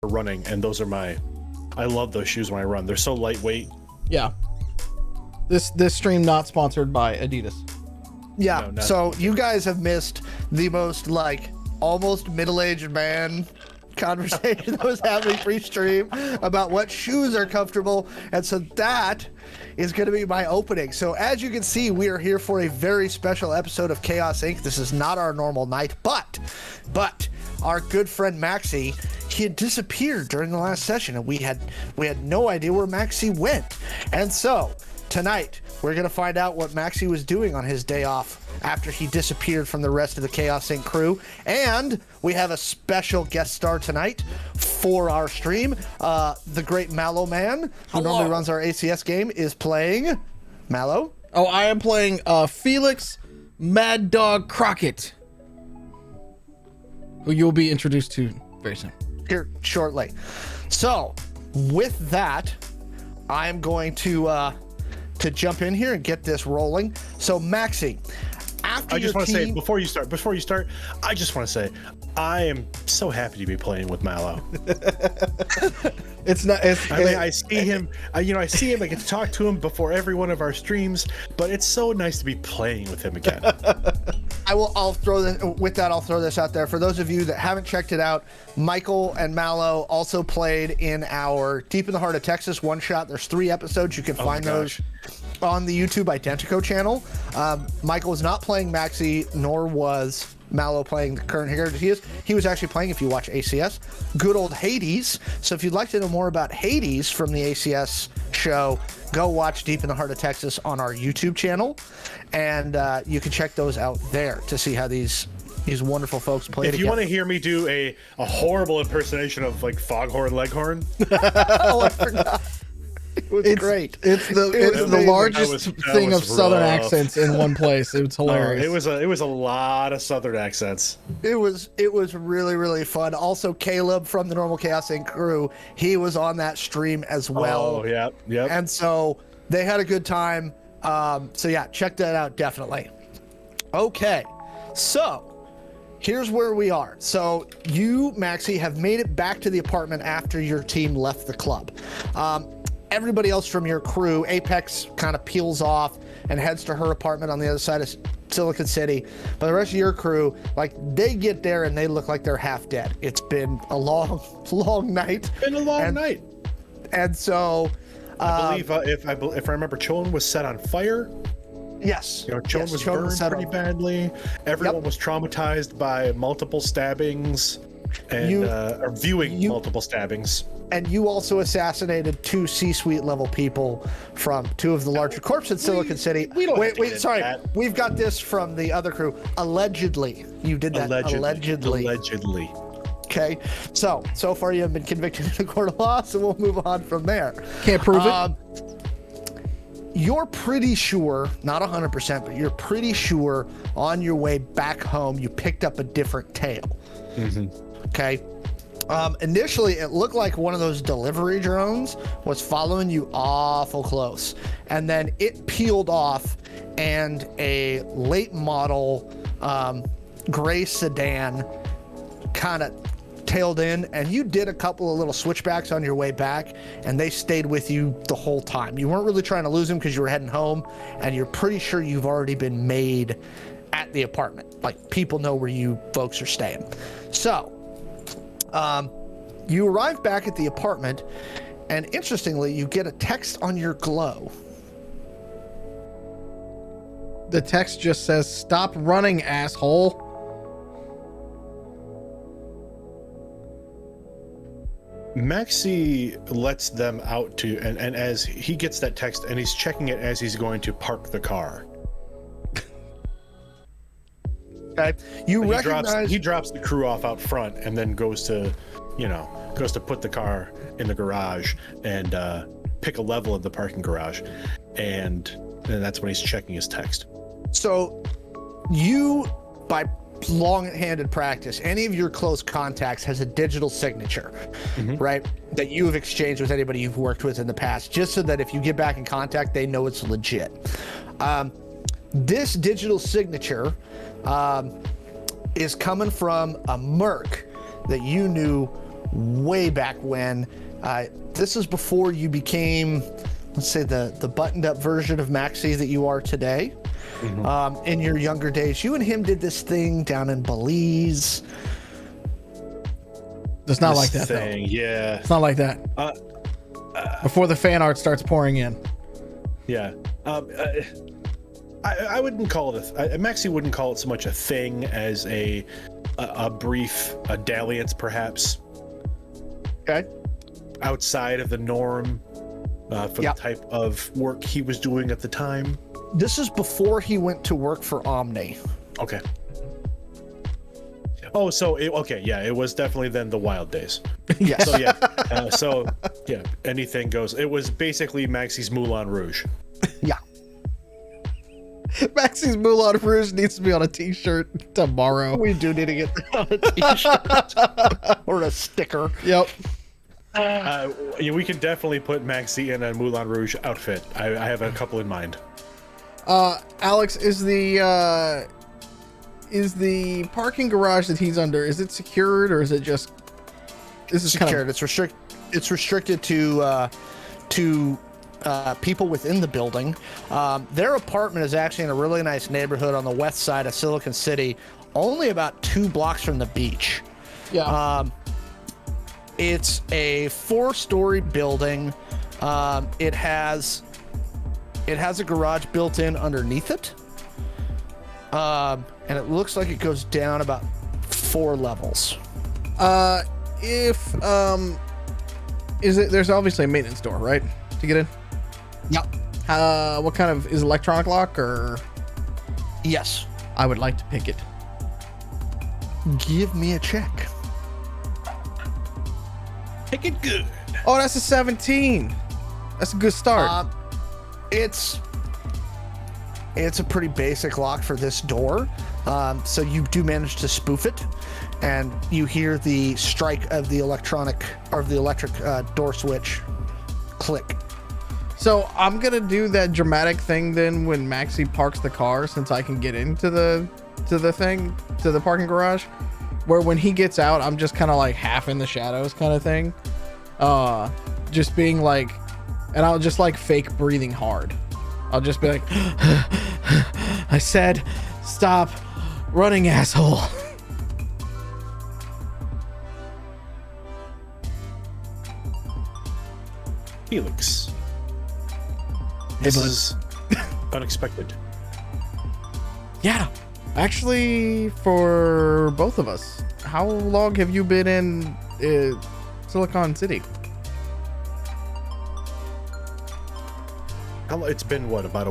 running, and those are I love those shoes when I run. They're so lightweight. Yeah. This stream not sponsored by Adidas. Yeah. No, so you guys have missed the most like almost middle-aged man conversation that was happening pre-stream about what shoes are comfortable, and so that is going to be my opening. So as you can see, we are here for a very special episode of Chaos Inc. This is not our normal night, but our good friend Maxi, he had disappeared during the last session, and we had no idea where Maxi went. And so tonight we're going to find out what Maxi was doing on his day off after he disappeared from the rest of the Chaos Inc. crew. And we have a special guest star tonight for our stream. The great Mallo man, who normally runs our ACS game, is playing Mallo. Oh, I am playing Felix Mad Dog Crockett, who you'll be introduced to very soon. Here shortly. So with that, I'm going to jump in here and get this rolling. So Maxi, after I just want to say, team... before you start, I just want to say, I am so happy to be playing with Mallo. I see him, I get to talk to him before every one of our streams, but it's so nice to be playing with him again. I'll throw this out there. For those of you that haven't checked it out, Michael and Mallo also played in our Deep in the Heart of Texas one shot. There's 3 episodes. You can find those on the YouTube IDENTECO channel. Michael was not playing Maxi, nor was Mallo playing the current hero he is. He was actually playing, if you watch ACS, good old Hades. So if you'd like to know more about Hades from the ACS show, go watch Deep in the Heart of Texas on our YouTube channel, and you can check those out there to see how these wonderful folks play. If you want to hear me do a horrible impersonation of like Foghorn Leghorn, oh, I forgot. It's great. It's the largest thing of Southern accents in one place. It was hilarious. It was a lot of Southern accents. It was really, really fun. Also, Caleb from the Normal Chaos Inc. crew, he was on that stream as well. Oh, yeah. And so they had a good time. So yeah, check that out, definitely. Okay, so here's where we are. So you, Maxi, have made it back to the apartment after your team left the club. Everybody else from your crew, Apex kind of peels off and heads to her apartment on the other side of Silicon City. But the rest of your crew, like, they get there and they look like they're half dead. It's been a long, long night. Been a long night. And so, I believe, if I remember, Chon was set on fire. Yes. Chon was burned pretty badly. Everyone was traumatized by multiple stabbings and or viewing multiple stabbings. And you also assassinated 2 C-suite level people from 2 of the larger corps in Silicon City. Wait, sorry. We've got this from the other crew. Allegedly, you did that. Allegedly. Okay. So far you have been convicted in a court of law, so we'll move on from there. Can't prove it. You're pretty sure, not 100%, but you're pretty sure on your way back home, you picked up a different tail. Mm-hmm. Okay. Initially, it looked like one of those delivery drones was following you awful close, and then it peeled off, and a late model gray sedan kind of tailed in, and you did a couple of little switchbacks on your way back, and they stayed with you the whole time. You weren't really trying to lose them because you were heading home, and you're pretty sure you've already been made at the apartment. Like, people know where you folks are staying. So you arrive back at the apartment, and interestingly, you get a text on your glow. The text just says, "Stop running, asshole." Maxi lets them out and as he gets that text, and he's checking it as he's going to park the car. Okay. He drops the crew off out front, and then goes to put the car in the garage and pick a level of the parking garage, and that's when he's checking his text. So you, by long-handed practice, any of your close contacts has a digital signature, right, that you have exchanged with anybody you've worked with in the past, just so that if you get back in contact, they know it's legit. This digital signature is coming from a merc that you knew way back when. This is before you became, let's say, the buttoned up version of Maxi that you are today. Mm-hmm. In your younger days, you and him did this thing down in Belize. It's not like that, though. Yeah. It's not like that. Before the fan art starts pouring in. Yeah. I wouldn't call it Maxi wouldn't call it so much a thing as a brief dalliance, perhaps. Okay. Outside of the norm for the type of work he was doing at the time. This is before he went to work for Omni. Okay. Oh, so it was definitely then the wild days. Yes. So anything goes. It was basically Maxi's Moulin Rouge. Yeah. Maxi's Moulin Rouge needs to be on a t-shirt tomorrow. We do need to get on a t-shirt or a sticker. Yep. We can definitely put Maxi in a Moulin Rouge outfit. I have a couple in mind. Alex, is the parking garage that he's under, is it secured, or is it just? This is secured. It's restricted to people within the building. Their apartment is actually in a really nice neighborhood on the west side of Silicon City, only about 2 blocks from the beach. Yeah. It's a 4-story building. It has a garage built in underneath it. And it looks like it goes down about 4 levels. There's obviously a maintenance door, right? To get in? Yep. What kind of, is electronic lock or? Yes. I would like to pick it. Give me a check. Pick it good. Oh, that's a 17. That's a good start. It's a pretty basic lock for this door. So you do manage to spoof it, and you hear the strike of the electric door switch click. So I'm gonna do that dramatic thing then when Maxi parks the car, since I can get into the parking garage, where when he gets out, I'm just kind of like half in the shadows kind of thing. Just being like, and I'll just like fake breathing hard. I'll just be like, I said, stop running, asshole. Felix. This is unexpected. Yeah, actually, for both of us. How long have you been in Silicon City? It's been what, about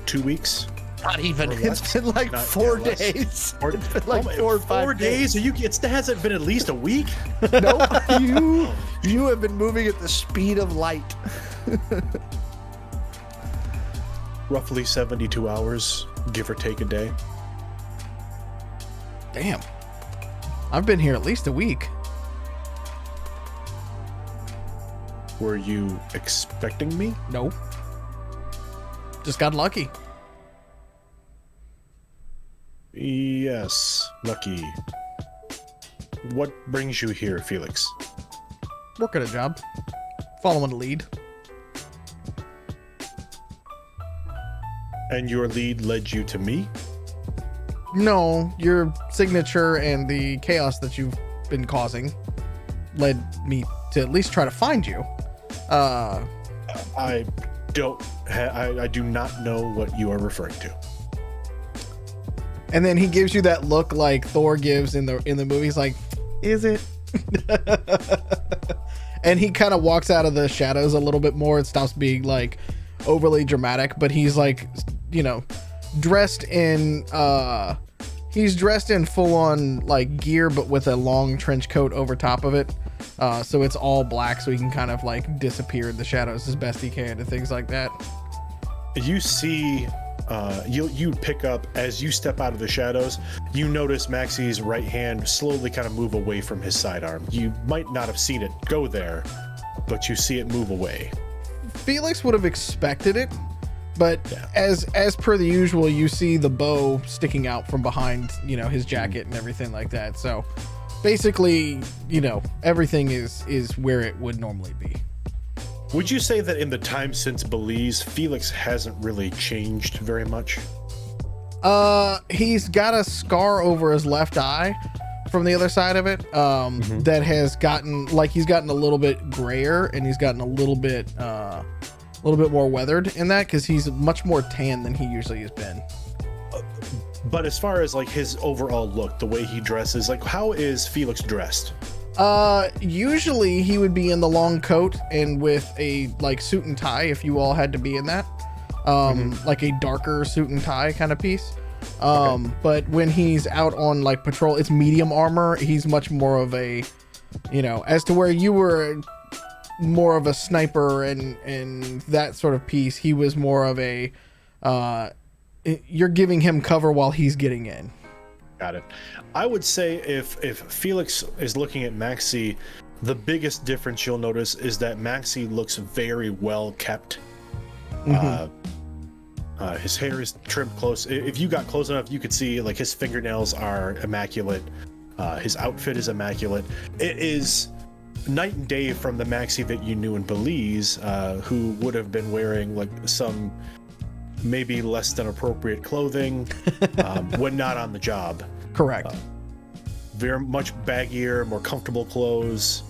2 weeks? Not even. It's been like 4 days. It's been like 4 or 5 days. It hasn't been at least a week. Nope. You have been moving at the speed of light. Roughly 72 hours, give or take a day. Damn. I've been here at least a week. Were you expecting me? No. Just got lucky. Yes, lucky. What brings you here, Felix? Work at a job. Following a lead. And your lead led you to me? No, your signature and the chaos that you've been causing led me to at least try to find you. I do not know what you are referring to. And then he gives you that look like Thor gives in the movies, like, is it? And he kind of walks out of the shadows a little bit more. It stops being like overly dramatic, but he's like, dressed in full on like gear, but with a long trench coat over top of it. So it's all black, so he can kind of like disappear in the shadows as best he can and things like that. You see, you pick up as you step out of the shadows. You notice Maxi's right hand slowly kind of move away from his sidearm. You might not have seen it go there, but you see it move away. Felix would have expected it, but as per the usual, you see the bow sticking out from behind, his jacket and everything like that. So basically, everything is where it would normally be. Would you say that in the time since Belize, Felix hasn't really changed very much? He's got a scar over his left eye from the other side of it, that has gotten, he's gotten a little bit grayer, and he's gotten a little bit more weathered in that, because he's much more tan than he usually has been. But as far as his overall look, the way he dresses, how is Felix dressed? Usually he would be in the long coat and with a suit and tie, if you all had to be in that, like a darker suit and tie kind of piece. Okay. But when he's out on patrol, it's medium armor. He's much more of a, as to where you were more of a sniper and that sort of piece, he was more of a, you're giving him cover while he's getting in. Got it. I would say if Felix is looking at Maxi, the biggest difference you'll notice is that Maxi looks very well kept. His hair is trimmed close. If you got close enough, you could see his fingernails are immaculate. His outfit is immaculate. It is night and day from the Maxi that you knew in Belize, who would have been wearing some maybe less than appropriate clothing when not on the job. Correct. Very much baggier, more comfortable clothes,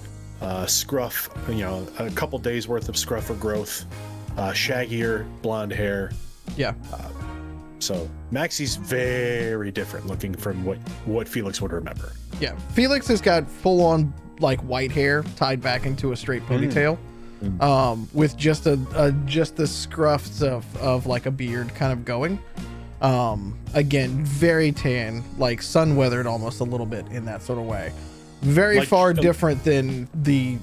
scruff, a couple days worth of scruff or growth, shaggier blonde hair. Yeah. So Maxi's very different looking from what Felix would remember. Yeah. Felix has got full on white hair tied back into a straight ponytail. With just the scruffs of a beard kind of going. Again, very tan, sun weathered almost a little bit in that sort of way. Very far different than the,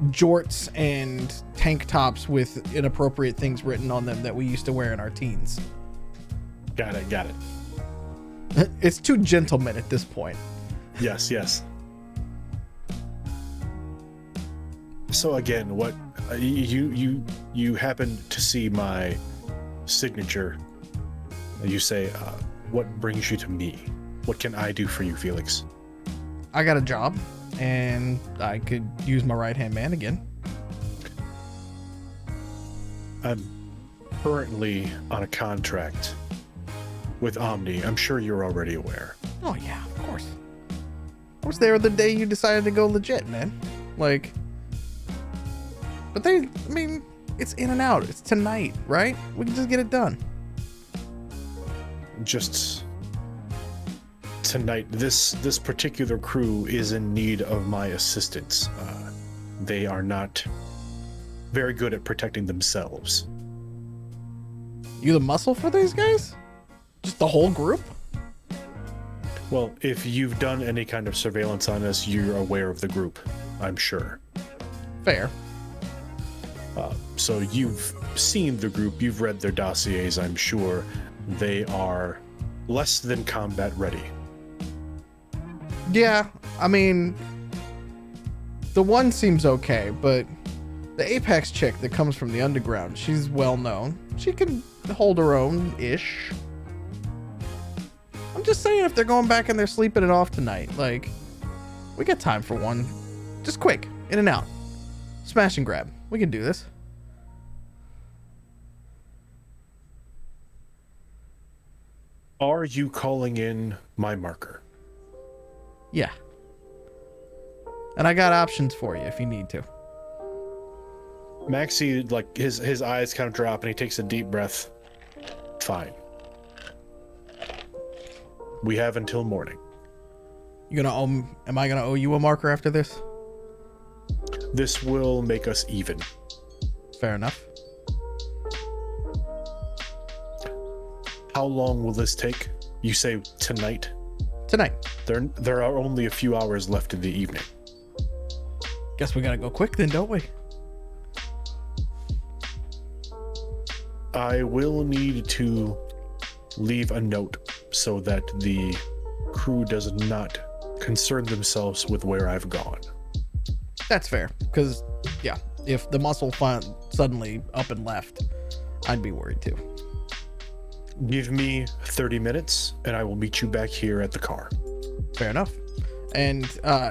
jorts and tank tops with inappropriate things written on them that we used to wear in our teens. Got it. It's too gentleman at this point. Yes. So again, what you happen to see my signature? You say, what brings you to me? What can I do for you, Felix? I got a job, and I could use my right-hand man again. I'm currently on a contract with Omni. I'm sure you're already aware. Oh yeah, of course. I was there the day you decided to go legit, man. But it's in and out. It's tonight, right? We can just get it done. Just tonight, this particular crew is in need of my assistance. They are not very good at protecting themselves. You the muscle for these guys? Just the whole group? Well, if you've done any kind of surveillance on us, you're aware of the group, I'm sure. Fair. So you've seen the group, you've read their dossiers, I'm sure. They are less than combat ready. Yeah, the one seems okay, but the Apex chick that comes from the underground, she's well known. She can hold her own-ish. I'm just saying, if they're going back and they're sleeping it off tonight, we got time for one. Just quick, in and out. Smash and grab. We can do this. Are you calling in my marker? Yeah. And I got options for you if you need to. Maxi, his eyes kind of drop and he takes a deep breath. Fine. We have until morning. Am I gonna owe you a marker after this? This will make us even. Fair enough. How long will this take? You say tonight? Tonight. There are only a few hours left in the evening. Guess we gotta go quick then, don't we? I will need to leave a note so that the crew does not concern themselves with where I've gone. That's fair, because, yeah, if the muscle suddenly up and left, I'd be worried too. Give me 30 minutes, and I will meet you back here at the car. Fair enough. And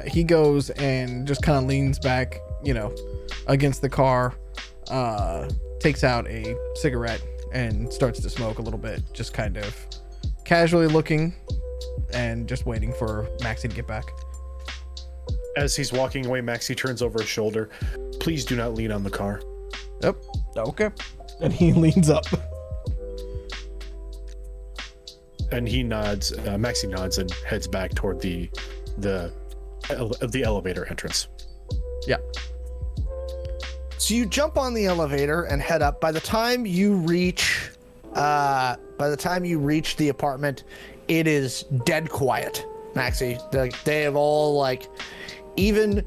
he goes and just kind of leans back, against the car, takes out a cigarette and starts to smoke a little bit, just kind of casually looking and just waiting for Maxi to get back. As he's walking away, Maxi turns over his shoulder. Please do not lean on the car. Yep. Okay. And he leans up. And he nods. Maxi nods and heads back toward the elevator entrance. Yeah. So you jump on the elevator and head up. By the time you reach the apartment, it is dead quiet, Maxi. They have all even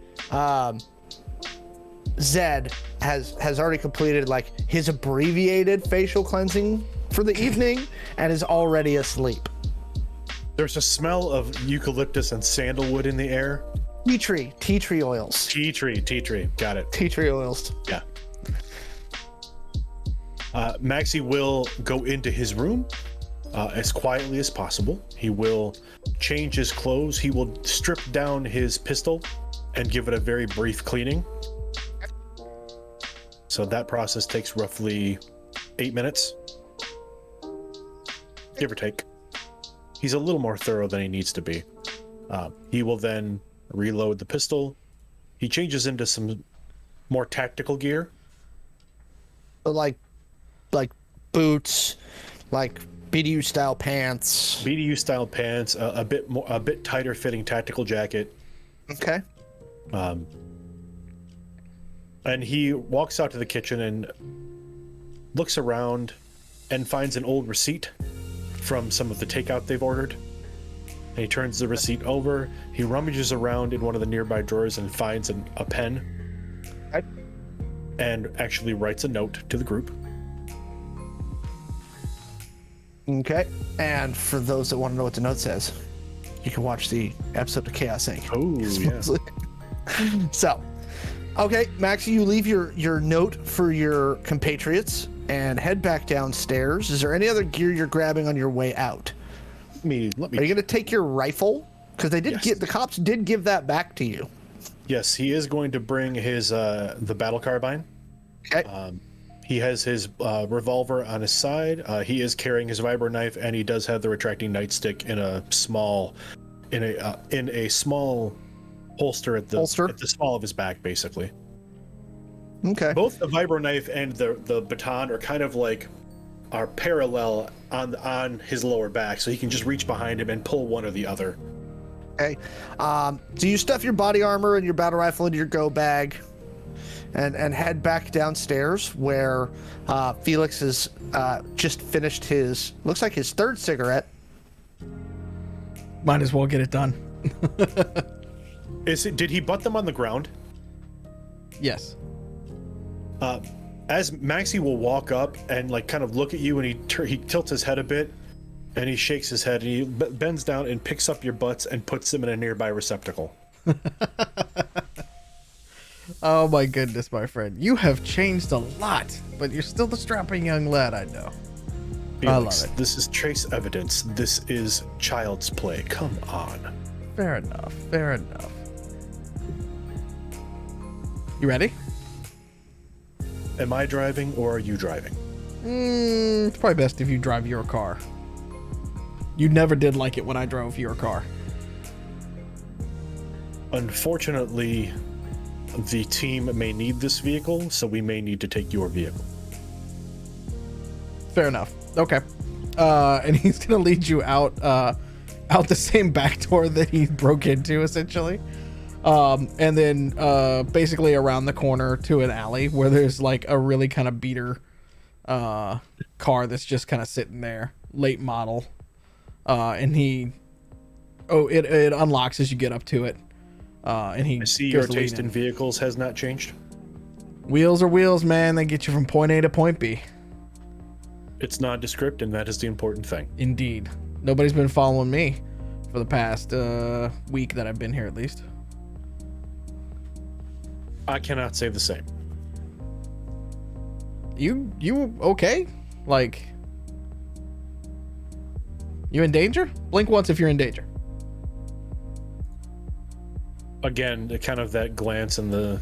Zed has already completed his abbreviated facial cleansing for the evening and is already asleep. There's a smell of eucalyptus and sandalwood in the air. Tea tree oils. Tea tree. Got it. Tea tree oils. Yeah. Maxi will go into his room as quietly as possible. He will change his clothes. He will strip down his pistol and give it a very brief cleaning. So that process takes roughly 8 minutes, give or take. He's a little more thorough than he needs to be. He will then reload the pistol. He changes into some more tactical gear. Like boots, BDU style pants. A bit tighter fitting tactical jacket. Okay. And he walks out to the kitchen and looks around and finds an old receipt from some of the takeout they've ordered. And he turns the receipt over. He rummages around in one of the nearby drawers and finds a pen. Okay. And actually writes a note to the group. Okay. And for those that want to know what the note says, you can watch the episode of Chaos Inc. Oh, yeah. So, okay, Maxi, you leave your note for your compatriots and head back downstairs. Is there any other gear you're grabbing on your way out? Let me. Are you going to take your rifle? Because they did Yes. the cops did give that back to you. Yes, he is going to bring his the battle carbine. Okay. He has his revolver on his side. He is carrying his vibro knife, and he does have the retracting nightstick in a small holster at the small of his back, basically. Okay. Both the vibro knife and the baton are kind of are parallel on his lower back, so he can just reach behind him and pull one or the other. Okay. Do you stuff your body armor and your battle rifle into your go bag and head back downstairs where Felix has just finished looks like his third cigarette. Might as well get it done. Did he butt them on the ground? Yes. As Maxi will walk up and kind of look at you, and he tilts his head a bit, and he shakes his head, and he bends down and picks up your butts and puts them in a nearby receptacle. Oh my goodness, my friend. You have changed a lot, but you're still the strapping young lad I know. Felix, I love it. This is trace evidence. This is child's play. Come on. Fair enough. You ready? Am I driving or are you driving? It's probably best if you drive your car. You never did like it when I drove your car. Unfortunately, the team may need this vehicle, so we may need to take your vehicle. Fair enough. Okay. And he's gonna lead you out the same back door that he broke into, essentially. And then basically around the corner to an alley where there's a really kind of beater car that's just kind of sitting there, late model. And it unlocks as you get up to it. And he I see your taste in vehicles has not changed. Wheels are wheels, man. They get you from point A to point B. It's nondescript, and that is the important thing. Indeed. Nobody's been following me for the past week that I've been here, at least. I cannot say the same. You okay? You in danger? Blink once if you're in danger. again, kind of that glance in the.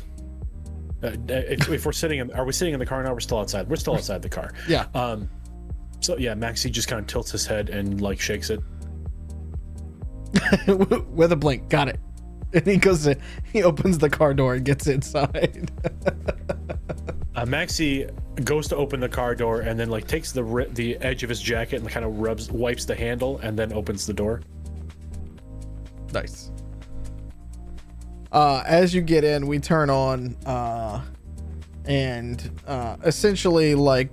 If we're sitting are we sitting in the car now? We're still outside. We're still outside the car. Yeah. So yeah, Maxi just kind of tilts his head and like shakes it. With a blink, got it. And he opens the car door and gets inside. Maxi goes to open the car door and then like takes the edge of his jacket and kind of wipes the handle and then opens the door. Nice. As you get in, we turn on and essentially like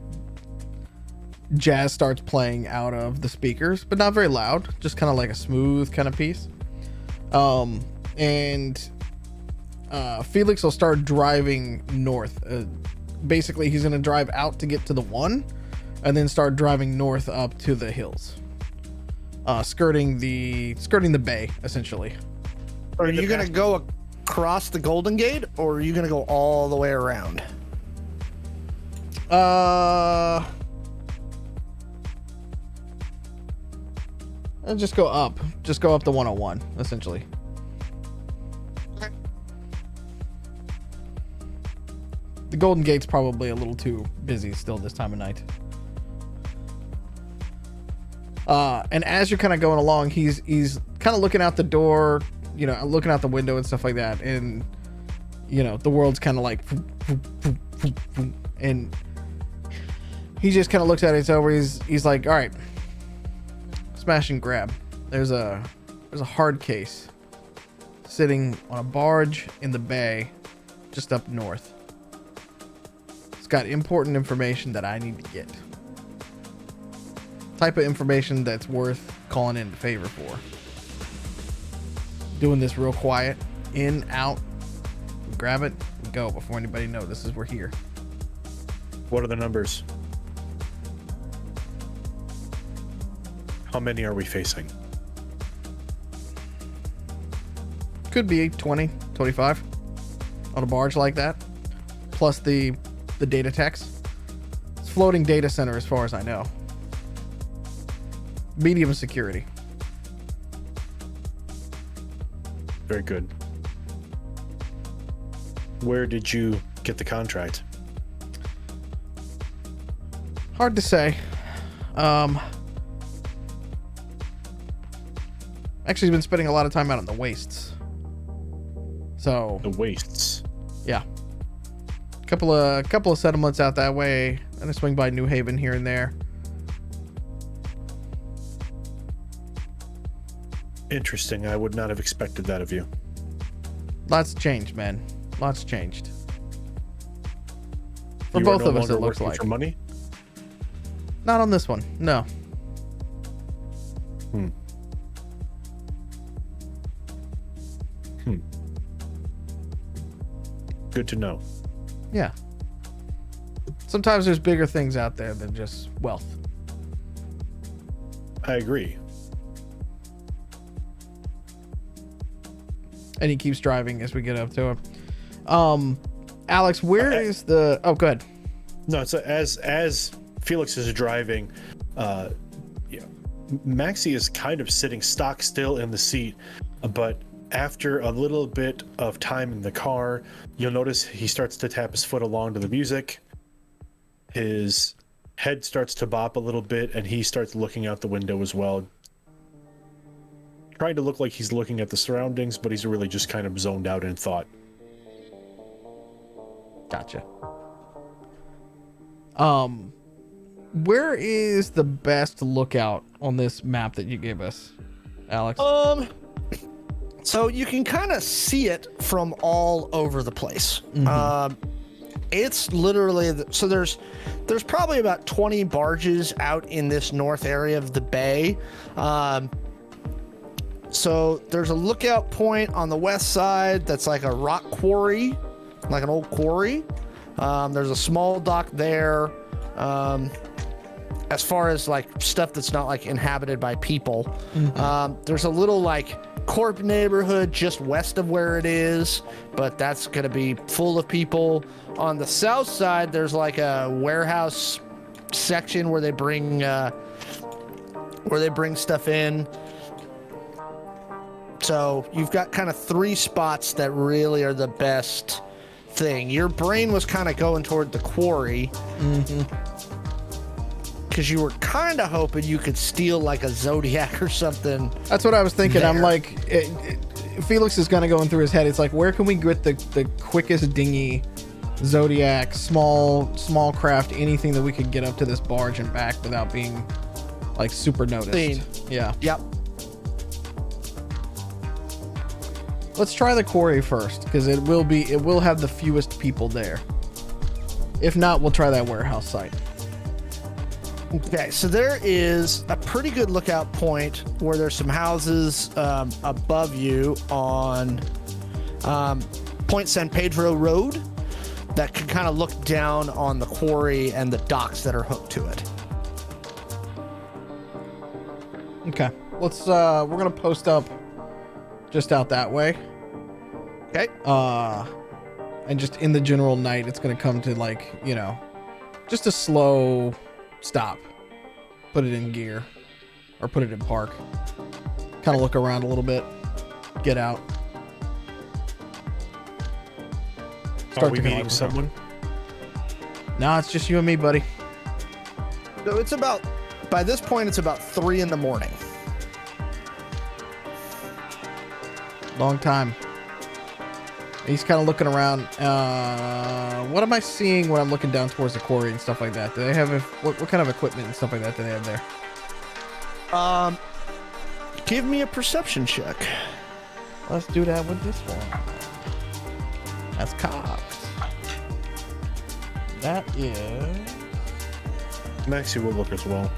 jazz starts playing out of the speakers, but not very loud, just kind of like a smooth kind of piece. And Felix will start driving north. Basically, he's going to drive out to get to the 1 and then start driving north up to the hills. Skirting the bay, essentially. Are you going to go across the Golden Gate, or are you going to go all the way around? I'll just go up. Just go up the 101, essentially. The Golden Gate's probably a little too busy still this time of night. And as you're kind of going along, he's kind of looking out the door, looking out the window and stuff like that. And, the world's kind of like, and he just kind of looks at it over. He's like, all right, smash and grab. There's a hard case sitting on a barge in the bay just up north. It's got important information that I need to get. Type of information that's worth calling in favor for. Doing this real quiet. In, out. Grab it and go before anybody notices we're here. What are the numbers? How many are we facing? Could be 20, 25 on a barge like that. Plus the data techs. It's floating data center as far as I know. Medium security. Very good. Where did you get the contract? Hard to say. Actually been spending a lot of time out on the wastes. So The wastes. yeah. Couple of settlements out that way, and I swing by New Haven here and there. Interesting. I would not have expected that of you. Lots changed, man. Lots changed. For You both are no of us, it longer looks working like. for money? Not on this one. No. Good to know. Yeah. Sometimes there's bigger things out there than just wealth. I agree. And he keeps driving as we get up to him. Alex, where is the... Oh, go ahead. No, so as Felix is driving, Maxi is kind of sitting stock still in the seat, but after a little bit of time in the car, you'll notice he starts to tap his foot along to the music. His head starts to bop a little bit, and he starts looking out the window as well, trying to look like he's looking at the surroundings, but he's really just kind of zoned out in thought. Gotcha. Where is the best lookout on this map that you gave us, Alex? So you can kind of see it from all over the place. It's literally there's probably about 20 barges out in this north area of the bay. So there's a lookout point on the west side that's like a rock quarry, like an old quarry. There's a small dock there. As far as like stuff that's not like inhabited by people, there's a little like corp neighborhood just west of where it is, but that's gonna be full of people. On the south side, there's like a warehouse section where they bring stuff in. So you've got kind of 3 spots that really are the best thing. Your brain was kind of going toward the quarry. Because you were kind of hoping you could steal like a Zodiac or something. That's what I was thinking. There. I'm like, Felix is kind of going through his head. It's like, where can we get the quickest dinghy, Zodiac, small craft, anything that we could get up to this barge and back without being like super noticed. Clean. Yeah. Yep. Let's try the quarry first, because it will have the fewest people there. If not, we'll try that warehouse site. Okay, so there is a pretty good lookout point where there's some houses above you on Point San Pedro Road that can kind of look down on the quarry and the docks that are hooked to it. Okay, let's we're gonna post up just out that way. Okay. And just in the general night, it's gonna come to like, you know, just a slow stop. Put it in gear, or put it in park. Kind of look around a little bit. Get out. Are we meeting someone? No, it's just you and me, buddy. So it's about, by this point, it's about 3 in the morning. Long time. He's kind of looking around. What am I seeing when I'm looking down towards the quarry and stuff like that? Do they have what kind of equipment and stuff like that do they have there? Give me a perception check. Let's do that with this one. That's cocked. That is... Maxi will look as well.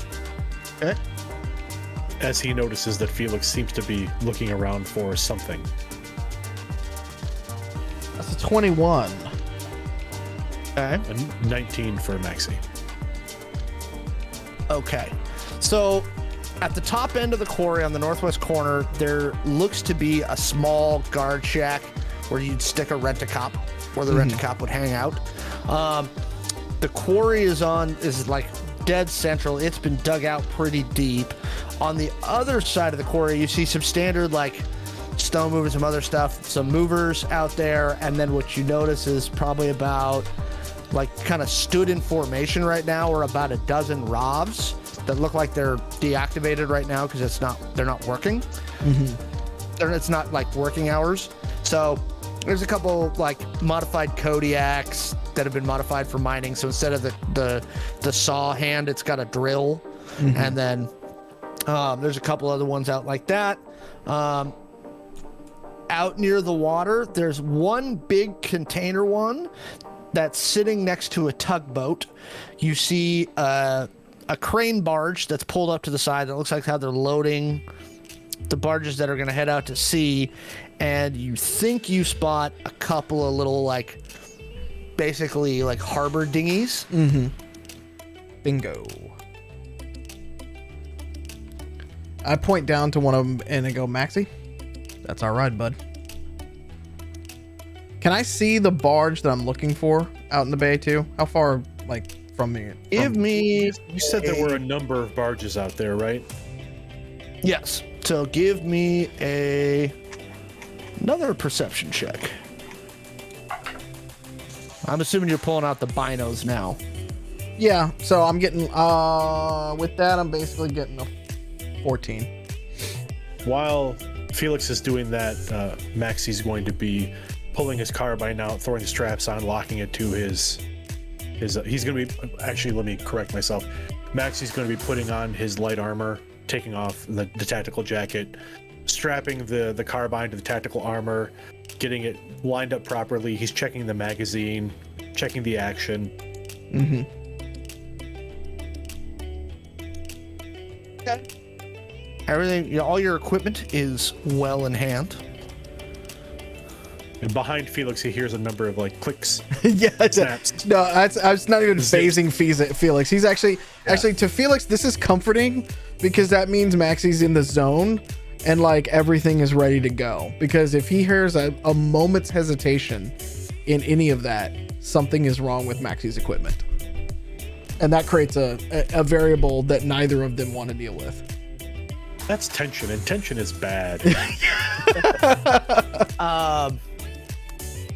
Okay. As he notices that Felix seems to be looking around for something. That's a 21. Okay. A 19 for Maxi. Okay. So at the top end of the quarry on the northwest corner, there looks to be a small guard shack where you'd stick a rent-a-cop, where the rent-a-cop would hang out. The quarry is like dead central. It's been dug out pretty deep. On the other side of the quarry, you see some standard like stone movers, some other stuff, some movers out there, and then what you notice is probably about like kind of stood in formation right now, or about a dozen ROVs that look like they're deactivated right now because they're not working. It's not like working hours. So there's a couple like modified Kodiaks that have been modified for mining. So instead of the saw hand, it's got a drill. And then there's a couple other ones out like that. Out near the water, there's one big container one that's sitting next to a tugboat. You see a crane barge that's pulled up to the side that looks like how they're loading the barges that are going to head out to sea. And you think you spot a couple of little like basically like harbor dinghies. Bingo. I point down to one of them and I go, Maxi, that's our ride, bud. Can I see the barge that I'm looking for out in the bay too? How far, like, from me? Give me... You said there were a number of barges out there, right? Yes. So give me another perception check. I'm assuming you're pulling out the binos now. Yeah, so I'm getting, with that, I'm basically getting a 14. While Felix is doing that, Maxi's going to be pulling his carbine out, throwing the straps on, locking it to his he's going to be, actually, let me correct myself. Maxi's going to be putting on his light armor, taking off the tactical jacket, strapping the carbine to the tactical armor, getting it lined up properly. He's checking the magazine, checking the action. Okay. Everything, all your equipment is well in hand. And behind Felix, he hears a number of like clicks. Yeah, snaps. No, I was not even phasing Felix. He's actually to Felix, this is comforting because that means Maxi's in the zone and like everything is ready to go. Because if he hears a moment's hesitation in any of that, something is wrong with Maxi's equipment. And that creates a variable that neither of them want to deal with. That's tension, and tension is bad.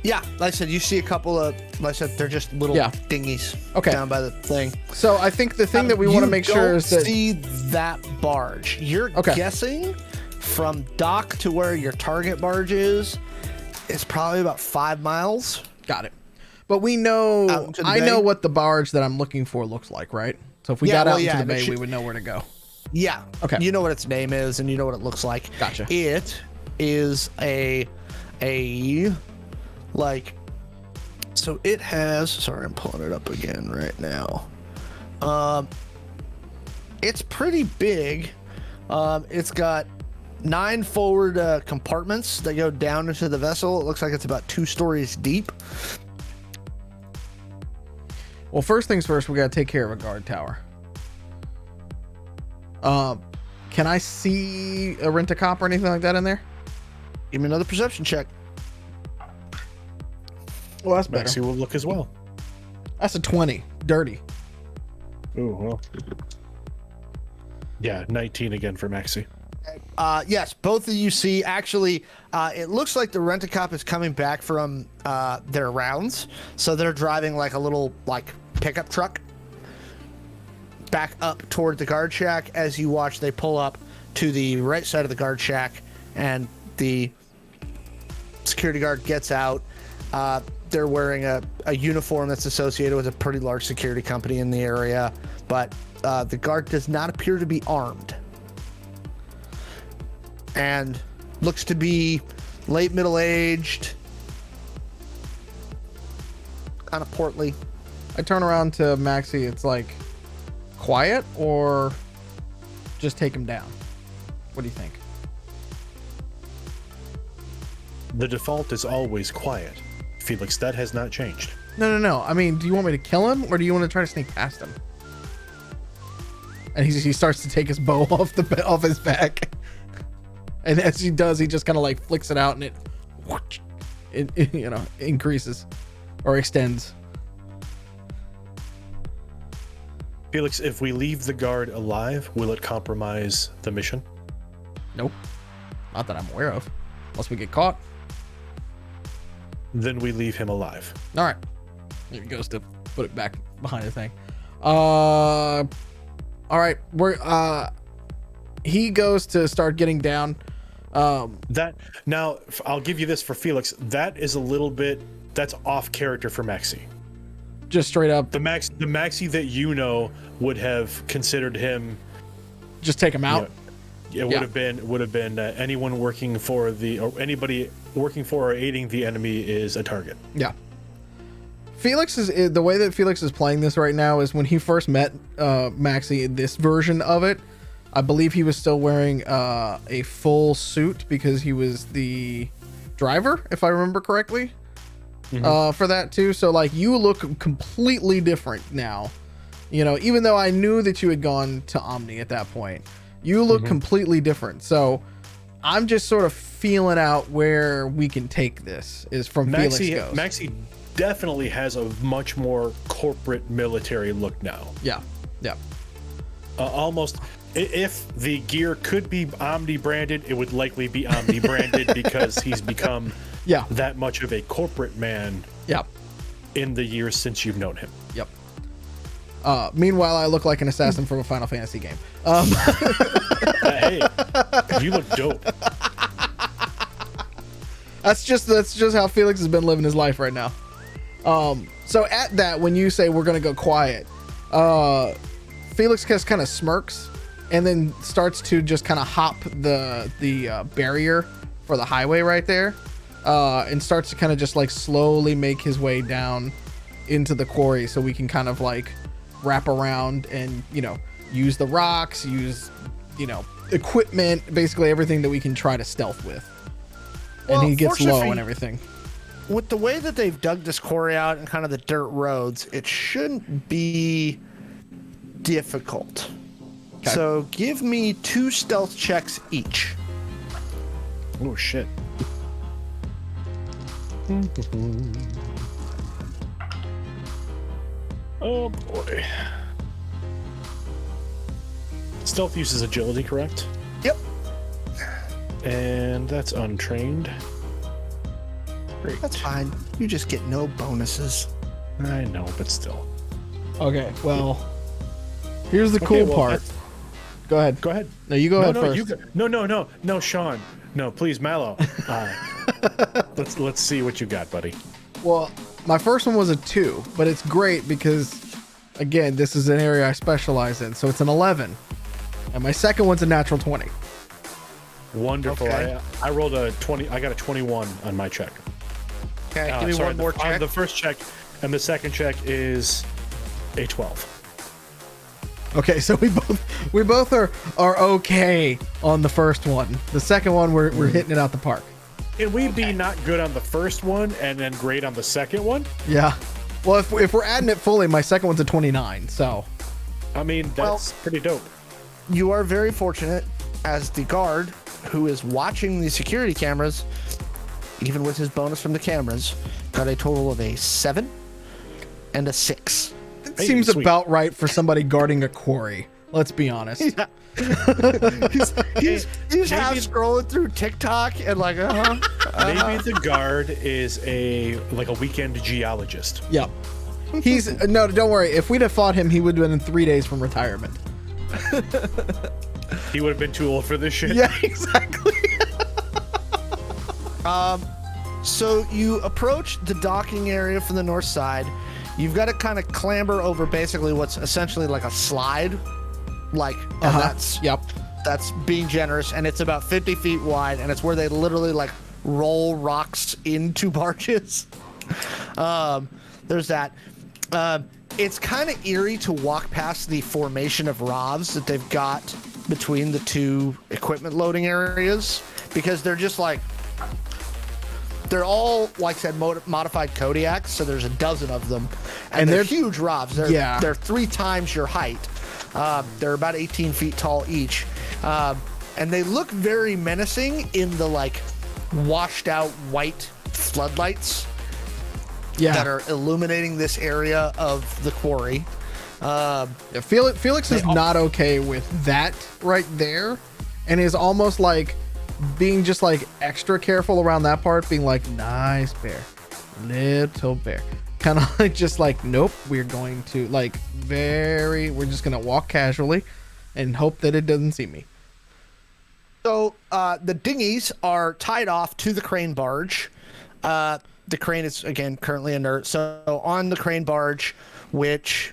Yeah, like I said, you see a couple of, like I said, they're just little dinghies down by the thing. So I think the thing that we want to make sure is that see that barge. You're guessing from dock to where your target barge is, it's probably about 5 miles. Got it. But we know, I know what the barge that I'm looking for looks like, right? So if we got out into the bay, we would know where to go. Yeah. Okay. You know what its name is, and you know what it looks like. Gotcha. It is like, so it has, sorry, I'm pulling it up again right now. It's pretty big. It's got 9 forward compartments that go down into the vessel. It looks like it's about 2 stories deep. Well, first things first, we got to take care of a guard tower. Can I see a rent-a-cop or anything like that in there? Give me another perception check. Well, that's better. Maxi will look as well. That's a 20. Dirty. Ooh, well. Yeah, 19 again for Maxi. Yes, both of you see, actually, it looks like the rent-a-cop is coming back from their rounds. So they're driving like a little pickup truck back up toward the guard shack. As you watch, they pull up to the right side of the guard shack, and the security guard gets out. They're wearing a uniform that's associated with a pretty large security company in the area, but the guard does not appear to be armed and looks to be late middle-aged, kind of portly. I turn around to Maxi. It's like, quiet or just take him down? What do you think? The default is always quiet. Felix, that has not changed. No. I mean, do you want me to kill him, or do you want to try to sneak past him? And he starts to take his bow off his back, and as he does, he just kind of like flicks it out, and it increases or extends. Felix, if we leave the guard alive, will it compromise the mission? Nope, not that I'm aware of, unless we get caught. Then we leave him alive. All right. Here he goes to put it back behind the thing. All right. He goes to start getting down. Now I'll give you this for Felix. That is a little bit, that's off character for Maxi. Just straight up. The Maxi that you know would have considered him. Just take him out. It would have been anyone working for anybody working for or aiding the enemy is a target. Yeah. Felix is the way that Felix is playing this right now is when he first met Maxi in this version of it. I believe he was still wearing a full suit because he was the driver, if I remember correctly. For that too. So like you look completely different now. Even though I knew that you had gone to Omni at that point. You look completely different. So I'm just sort of feeling out where we can take this is from Felix goes. Maxi definitely has a much more corporate military look now. Yeah. Almost, if the gear could be Omni branded, it would likely be Omni branded because he's become that much of a corporate man in the years since you've known him. Yep. Meanwhile, I look like an assassin from a Final Fantasy game. Hey, you look dope. That's just how Felix has been living his life right now. So at that, when you say we're gonna go quiet, Felix just kind of smirks and then starts to just kind of hop the barrier for the highway right there, and starts to kind of just like slowly make his way down into the quarry so we can kind of like wrap around and use the rocks, use equipment, basically everything that we can try to stealth with. And he gets low and everything. With the way that they've dug this quarry out and kind of the dirt roads, it shouldn't be difficult. Okay. So give me 2 stealth checks each. Oh shit. Oh boy. Stealth uses agility, correct? Yep. And that's untrained. Great. That's fine. You just get no bonuses. I know, but still. Okay, well, here's the cool part. Go ahead. Go ahead. No, you go ahead first. No, Shawn. No, please, Mallo. Let's see what you got, buddy. Well, my first one was a 2, but it's great because, again, this is an area I specialize in, so it's an 11. And my second one's a natural 20. Wonderful. Okay. I rolled a 20. I got a 21 on my check. Okay, give me one more check. The first check, and the second check is a 12. Okay, so we both are okay on the first one. The second one, we're hitting it out the park. Can we be not good on the first one and then great on the second one? Yeah. Well, if we're adding it fully, my second one's a 29. So, I mean, that's pretty dope. You are very fortunate as the guard who is watching the security cameras, even with his bonus from the cameras, got a total of a 7 and a 6. it seems sweet. about right for somebody guarding a quarry. Let's be honest. Yeah. he's half scrolling through TikTok and like, Maybe the guard is a weekend geologist. Yep. He's no, don't worry. If we'd have fought him, he would have been in 3 days from retirement. He would have been too old for this shit. Yeah, exactly. So you approach the docking area from the north side. You've got to kind of clamber over basically what's essentially like a slide. And that's being generous, and it's about 50 feet wide, and it's where they literally like roll rocks into barges. There's that. It's kind of eerie to walk past the formation of ROVs that they've got between the two equipment loading areas, because they're just like, they're all, like I said, modified Kodiaks, so there's a dozen of them, and they're huge ROVs. They're 3 times your height. They're about 18 feet tall each, and they look very menacing in the like washed out white floodlights that are illuminating this area of the quarry. Felix is not okay with that right there, and is almost like being just like extra careful around that part, being like, nice bear, little bear. Kind of like just like, nope, we're going to like we're just going to walk casually and hope that it doesn't see me. So the dinghies are tied off to the crane barge. The crane is, again, currently inert. So on the crane barge, which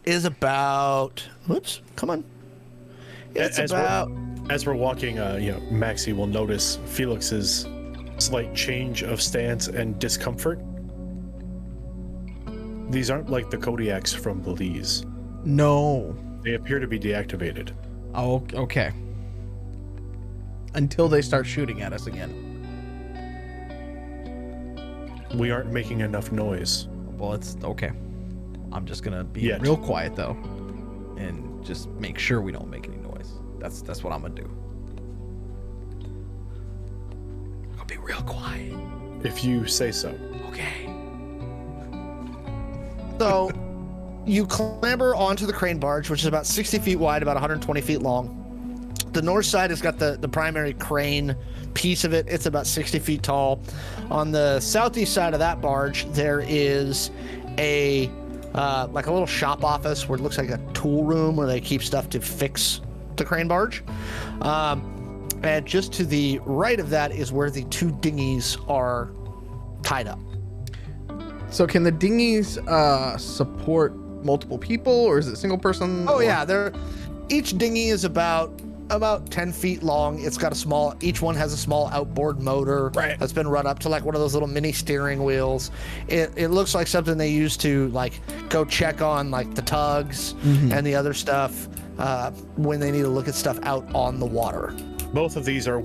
is about, as we're walking, Maxi will notice Felix's slight change of stance and discomfort. These aren't like the Kodiaks from Belize. No. They appear to be deactivated. Oh, okay. Until they start shooting at us again. We aren't making enough noise. Well, it's okay. I'm just gonna be real quiet though, and just make sure we don't make any noise. That's what I'm gonna do. I'll be real quiet. If you say so. Okay. So you clamber onto the crane barge, which is about 60 feet wide, about 120 feet long. The north side has got the primary crane piece of it. It's about 60 feet tall. On the southeast side of that barge, there is a like a little shop office where it looks like a tool room where they keep stuff to fix the crane barge. And just to the right of that is where the 2 dinghies are tied up. So can the dinghies support multiple people, or is it single person? Oh yeah, each dinghy is about 10 feet long. It's got each one has a small outboard motor that's been run up to like one of those little mini steering wheels. It looks like something they use to like go check on like the tugs and the other stuff when they need to look at stuff out on the water. Both of these are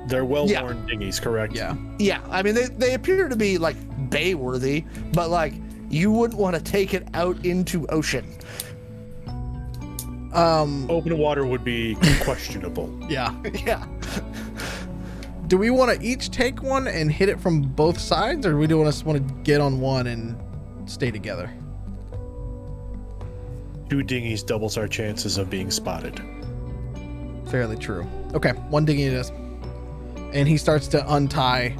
They're well-worn dinghies, correct? Yeah. Yeah. I mean, they appear to be like bay-worthy, but like you wouldn't want to take it out into ocean. Open water would be questionable. Yeah. Yeah. Do we want to each take one and hit it from both sides, or do we just want to get on one and stay together? 2 dinghies doubles our chances of being spotted. Fairly true. Okay, one dinghy it is. And he starts to untie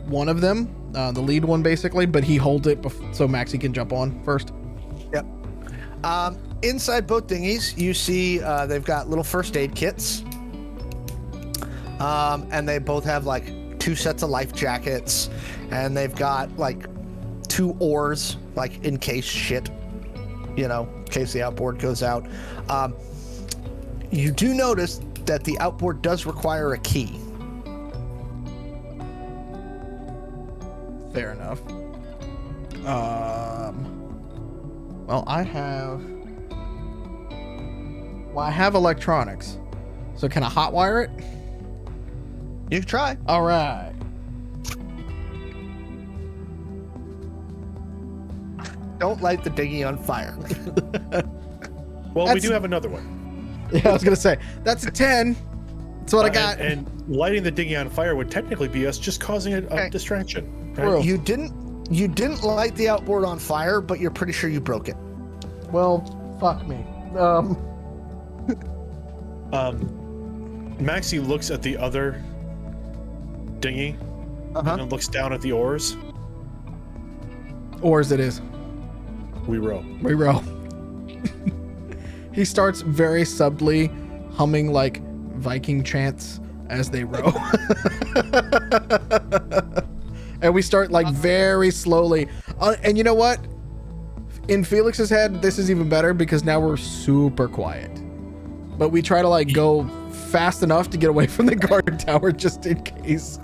one of them, the lead one basically, but he holds it so Maxi can jump on first. Yep. Inside both dinghies, you see they've got little first aid kits. And they both have like 2 sets of life jackets, and they've got like 2 oars, like in case shit, in case the outboard goes out. You do notice that the outboard does require a key. Fair enough. Well, I have electronics. So can I hotwire it? You can try. All right. Don't light the dinghy on fire. Well, we do have another one. Yeah, I was gonna say that's a 10. That's what I got. And lighting the dinghy on fire would technically be us just causing a distraction. Right? You didn't light the outboard on fire, but you're pretty sure you broke it. Well, fuck me. Maxi looks at the other dinghy and then looks down at the oars. Oars it is. We row. We row. He starts very subtly humming like Viking chants as they row. And we start like very slowly. And you know what? In Felix's head, this is even better because now we're super quiet. But we try to like go fast enough to get away from the guard tower just in case.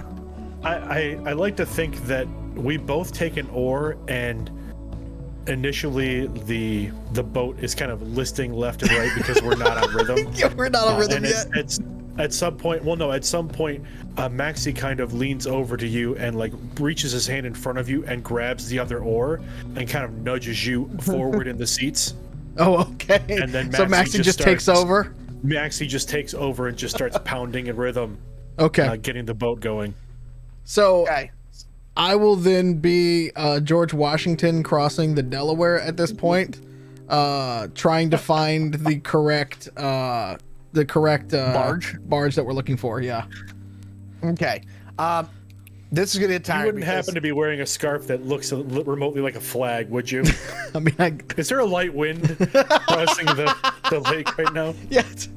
I like to think that we both take an oar, and initially the boat is kind of listing left and right because we're not on rhythm. Yeah, we're not on rhythm yet. It's at some point, Maxi kind of leans over to you and like reaches his hand in front of you and grabs the other oar and kind of nudges you forward in the seats. Oh, okay. And then Maxi just takes over. Maxi just takes over and just starts pounding in rhythm. Okay. Getting the boat going. So I will then be George Washington crossing the Delaware at this point, trying to find the correct barge that we're looking for. Yeah. Okay. This is gonna get tiring. You wouldn't happen to be wearing a scarf that looks remotely like a flag, would you? I mean, is there a light wind crossing the lake right now? Yes.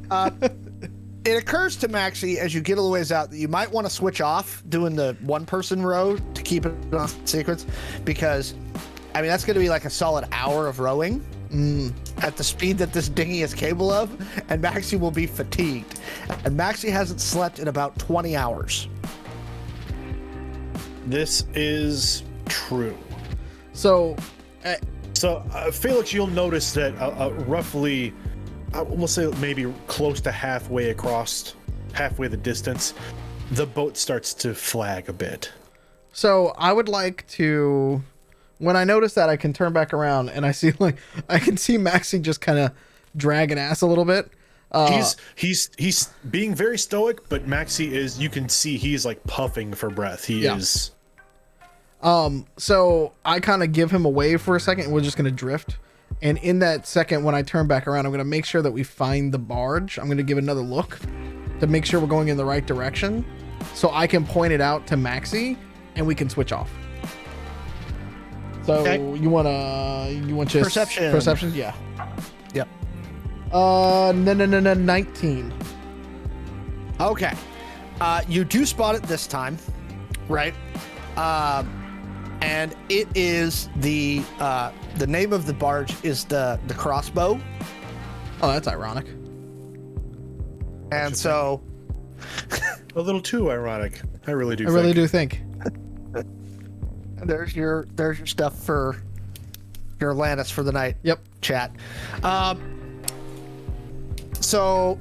It occurs to Maxi as you get a little ways out that you might want to switch off doing the 1-person row to keep it on sequence, because I mean that's going to be like a solid hour of rowing at the speed that this dinghy is capable of, and Maxi will be fatigued. And Maxi hasn't slept in about 20 hours. This is true. So Felix, you'll notice that roughly, we'll say maybe close to halfway the distance, the boat starts to flag a bit. So I would like to, when I notice that, I can turn back around and I can see Maxi just kind of dragging ass a little bit. He's being very stoic, but Maxi is, you can see he's like puffing for breath. He is. So I kind of give him away for a second and we're just going to drift. And in that second, when I turn back around, I'm going to make sure that we find the barge. I'm going to give another look to make sure we're going in the right direction so I can point it out to Maxi and we can switch off. So okay. you want just perception? Yeah. Yep. No, 19. Okay. You do spot it this time, right? And it is the name of the barge is the Crossbow. Oh, that's ironic. And so a little too ironic. I really do think. There's your stuff for your Atlantis for the night. Yep. Chat. So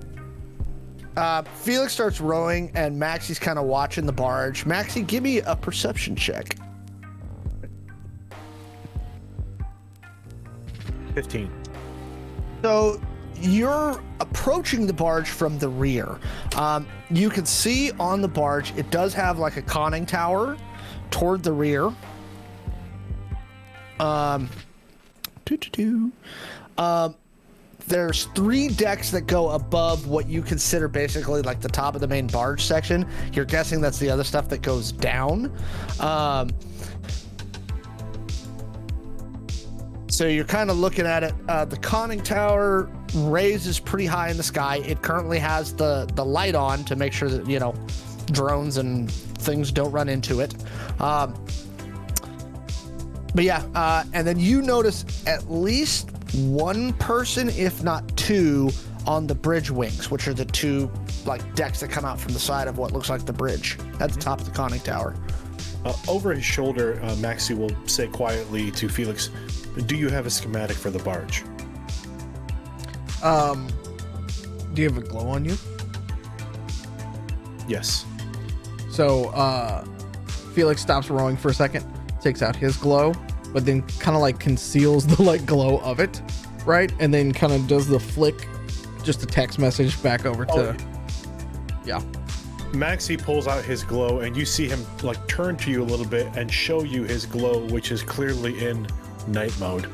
Felix starts rowing and Maxi's kind of watching the barge. Maxi, give me a perception check. 15. So you're approaching the barge from the rear. You can see on the barge, it does have like a conning tower toward the rear. there's 3 decks that go above what you consider basically like the top of the main barge section. You're guessing that's the other stuff that goes down. So you're kind of looking at it. The conning tower raises pretty high in the sky. It currently has the light on to make sure that, you know, drones and things don't run into it. But yeah, and then you notice at least 1 person, if not 2, on the bridge wings, which are the 2 like decks that come out from the side of what looks like the bridge at the top of the conning tower. Over his shoulder, Maxi will say quietly to Felix, "Do you have a schematic for the barge?" Do you have a glow on you? Yes. So Felix stops rowing for a second, takes out his glow, but then kind of like conceals the like glow of it, right? And then kind of does the flick, just a text message back over to yeah. Maxi pulls out his glow, and you see him like turn to you a little bit and show you his glow, which is clearly in night mode.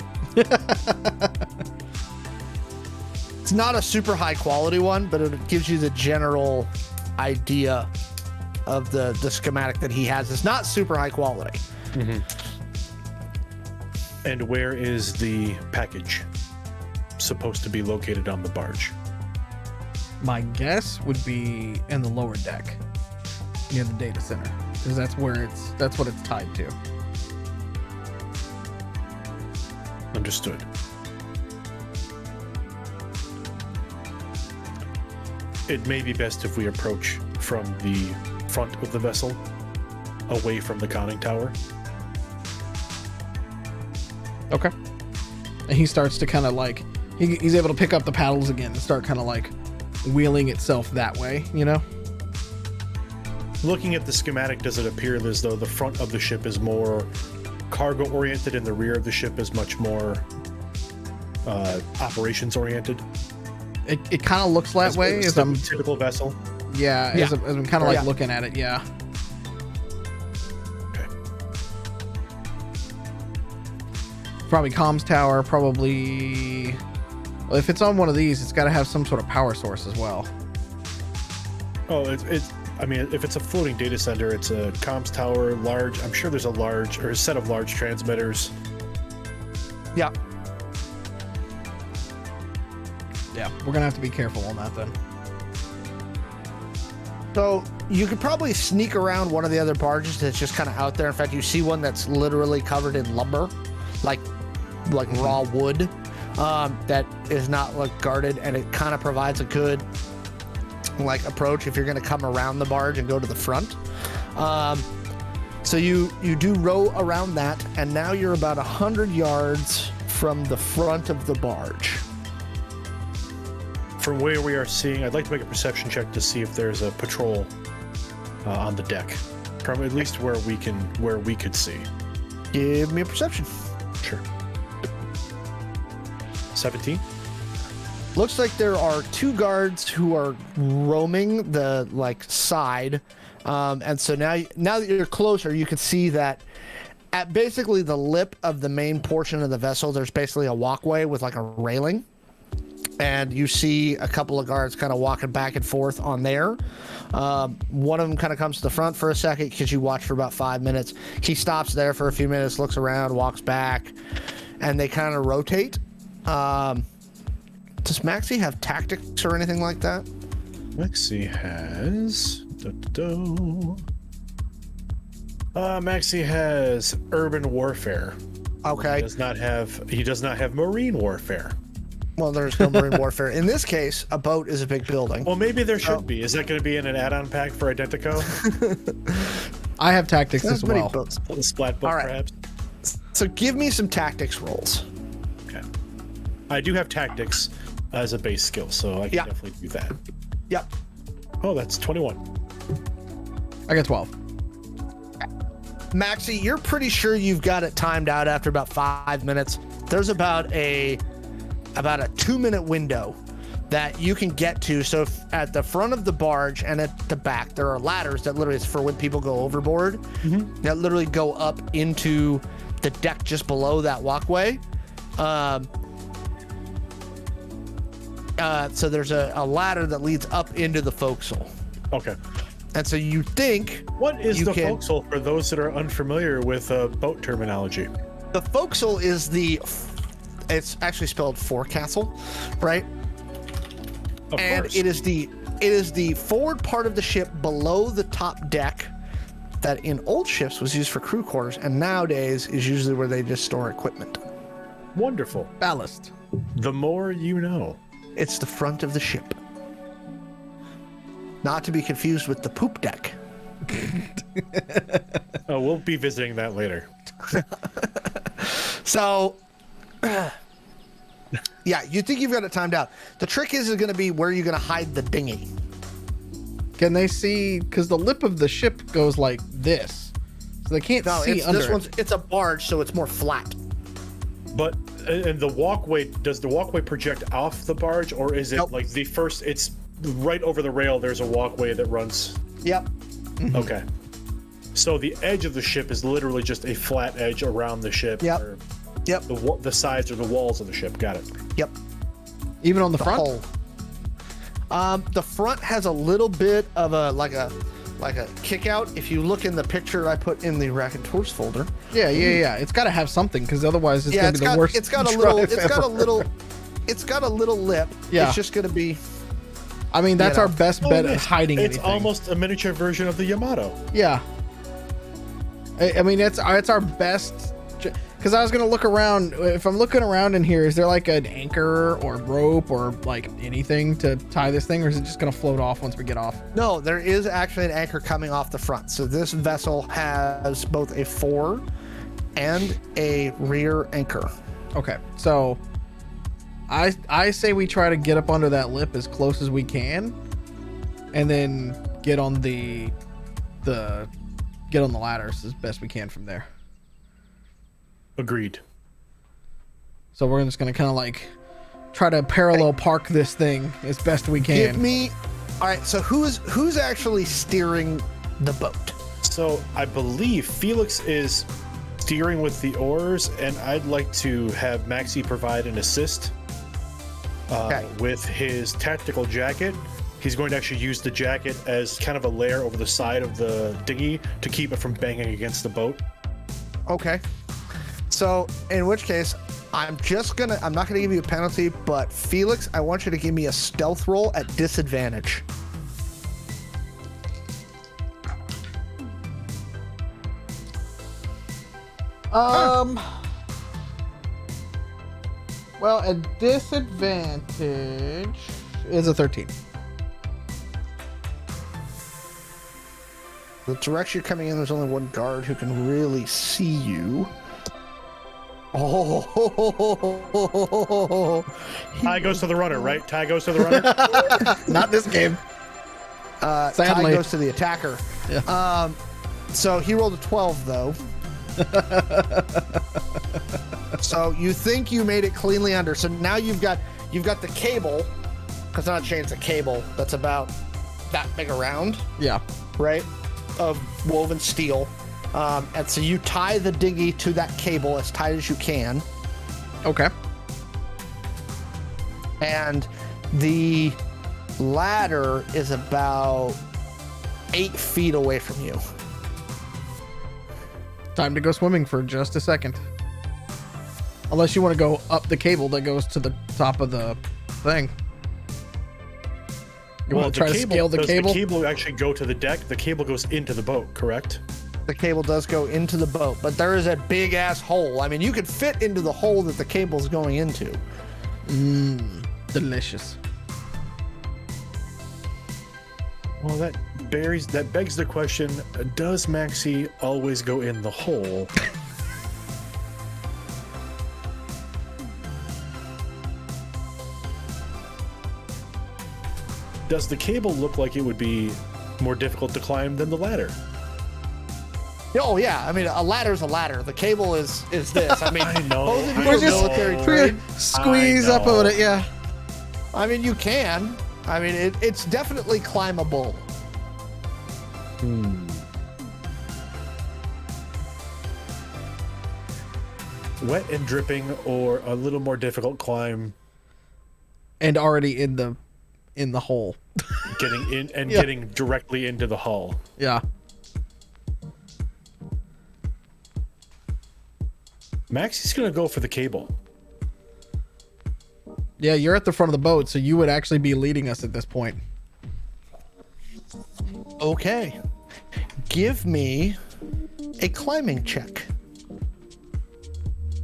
It's not a super high quality one, but it gives you the general idea of the schematic that he has. It's not super high quality. Mm-hmm. And where is the package supposed to be located on the barge? My guess would be in the lower deck near the data center, because that's what it's tied to. Understood. It may be best if we approach from the front of the vessel, away from the conning tower. Okay. And he starts to kind of like, he's able to pick up the paddles again and start kind of like wheeling itself that way, you know? Looking at the schematic, does it appear as though the front of the ship is more cargo oriented and the rear of the ship is much more operations oriented? It kind of looks that way as I'm typical vessel. Yeah, as I'm kind of like looking at it. Yeah. Okay. Probably comms tower. Probably. Well, if it's on one of these, it's got to have some sort of power source as well. Oh, I mean, if it's a floating data center, it's a comms tower, large. I'm sure there's a set of large transmitters. Yeah. Yeah, we're gonna have to be careful on that then. So you could probably sneak around one of the other barges that's just kind of out there. In fact, you see one that's literally covered in lumber, like raw wood, that is not like guarded, and it kind of provides a good like approach if you're going to come around the barge and go to the front. So you do row around that, and now you're about 100 yards from the front of the barge. From where we are seeing, I'd like to make a perception check to see if there's a patrol on the deck, from at least where we could see. Give me a perception. Sure. 17. Looks like there are 2 guards who are roaming the like side, and so now that you're closer, you can see that at basically the lip of the main portion of the vessel, there's basically a walkway with like a railing. And you see a couple of guards kind of walking back and forth on there. One of them kind of comes to the front for a second because you watch for about 5 minutes. He stops there for a few minutes, looks around, walks back, and they kind of rotate. Does Maxi have tactics or anything like that? Maxi has... Maxi has urban warfare. Okay. He does not have marine warfare. Well, there's no marine warfare. In this case, a boat is a big building. Well, maybe there should be. Is that going to be in an add-on pack for Identico? I have tactics as well. A splat book, right. perhaps? So give me some tactics rolls. Okay. I do have tactics as a base skill, so I can definitely do that. Yep. Oh, that's 21. I got 12. Maxi, you're pretty sure you've got it timed out after about 5 minutes. There's about a 2-minute window that you can get to. So if at the front of the barge and at the back, there are ladders that literally is for when people go overboard, that literally go up into the deck just below that walkway. So there's a ladder that leads up into the forecastle. Okay. And so you think What is you the can- forecastle for those that are unfamiliar with boat terminology? the forecastle is it's actually spelled forecastle, right? Of And course. it is the forward part of the ship below the top deck that in old ships was used for crew quarters, and nowadays is usually where they just store equipment. Wonderful. Ballast. The more you know. It's the front of the ship. Not to be confused with the poop deck. Oh, we'll be visiting that later. So, yeah, you think you've got it timed out. The trick is going to be where you're going to hide the dinghy. Can they see? Because the lip of the ship goes like this, so they can't No, see it's, under. this one's it's a barge, so it's more flat. But and the walkway, does the walkway project off the barge, or is it Nope. like the first? It's right over the rail. There's a walkway that runs. Yep. Okay. So the edge of the ship is literally just a flat edge around the ship. Yep. Or Yep. the sides or the walls of the ship. Got it. Yep. Even on the The front. hull. The front has a little bit of a like a kick out. If you look in the picture I put in the rack and tours folder. Yeah. It's got to have something, because otherwise it's Yeah, gonna be the worst. it's got a little drive it's got a ever. little it's got a little lip. Yeah. It's just gonna be I mean, that's you our know. best bet at yes. hiding It's anything. almost a miniature version of the Yamato. Yeah. I mean, it's our best. Because I was gonna look around. If I'm looking around in here, is there like an anchor or rope or like anything to tie this thing, or is it just gonna float off once we get off? No, there is actually an anchor coming off the front. So this vessel has both a fore and a rear anchor. Okay, so I say we try to get up under that lip as close as we can, and then get on the ladders as best we can from there. Agreed. So we're just gonna kind of like try to parallel park this thing as best we can. Give me. All right. So who's actually steering the boat? So I believe Felix is steering with the oars, and I'd like to have Maxi provide an assist Okay. with his tactical jacket. He's going to actually use the jacket as kind of a layer over the side of the dinghy to keep it from banging against the boat. Okay. So in which case, I'm not gonna give you a penalty, but Felix, I want you to give me a stealth roll at disadvantage. Well, a disadvantage is a 13. The direction you're coming in, there's only one guard who can really see you. Oh, Tie goes to the runner, right? Tie goes to the runner. Not this game. Tie Sadly. goes to the attacker. Yeah. So he rolled a 12 though. So you think you made it cleanly under. So now you've got the cable, because I'm not sure it's a cable that's about that big around, Yeah. right? Of woven steel. And so you tie the dinghy to that cable as tight as you can. Okay. And the ladder is about 8 feet away from you. Time to go swimming for just a second. Unless you want to go up the cable that goes to the top of the thing. You want to try to scale the does cable? the cable actually go to the deck? The cable goes into the boat, correct? The cable does go into the boat, but there is a big ass hole. I mean, you could fit into the hole that the cable's going into. Delicious. Well, that begs the question: does Maxi always go in the hole? Does the cable look like it would be more difficult to climb than the ladder? Oh yeah, I mean, a ladder's a ladder. The cable is this. I mean, I know, both of you I are We're just military know. trained. squeeze I up know. on it, yeah. I mean, you can. I mean, it's definitely climbable. Wet and dripping, or a little more difficult climb and already in the hole. Getting in and getting directly into the hull. Yeah. Maxi's gonna go for the cable. Yeah, you're at the front of the boat, so you would actually be leading us at this point. Okay. Give me a climbing check,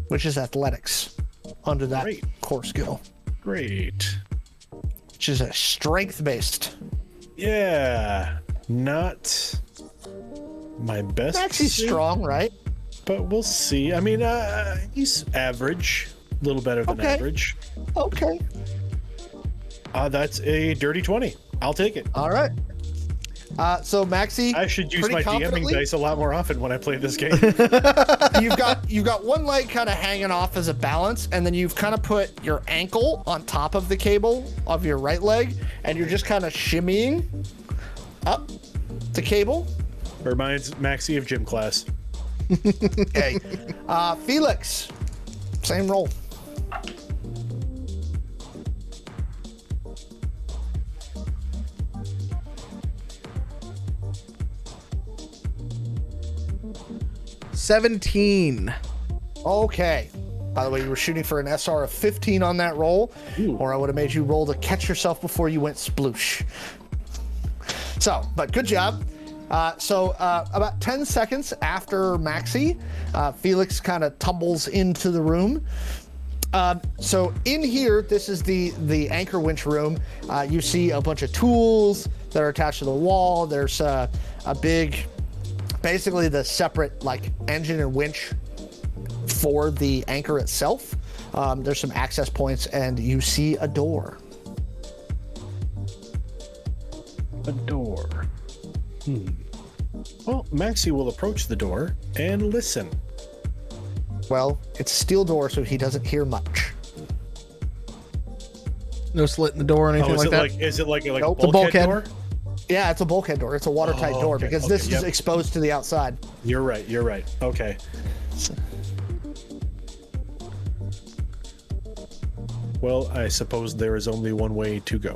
which is athletics under that core skill. Great. Which is a strength based. Yeah. Not my best. Maxi's strong, right? But we'll see. I mean, he's average. A little better than average. Okay. That's a dirty 20. I'll take it. All right. So Maxi, I should use my DMing dice a lot more often when I play this game. you've got one leg kind of hanging off as a balance, and then you've kind of put your ankle on top of the cable of your right leg, and you're just kind of shimmying up the cable. Reminds Maxi of gym class. Okay. Felix, same roll. $17. Okay. By the way, you were shooting for an SR of 15 on that roll, or I would have made you roll to catch yourself before you went sploosh. So, but good job. About 10 seconds after Maxi, Felix kind of tumbles into the room. So in here, this is the anchor winch room. You see a bunch of tools that are attached to the wall. There's a big, basically the separate like engine and winch for the anchor itself. There's some access points, and you see a door. A door. Well, Maxi will approach the door and listen. Well, it's a steel door, so he doesn't hear much. No slit in the door or anything like that? Is it like a Nope. bulkhead door? Yeah, it's a bulkhead door. It's a watertight door because this is exposed to the outside. You're right. Okay. Well, I suppose there is only one way to go.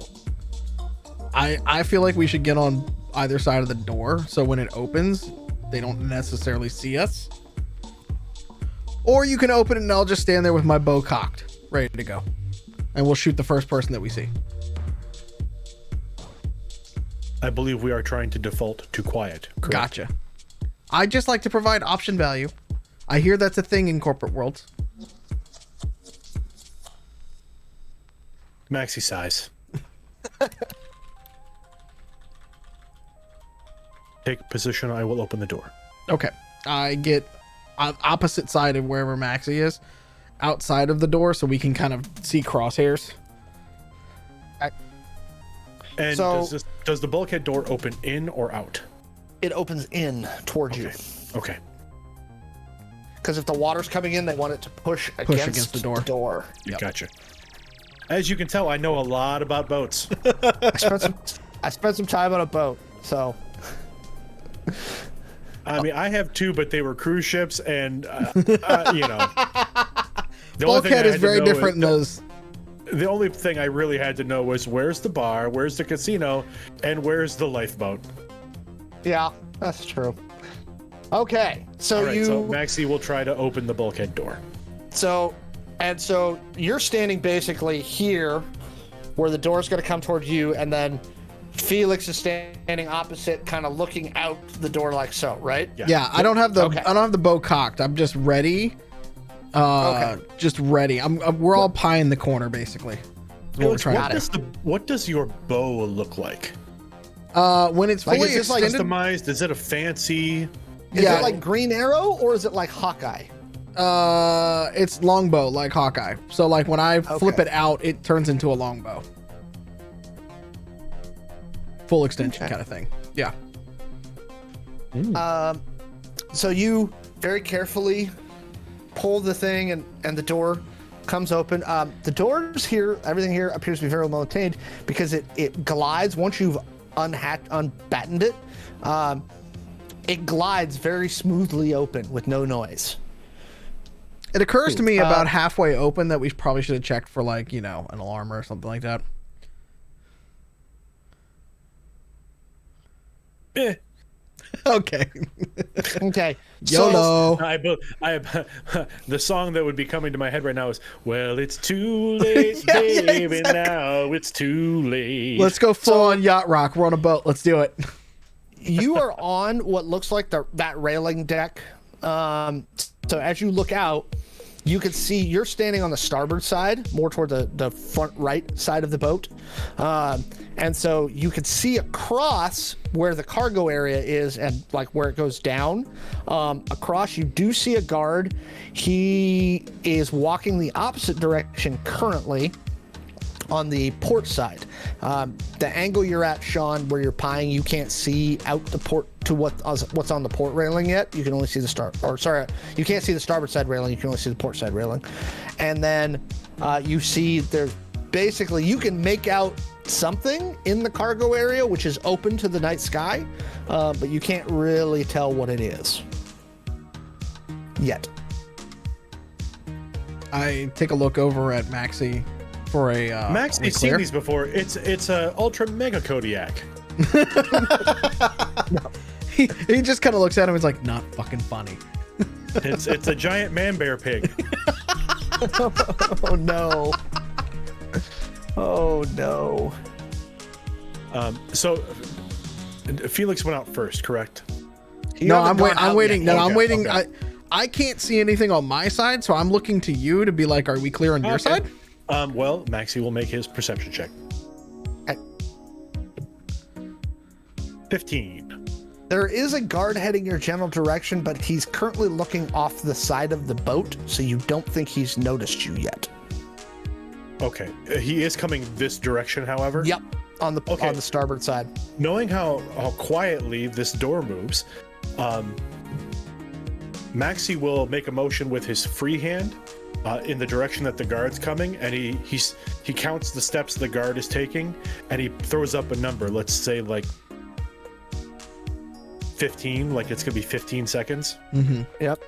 I feel like we should get on either side of the door, so when it opens, they don't necessarily see us. Or you can open it and I'll just stand there with my bow cocked, ready to go. And we'll shoot the first person that we see. I believe we are trying to default to quiet. Correct? Gotcha. I just like to provide option value. I hear that's a thing in corporate worlds. Maxi size. Take position. I will open the door. Okay. I get opposite side of wherever Maxi is, outside of the door, so we can kind of see crosshairs. And does the bulkhead door open in or out? It opens in towards you. Okay. Because if the water's coming in, they want it to push against the door. Yep. Gotcha. As you can tell, I know a lot about boats. I spent some time on a boat, so. I mean, I have two, but they were cruise ships, and you know. Bulkhead is very different in those. The only thing I really had to know was where's the bar, where's the casino, and where's the lifeboat. Yeah, that's true. Okay, so so Maxi will try to open the bulkhead door. So you're standing basically here, where the door's going to come towards you, and then Felix is standing opposite, kind of looking out the door like so, right? Yeah. I don't have the bow cocked. I'm just ready. Just ready. We're all pie in the corner, basically. Felix, what does your bow look like? When it's fully is it extended, customized? Is it a fancy? Is it like Green Arrow, or is it like Hawkeye? It's longbow like Hawkeye. So like when I flip it out, it turns into a longbow. Full extension kind of thing. Yeah. So you very carefully pull the thing, and the door comes open. The doors here, everything here appears to be very well maintained because it glides once you've unbattened it. It glides very smoothly open with no noise. It occurs to me about halfway open that we probably should have checked for like, an alarm or something like that. Okay. Okay. YOLO. The song that would be coming to my head right now is, well, it's too late, Yeah, baby, exactly. now it's too late. Let's go full on yacht rock. We're on a boat. Let's do it. You are on what looks like that railing deck. So as you look out, you can see you're standing on the starboard side, more toward the front right side of the boat. And so you can see across where the cargo area is and like where it goes down. Across, you do see a guard. He is walking the opposite direction currently on the port side. The angle you're at, Shawn, where you're pieing, you can't see out the port to what's on the port railing yet. You can only see you can't see the starboard side railing. You can only see the port side railing. And then you see there's basically, you can make out something in the cargo area, which is open to the night sky, but you can't really tell what it is yet. I take a look over at Maxi for a Maxi's seen these before. It's a ultra mega Kodiak. He just kind of looks at him and is like, not fucking funny. It's a giant man bear pig. Oh no. Oh no. So Felix went out first, correct? No, I'm waiting. No, I'm waiting. Okay. I can't see anything on my side, so I'm looking to you to be like, are we clear on your side? Well, Maxi will make his perception check. Okay. 15. There is a guard heading your general direction, but he's currently looking off the side of the boat, so you don't think he's noticed you yet. Okay. He is coming this direction, however? Yep, on the starboard side. Knowing how quietly this door moves, Maxi will make a motion with his free hand in the direction that the guard's coming, and he counts the steps the guard is taking, and he throws up a number. Let's say like 15, like it's gonna be 15 seconds. Mm-hmm. Yep.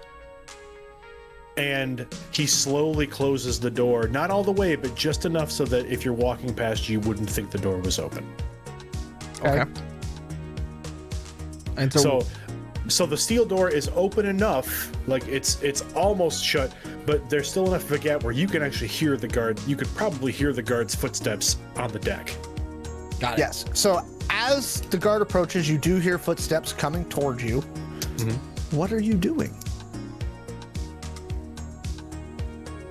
And he slowly closes the door, not all the way, but just enough so that if you're walking past, you wouldn't think the door was open. Okay. And so the steel door is open enough, like it's almost shut, but there's still enough of a gap where you can actually hear the guard. You could probably hear the guard's footsteps on the deck. got it. Yes. So as the guard approaches, you do hear footsteps coming towards you. Mm-hmm. What are you doing?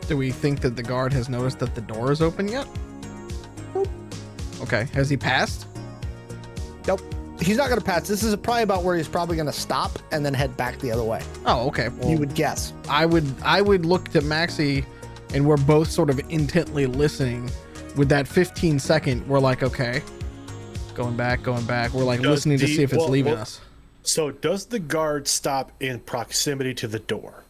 Do we think that the guard has noticed that the door is open yet? Nope. Okay. Has he passed? Nope. He's not going to pass. This is probably about where he's probably going to stop and then head back the other way. Oh, okay. Well, You would guess. I would look to Maxi, and we're both sort of intently listening. With that 15-second, we're like, okay, going back. We're like listening to see if it's leaving us. So does the guard stop in proximity to the door?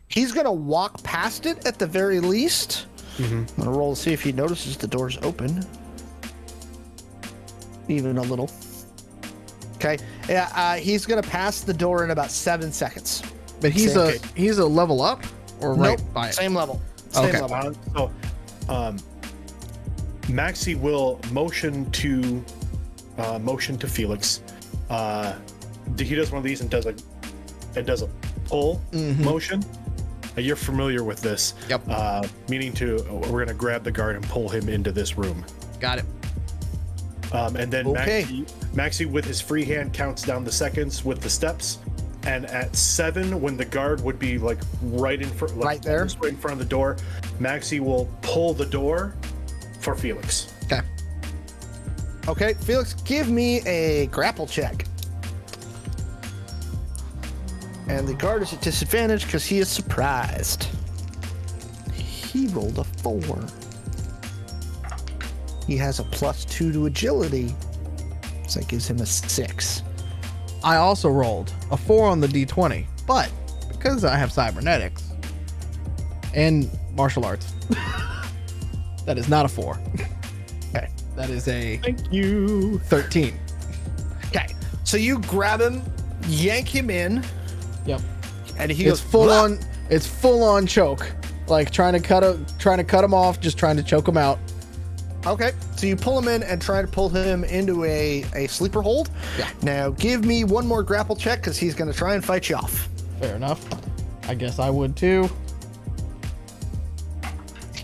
He's going to walk past it at the very least. Mm-hmm. I'm going to roll to see if he notices the door's open. Even a little. Okay. Yeah, he's going to pass the door in about 7 seconds. But he's a level up or right Nope, by it? same level. Same Okay. level. Maxi will motion to Felix. He does one of these and does a pull motion. You're familiar with this. Yep. Meaning we're gonna grab the guard and pull him into this room. Got it. And then Okay. Maxi with his free hand counts down the seconds with the steps. And at 7, when the guard would be like right in front, Right there? right in front of the door, Maxi will pull the door for Felix. Okay. Okay, Felix, give me a grapple check. And the guard is at disadvantage because he is surprised. He rolled a 4. He has a +2 to agility, so that gives him a 6. I also rolled a 4 on the D20, but because I have cybernetics and martial arts, that is not a 4. Okay. That is a Thank you. 13. Okay, so you grab him, yank him in, Yep. and he It's goes full "Blah!" It's full on choke, like trying to cut him off, just trying to choke him out. Okay, so you pull him in and try to pull him into a sleeper hold. Yeah. Now give me one more grapple check because he's going to try and fight you off. Fair enough. I guess I would too.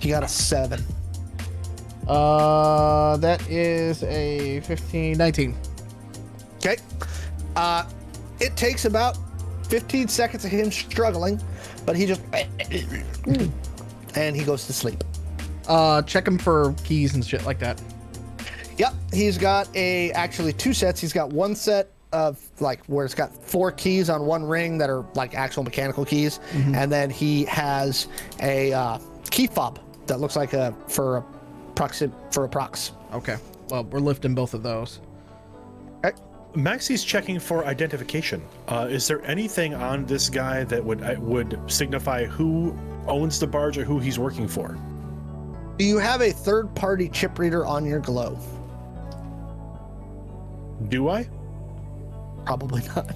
You got a 7. That is a 15, 19. Okay. It takes about 15 seconds of him struggling, but he just and he goes to sleep. Check him for keys and shit like that. Yep, he's got actually 2 sets. He's got one set of like where it's got 4 keys on one ring that are like actual mechanical keys, and then he has a key fob that looks like for a prox. Okay. Well, we're lifting both of those. Okay. Maxi's checking for identification. Is there anything on this guy that would signify who owns the barge or who he's working for? Do you have a third-party chip reader on your glow? Do I? Probably not.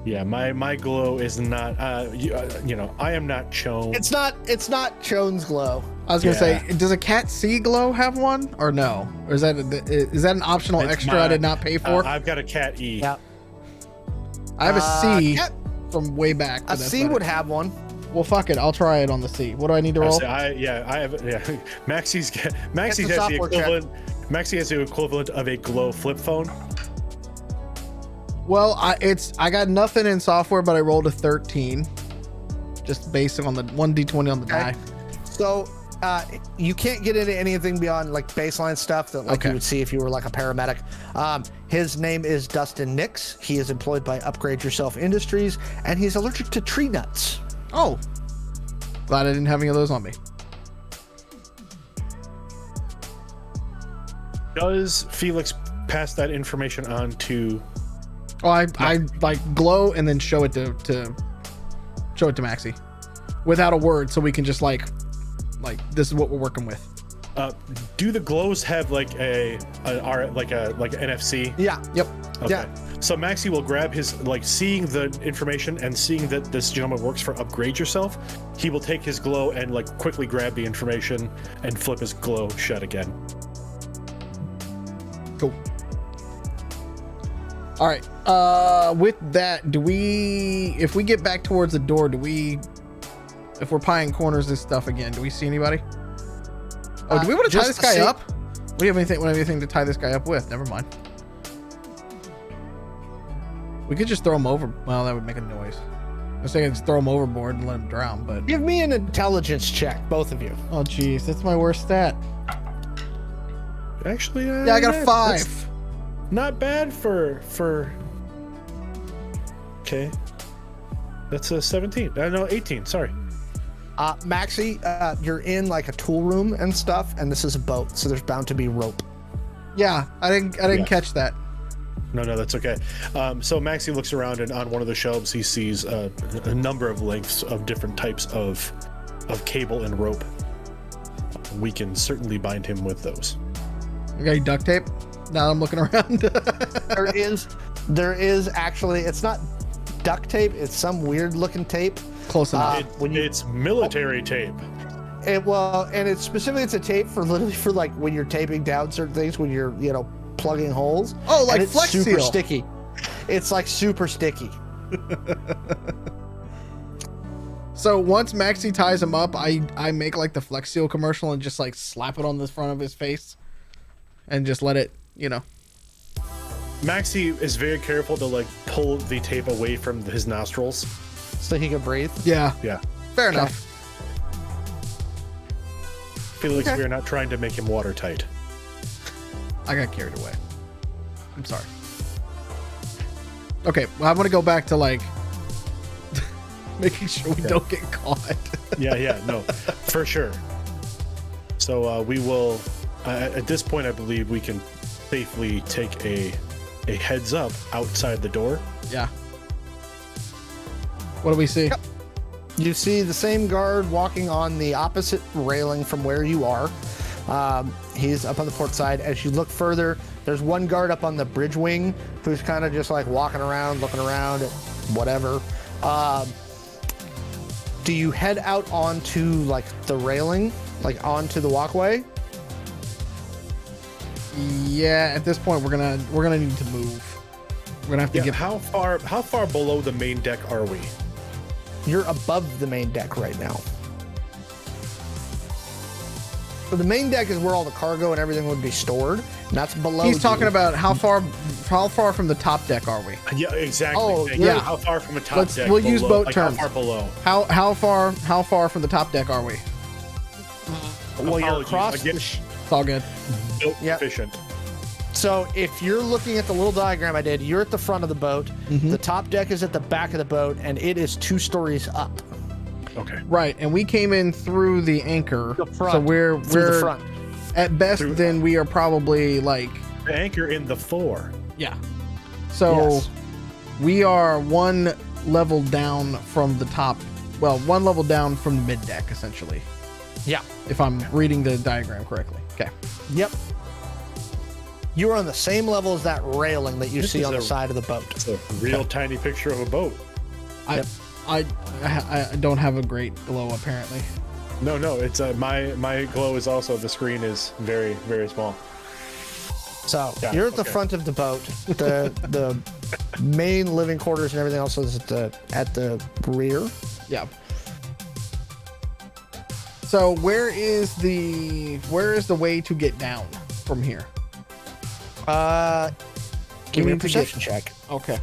Yeah, my glow is not. You know, I am not Chone. It's not Chone's glow. I was gonna Yeah. say, does a cat C glow have one or no? Or is that an optional It's extra I did not pay for? I've got a cat E. Yeah. I have a C Cat, from way back. a but that's C about would it. have one. Well, fuck it. I'll try it on the C. What do I need to roll? I have. Yeah, Maxi It's has a the software check. equivalent. Maxi has the equivalent of a glow flip phone. Well, I got nothing in software, but I rolled a 13, just based on the 1d20 on the die. So you can't get into anything beyond like baseline stuff that like Okay. you would see if you were like a paramedic. His name is Dustin Nix. He is employed by Upgrade Yourself Industries, and he's allergic to tree nuts. Oh, glad I didn't have any of those on me. Does Felix pass that information on to? Oh, I like glow and then show it to Maxi without a word, so we can just like this is what we're working with. Do the glows have like an NFC? Yeah. Yep. Okay. Yeah. So Maxi will grab his, like, seeing the information and seeing that this gentleman works for Upgrade Yourself, he will take his glow and like quickly grab the information and flip his glow shut again. Cool. All right. With that, if we get back towards the door, if we're pieing corners and stuff again, do we see anybody? Oh, do we want to tie this guy up? We have anything to tie this guy up with? Never mind. We could just throw him over. Well, that would make a noise. I was thinking just throw him overboard and let him drown, but. Give me an intelligence check, both of you. Oh, geez, that's my worst stat. Actually, Yeah, I got a 5. that's not bad for. Okay, that's a 17. No, 18. Sorry. Maxi, you're in like a tool room and stuff, and this is a boat, so there's bound to be rope. Yeah, I didn't catch that. No, that's okay. So Maxi looks around, and on one of the shelves, he sees a number of lengths of different types of cable and rope. We can certainly bind him with those. You got any duct tape? Now I'm looking around. there is actually, it's not duct tape, it's some weird looking tape. Close enough. It's military tape. And it's specifically, it's a tape for literally for like when you're taping down certain things, when you're, plugging holes. Oh, like and it's Flex super Seal. sticky. It's like super sticky. So once Maxi ties him up, I make like the Flex Seal commercial and just like slap it on the front of his face and just let it, Maxi is very careful to like pull the tape away from his nostrils. So he can breathe. Yeah. Yeah. Fair Okay. enough. Felix, Okay. we are not trying to make him watertight. I got carried away. I'm sorry. Okay, well, I want to go back to like making sure we don't get caught. Yeah, no, for sure. So we will, at this point, I believe we can safely take a heads up outside the door. Yeah. What do we see? Yep. You see the same guard walking on the opposite railing from where you are. He's up on the port side. As you look further, there's one guard up on the bridge wing who's kind of just like walking around, looking around at whatever. do you head out onto like the railing, like onto the walkway? Yeah, at this point we're gonna need to move. We're gonna have to get. How far below the main deck are we? You're above the main deck right now. So the main deck is where all the cargo and everything would be stored. And that's below. He's talking about how far from the top deck are we? Yeah, exactly. Oh, yeah. How far from a top deck? We'll use boat like terms. How far below? How far from the top deck are we? Well, you're Apologies. across Again, It's all good. Nope, Yep. efficient. So if you're looking at the little diagram I did, you're at the front of the boat. Mm-hmm. The top deck is at the back of the boat, and it is 2 stories up. Okay. Right, and we came in through the anchor, The front. so we're Through the front. at best. Through- Then we are probably like The anchor in the 4. yeah. So Yes. we are 1 level down from the top. Well, 1 level down from the mid deck, essentially. Yeah. If I'm reading the diagram correctly. Okay. Yep. You are on the same level as that railing that you This see is on the a- site of the boat. It's a real tiny picture of a boat. I don't have a great glow apparently. No, it's my glow is also, the screen is very, very small. So Yeah, you're at the okay. front of the boat. The main living quarters and everything else is at the rear. Yeah. So where is the way to get down from here? Give me We a need to perception check. Okay.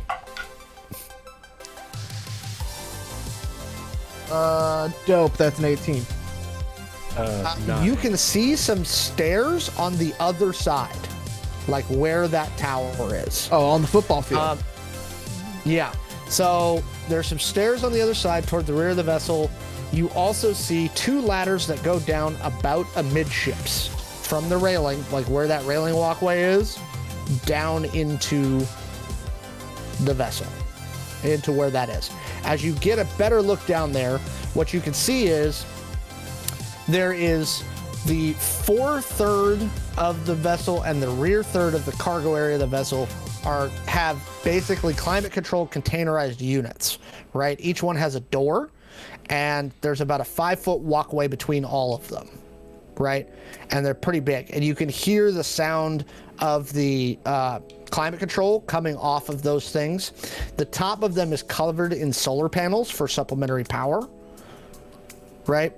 Dope. That's an 18. 9. You can see some stairs on the other side, like where that tower is. Oh, on the football field. Yeah. So there's some stairs on the other side toward the rear of the vessel. You also see 2 ladders that go down about amidships from the railing, like where that railing walkway is, down into the vessel, into where that is. As you get a better look down there, what you can see is there is the fore third of the vessel and the rear third of the cargo area of the vessel have basically climate controlled containerized units, right? Each one has a door, and there's about a 5-foot walkway between all of them, right? And they're pretty big, and you can hear the sound of the climate control coming off of those things. The top of them is covered in solar panels for supplementary power, right?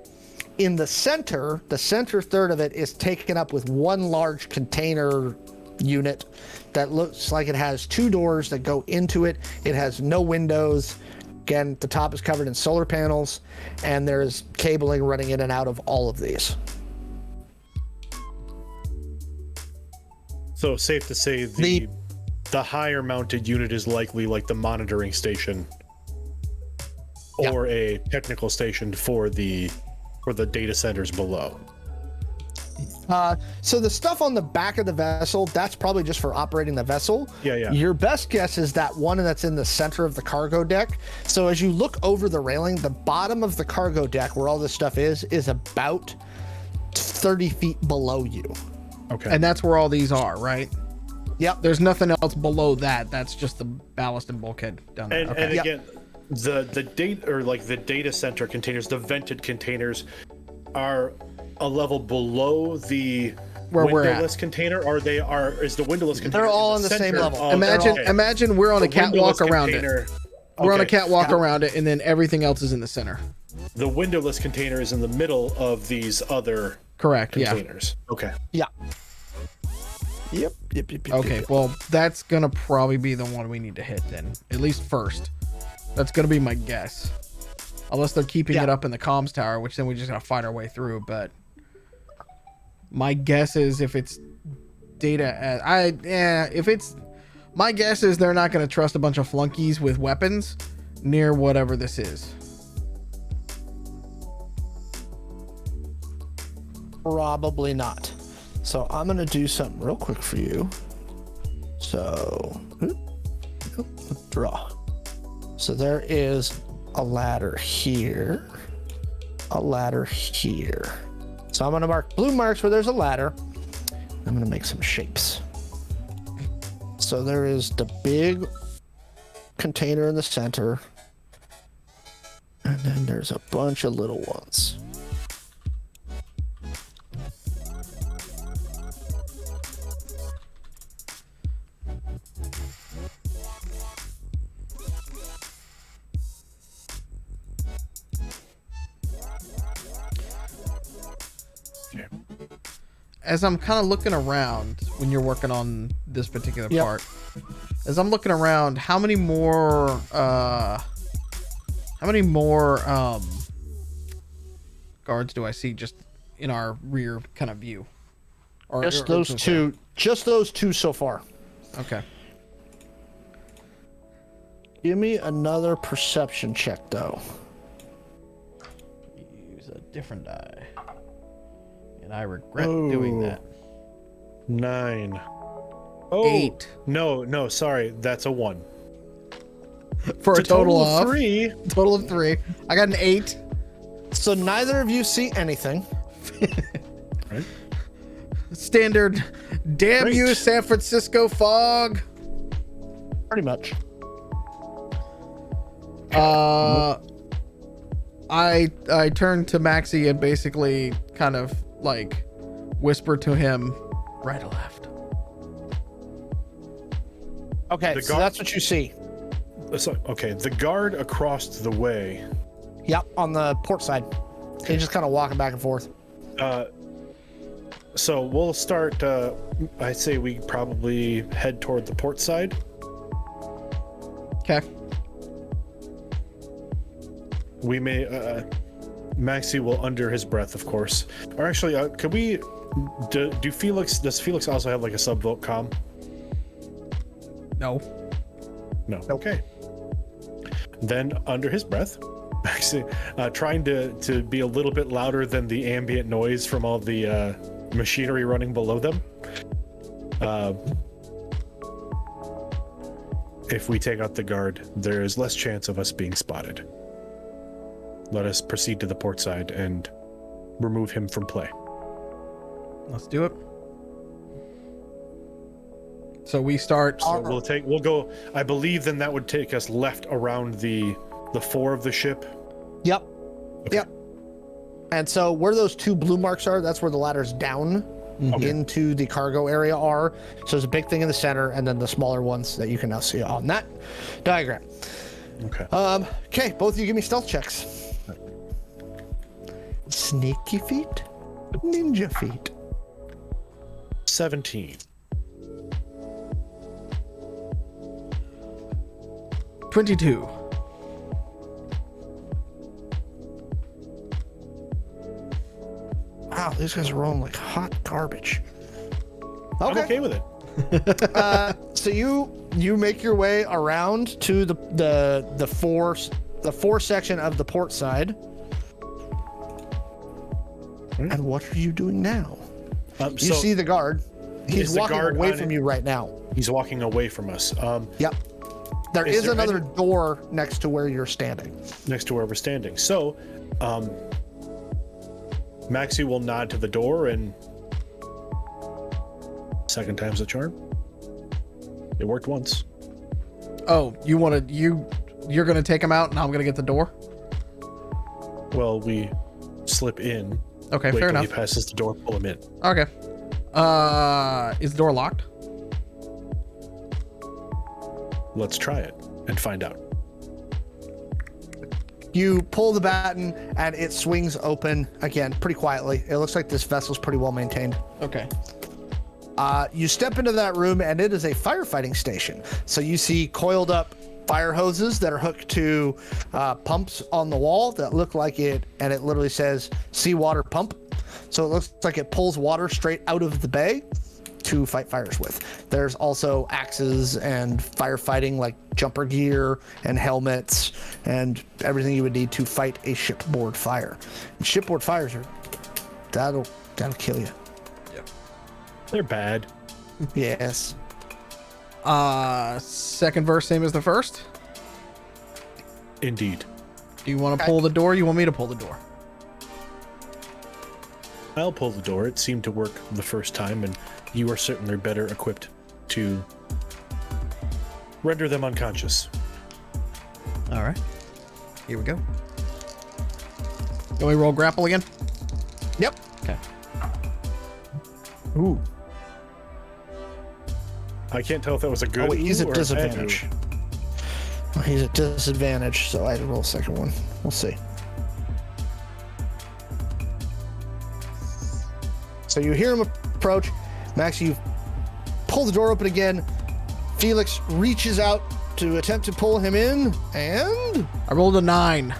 In the center third of it is taken up with 1 large container unit that looks like it has 2 doors that go into it. It has no windows. Again, the top is covered in solar panels, and there's cabling running in and out of all of these. So safe to say the higher mounted unit is likely like the monitoring station or a technical station for the data centers below. So the stuff on the back of the vessel, that's probably just for operating the vessel. Yeah. Your best guess is that one that's in the center of the cargo deck. So as you look over the railing, the bottom of the cargo deck where all this stuff is about 30 feet below you. Okay. And that's where all these are, right? Yep. There's nothing else below that. That's just the ballast and bulkhead down there. And, Okay. and again, the data or like the data center containers, the vented containers, are a level below the Where we're at. windowless container, or is the windowless container? They're all in on the same center level. of- Imagine we're on a The windowless catwalk around it. container- We're on a okay. catwalk around it, and then everything else is in the center. The windowless container is in the middle of these other Correct. Yeah. containers. Okay. Yeah. Yep. Okay. Well, that's gonna probably be the one we need to hit then, at least first. That's gonna be my guess, unless they're keeping it up in the comms tower, which then we just gotta fight our way through. But my guess is if it's data, my guess is they're not gonna trust a bunch of flunkies with weapons near whatever this is. Probably not. So I'm gonna do something real quick for you. So draw. So there is a ladder here, a ladder here. So I'm gonna mark blue marks where there's a ladder. I'm gonna make some shapes. So there is the big container in the center. And then there's a bunch of little ones. As I'm kind of looking around when you're working on this particular Yep. part, as I'm looking around, how many more guards do I see just in our rear kind of view? Or, Just those two. Just those two so far. Okay. Give me another perception check, though. Use a different die. And I regret doing that. 9. Oh, 8. No, sorry. That's a 1. For a It's total of 3. Total of 3. I got an 8. So neither of you see anything. Right? Standard. Damn Great. you, San Francisco fog. Pretty much. I turned to Maxi and basically kind of like whisper to him, right or left. Okay, The so guard- that's what you see. So, okay, the guard across the way. Yep, on the port side. He's just kind of walking back and forth. So we'll start. I say we probably head toward the port side. Okay. We may. Maxi will, under his breath, of course. Or actually, could we? Do Felix? Does Felix also have like a subvolt comm? No. No. Okay. Then, under his breath, Maxi, trying to be a little bit louder than the ambient noise from all the machinery running below them. If we take out the guard, there is less chance of us being spotted. Let us proceed to the port side and remove him from play. Let's do it. So we start. So we'll go. I believe then that would take us left around the fore of the ship. Yep. Yep. And so where those two blue marks are, that's where the ladders down into the cargo area are. So there's a big thing in the center, and then the smaller ones that you can now see on that diagram. Okay. Okay, both of you give me stealth checks. Sneaky feet, ninja feet. 17. 22. Wow, these guys are rolling like hot garbage. I'm okay with it. So you make your way around to the fore section of the port side. And what are you doing now? You So see the guard. He's is the walking guard away on from it? you right now. he's walking away from us. Yep. There Is is there another any- door next to where you're standing. Next to where we're standing. So, Maxi will nod to the door, and second time's the charm. It worked once. Oh, you're gonna take him out, and I'm gonna get the door. Well, we slip in. Okay, Wait fair till enough. he passes the door, pull him in. Okay. Is the door locked? Let's try it and find out. You pull the batten and it swings open again pretty quietly. It looks like this vessel's pretty well maintained. Okay. You step into that room and it is a firefighting station. So you see coiled up fire hoses that are hooked to pumps on the wall that look like it, and it literally says seawater pump. So it looks like it pulls water straight out of the bay to fight fires with. There's also axes and firefighting like jumper gear and helmets and everything you would need to fight a shipboard fire. And shipboard fires are that'll kill you. They're bad. Yes. Second verse, same as the first. Indeed. Do you want to pull the door? You want me to pull the door? I'll pull the door. It seemed to work the first time, and you are certainly better equipped to render them unconscious. All right. Here we go. Do we roll grapple again? Yep. Okay. Ooh. I can't tell if that was a good. Oh, wait, he's ooh at or a bad disadvantage. ooh. He's at disadvantage, so I had to roll a second one. We'll see. So you hear him approach. Max, you pull the door open again. Felix reaches out to attempt to pull him in, and I rolled a 9.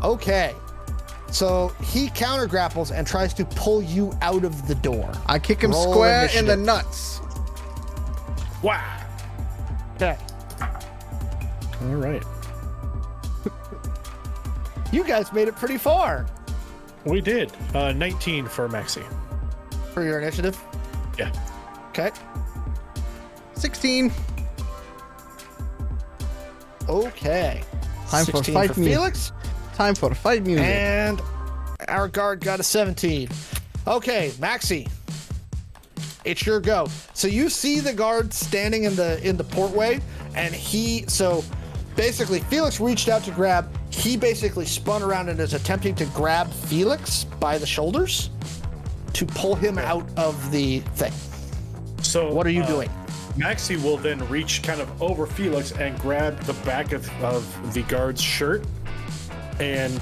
okay. So he counter grapples and tries to pull you out of the door. I kick him Roll square in the initiative. nuts. Wow. Okay. All right. You guys made it pretty far We did. 19 for Maxi. for your initiative. Yeah. Okay. 16. Okay. Time for 16 fight music. Felix. Time for the fight music. And our guard got a 17. Okay, Maxi. It's your go. So you see the guard standing in the portway, and so basically Felix reached out to grab. He basically spun around and is attempting to grab Felix by the shoulders to pull him out of the thing. So What are you doing? Maxi will then reach kind of over Felix and grab the back of the guard's shirt, and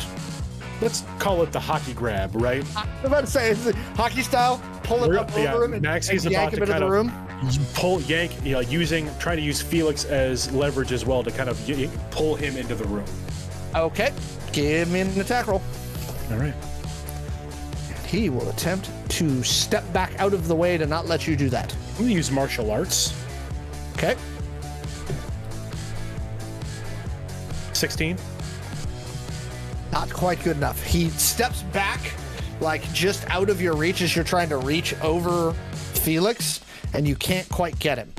let's call it the hockey grab, right? I'm about to say, it's hockey style. Pull it up over him and Maxi's yank about him to into kind the of room. yank, trying to use Felix as leverage as well to kind of pull him into the room. Okay, give me an attack roll. All right. He will attempt to step back out of the way to not let you do that. I'm gonna use martial arts. Okay. 16. Not quite good enough. He steps back, like just out of your reach as you're trying to reach over Felix, and you can't quite get him.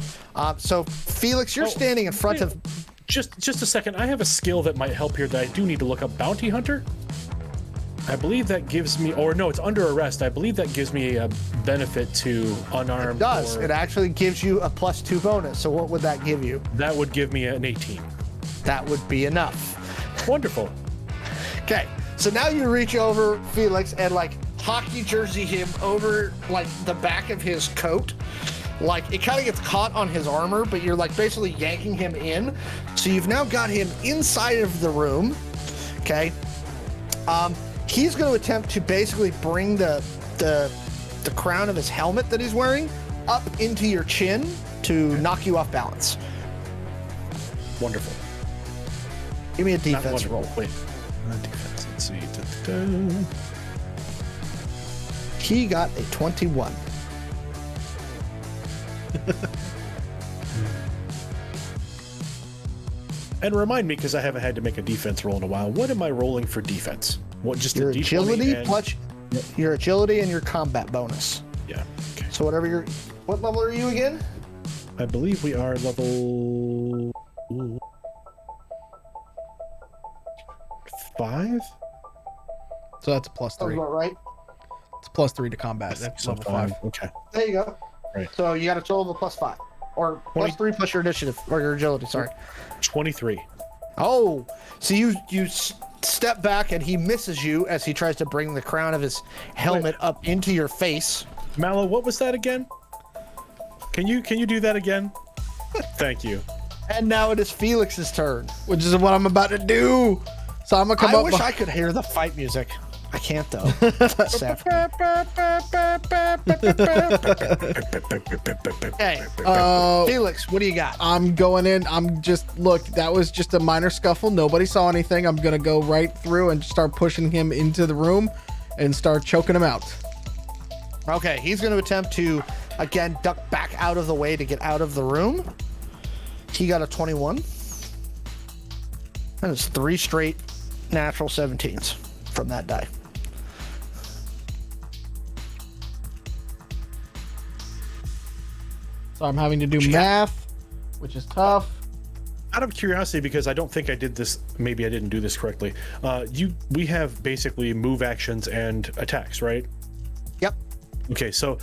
So Felix, you're standing in front of. Just a second. I have a skill that might help here that I do need to look up. Bounty Hunter. I believe that gives me, or no, it's under arrest. I believe that gives me a benefit to unarmed. It does. or- It actually gives you a +2 bonus. So what would that give you? That would give me an 18. That would be enough. Wonderful. Okay, so now you reach over Felix and like hockey jersey him over like the back of his coat. Like it kind of gets caught on his armor, but you're like basically yanking him in. So you've now got him inside of the room. Okay. He's going to attempt to basically bring the crown of his helmet that he's wearing up into your chin to knock you off balance. Wonderful. Give me a Not defense wonderful. roll. Wait. Defense. Let's see. Da-da-da. He got a 21. And remind me, because I haven't had to make a defense roll in a while. What am I rolling for defense? What, just Your a D20 agility and- plus your agility and your combat bonus. Yeah. Okay. So whatever what level are you again? I believe we are level 5. So that's a +3. Sounds about right. It's +3 to combat. That's level 5. Okay. There you go. Right. So you got a total of a +5, or 20. +3 plus your initiative or your agility. Sorry. 23. Oh, so you step back and he misses you as he tries to bring the crown of his helmet up into your face. Mallo, what was that again? Can you do that again? Thank you. And now it is Felix's turn. Which is what I'm about to do. So I'm gonna come I up. wish I could hear the fight music. I can't though. Sad for me. Hey, Felix, what do you got? I'm going in. Look, that was just a minor scuffle. Nobody saw anything. I'm gonna go right through and start pushing him into the room and start choking him out. Okay, he's going to attempt to, again, duck back out of the way to get out of the room. He got a 21. That is 3 straight natural 17s from that die. So I'm having to do math, which is tough. Out of curiosity, because I don't think I did this, maybe I didn't do this correctly. We have basically move actions and attacks, right? Yep. Okay, so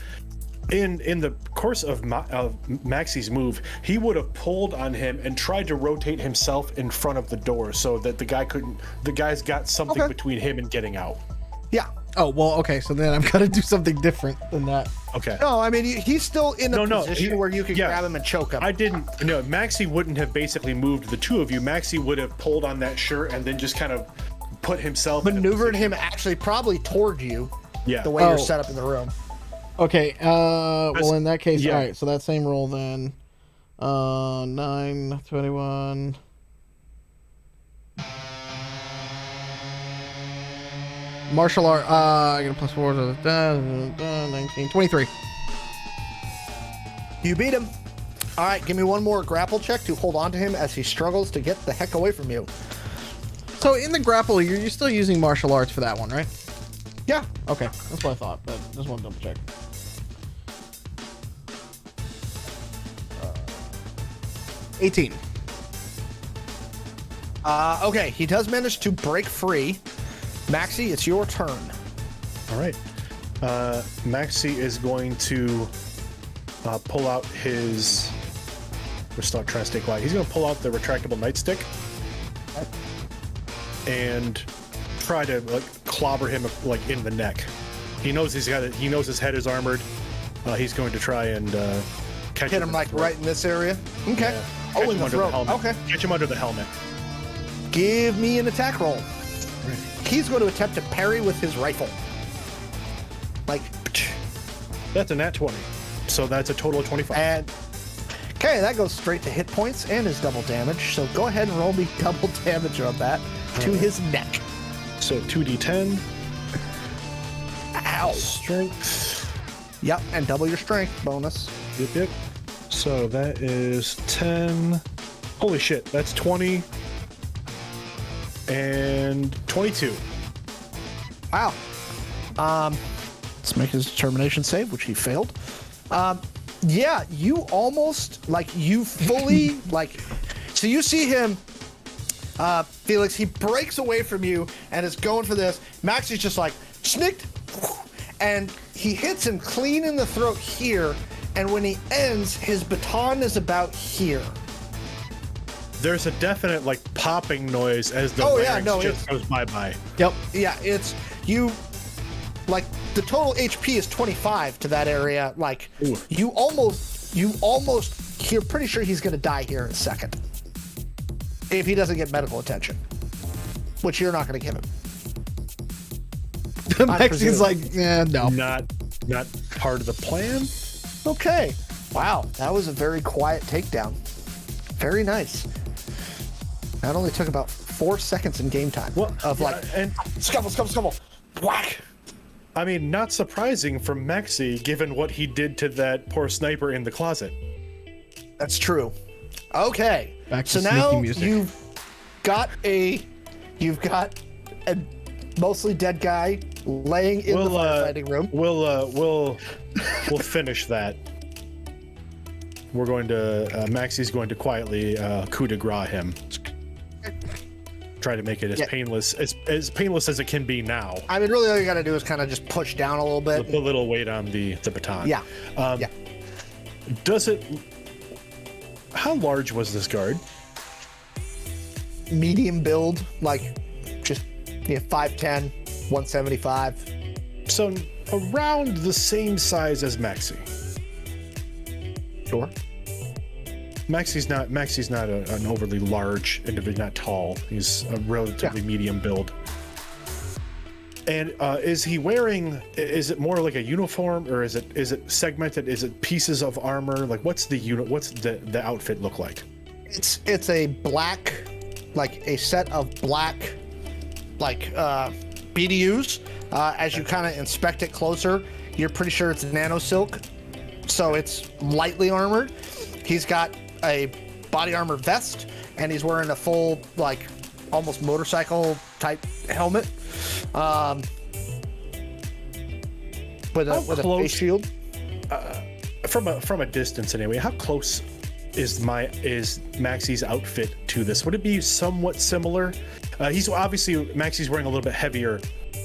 in the course of Maxi's move, he would have pulled on him and tried to rotate himself in front of the door so that the guy's got something between him and getting out. Yeah. Oh, well, okay, so then I've got to do something different than that. Okay. No, I mean, he's still in a position where you can grab him and choke him. Maxi wouldn't have basically moved the two of you. Maxi would have pulled on that shirt and then just kind of put himself maneuvered him actually probably toward you. Yeah. The way you're set up in the room. Okay, well, in that case, all right, so that same roll then. 9, 21. Martial art, I get a +4 to 19, 23. You beat him. All right, give me one more grapple check to hold on to him as he struggles to get the heck away from you. So in the grapple, you're still using martial arts for that one, right? Yeah. Okay, that's what I thought, but just want to double check. 18. Okay, he does manage to break free. Maxi, it's your turn. All right. Maxi is going to pull out his. We're still trying to stay quiet. He's going to pull out the retractable nightstick and try to clobber him in the neck. He knows he's got it. He knows his head is armored. He's going to try and catch hit him right in this area. Okay. Yeah. Oh, in the throat. Okay. Catch him under the helmet. Give me an attack roll. Right. He's going to attempt to parry with his rifle. That's a nat 20. So that's a total of 25. And okay, that goes straight to hit points and his double damage. So go ahead and roll me double damage on that to his neck. So 2d10. Ow. Strength. Yep, and double your strength bonus. Yep. So that is 10. Holy shit, that's 20 and 22. Wow. Let's make his determination save, which he failed. Yeah, you almost you fully so you see him, Felix, he breaks away from you and is going for this. Maxi's just snicked, and he hits him clean in the throat here, and when he ends, his baton is about here. There's a definite popping noise as the larynx just goes bye-bye. Yep. Yeah, it's you. The total HP is 25 to that area. Ooh. You're pretty sure he's going to die here in a second. If he doesn't get medical attention, which you're not going to give him. Maxi's no. Not part of the plan. Okay. Wow, that was a very quiet takedown. Very nice. That only took about 4 seconds in game time. And scuffle, whack. I mean, not surprising from Maxi, given what he did to that poor sniper in the closet. That's true. Okay. Back to so now music. you've got a mostly dead guy laying in the firefighting room. We'll finish that. We're going to Maxi's going to quietly coup de grace him. Try to make it as painless as it can be now. I mean, really, all you got to do is kind of just push down a little bit. Put a little weight on the baton. Yeah. Does it? How large was this guard? Medium build, just 5'10", 175. So around the same size as Maxi. Sure. Maxi's not an overly large individual, not tall. He's a relatively medium build. And is he wearing? Is it more like a uniform, or is it segmented? Is it pieces of armor? What's the unit? What's the outfit look like? It's a black, a set of black, BDUs. As you kind of inspect it closer, you're pretty sure it's nano silk, so it's lightly armored. He's got a body armor vest, and he's wearing a full almost motorcycle type helmet with a face shield. From a distance anyway, how close is Maxi's outfit to this? Would it be somewhat similar? He's obviously Maxi's wearing a little bit heavier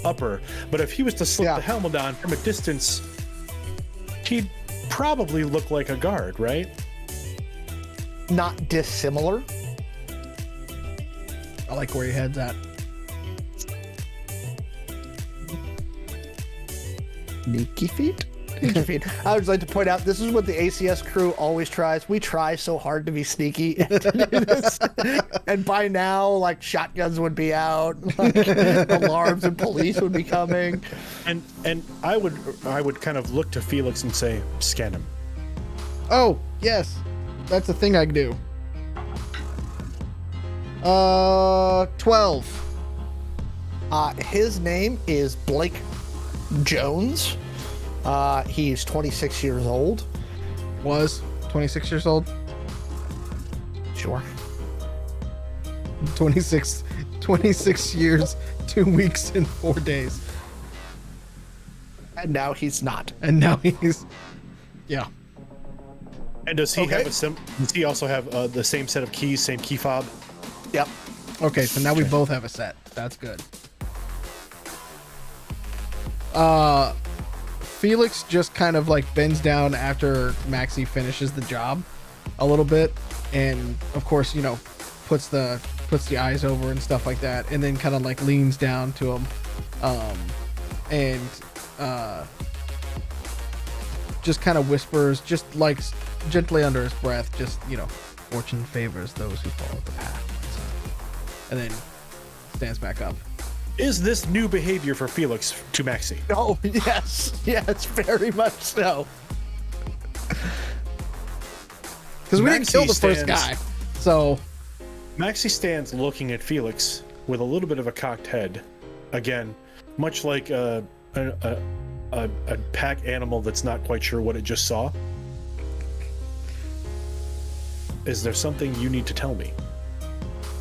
upper, but if he was to slip the helmet on from a distance, he'd probably look like a guard, right? Not dissimilar. I like where your head's at. Sneaky feet. Sneaky feet. I would like to point out this is what the ACS crew always tries. We try so hard to be sneaky to do this. And by now, like, shotguns would be out, like, alarms and police would be coming. And I would kind of look to Felix and say, scan him. Oh, yes. That's a thing I can do. 12. His name is Blake Jones. He's 26 years old. Was 26 years old? Sure. 26 years, 2 weeks, and 4 days. And now he's not. And now he's... Yeah. And does he Okay. does he also have the same set of keys, same key fob? Yep. Okay, so now we both have a set. That's good. Felix just kind of like bends down after Maxi finishes the job a little bit, and of course, you know, puts the eyes over and stuff like that, and then kind of like leans down to him, and just kind of whispers, just like gently under his breath, just, you know, fortune favors those who follow the path. And then stands back up. Is this new behavior for Felix to Maxi? Oh, yes. Yes, very much so. Because we didn't kill the first stands- guy. So, Maxi stands looking at Felix with a little bit of a cocked head. Again, much like a pack animal that's not quite sure what it just saw. Is there something you need to tell me?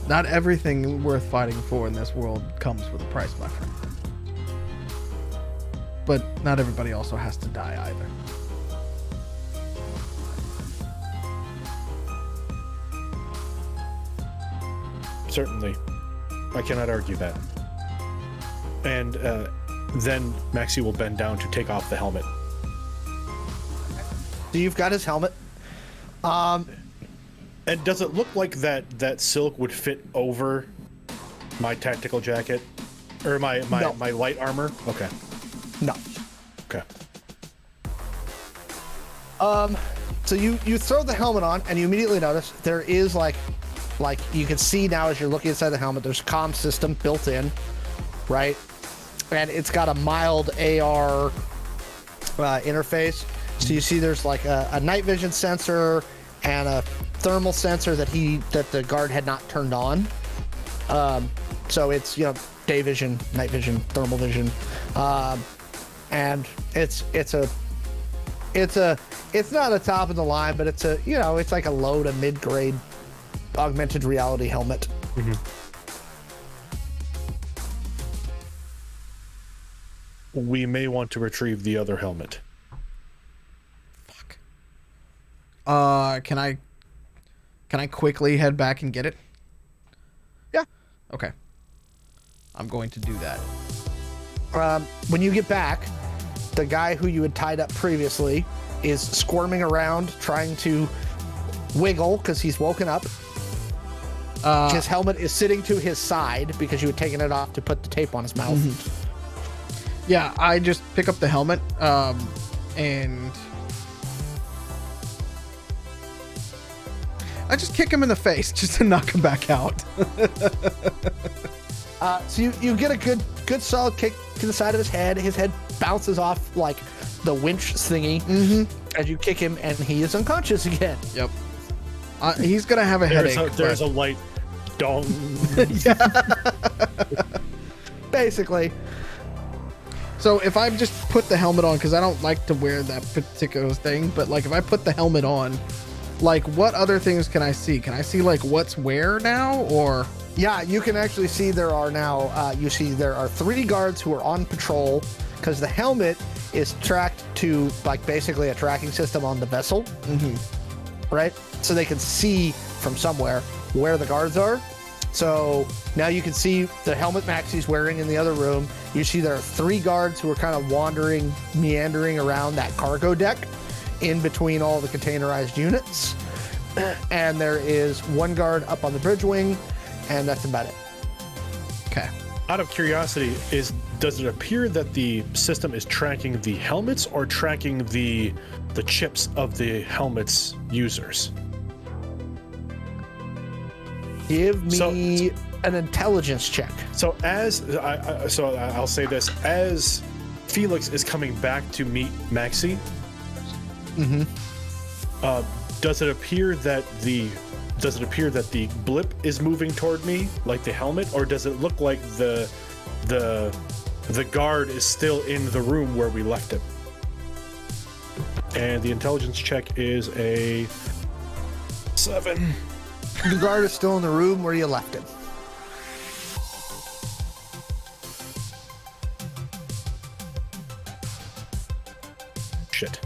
not everything worth fighting for in this world comes with a price, my friend. But not everybody also has to die either. Certainly. I cannot argue that. And then Maxi will bend down to take off the helmet. So you've got his helmet. And does it look like that silk would fit over my tactical jacket? Or my No. light armor? Okay. No. Okay. So you throw the helmet on and you immediately notice there is like you can see now as you're looking inside the helmet, there's a comm system built in, right? And it's got a mild AR interface. So you see there's like a night vision sensor and a thermal sensor that the guard had not turned on. So it's, day vision, night vision, thermal vision. And it's not a top of the line, but it's like a low to mid grade augmented reality helmet. Mm-hmm. We may want to retrieve the other helmet. Fuck. Can I quickly head back and get it? Yeah. Okay. I'm going to do that. When you get back, the guy who you had tied up previously is squirming around trying to wiggle because he's woken up. His helmet is sitting to his side because you had taken it off to put the tape on his mouth. Mm-hmm. Yeah, I just pick up the helmet, and I just kick him in the face just to knock him back out. So you get a good solid kick to the side of his head. His head bounces off like the winch thingy as you kick him, and he is unconscious again. Yep. He's gonna have a headache. There's a light dong. Basically. So if I just put the helmet on, because I don't like to wear that particular thing, but like if I put the helmet on, like what other things can I see? Can I see like what's where now, or? Yeah, you can actually see there are now, there are 3 guards who are on patrol because the helmet is tracked to like basically a tracking system on the vessel, right? So they can see from somewhere where the guards are. So now you can see the helmet Maxi's wearing in the other room. You see there are 3 guards who are kind of meandering around that cargo deck. in between all the containerized units. And there is one guard up on the bridge wing, and that's about it. Okay. Out of curiosity, does it appear that the system is tracking the helmets or tracking the chips of the helmets users? Give me an intelligence check. So I'll say this: as Felix is coming back to meet Maxi, does it appear that the blip is moving toward me, like the helmet, or does it look like the guard is still in the room where we left him? And the intelligence check is a 7. The guard is still in the room where you left him. Shit.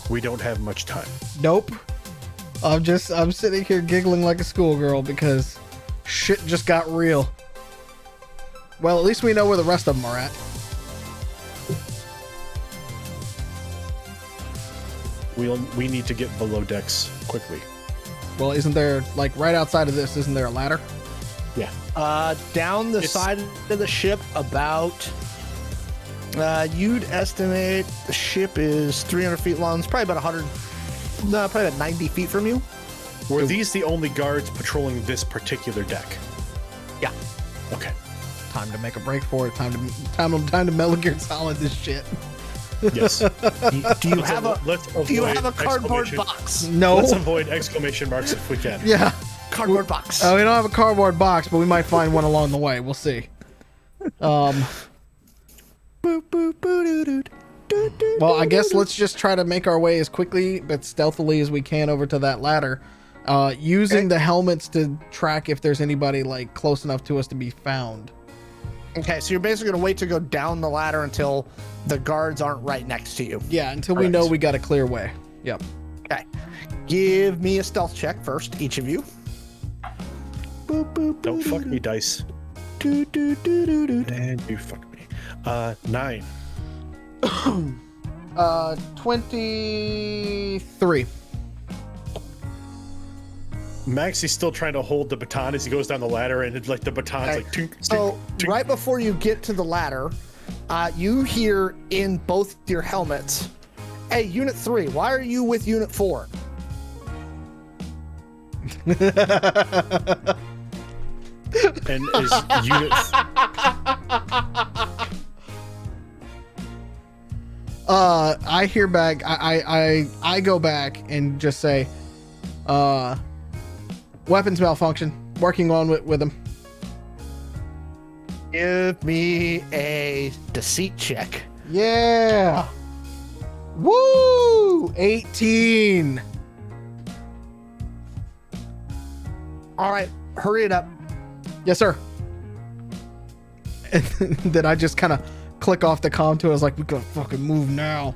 We don't have much time. Nope. I'm sitting here giggling like a schoolgirl because shit just got real. Well, at least we know where the rest of them are at. We need to get below decks quickly. Well, isn't there, like, right outside of this, isn't there a ladder? Yeah. Down the side of the ship, about you'd estimate the ship is 300 feet long. It's probably about 90 feet from you. Were these the only guards patrolling this particular deck? Yeah. Okay. Time to make a break for it. Time to Metal Gear Solid this shit. Yes. Do you have a cardboard box? No. Let's avoid exclamation marks if we can. Yeah. Cardboard box. We don't have a cardboard box, but we might find one along the way. We'll see. Well, I guess let's just try to make our way as quickly but stealthily as we can over to that ladder, using the helmets to track if there's anybody like close enough to us to be found. Okay, so you're basically gonna wait to go down the ladder until the guards aren't right next to you. Yeah, until we know we got a clear way. Yep. Okay. Give me a stealth check first, each of you. Don't fuck me, dice. And you fuck me. 9. 23. Maxi's still trying to hold the baton as he goes down the ladder, and it's like the baton's like tink, So tink. right before you get to the ladder, you hear in both your helmets, "Hey, Unit 3, why are you with Unit 4?" And is Unit I hear back. I go back and just say, weapons malfunction. Working on with them. Give me a deceit check. Yeah. Woo! 18. All right, hurry it up. Yes, sir. And then I just kind of click off the comm to it. I was like, we gotta fucking move now.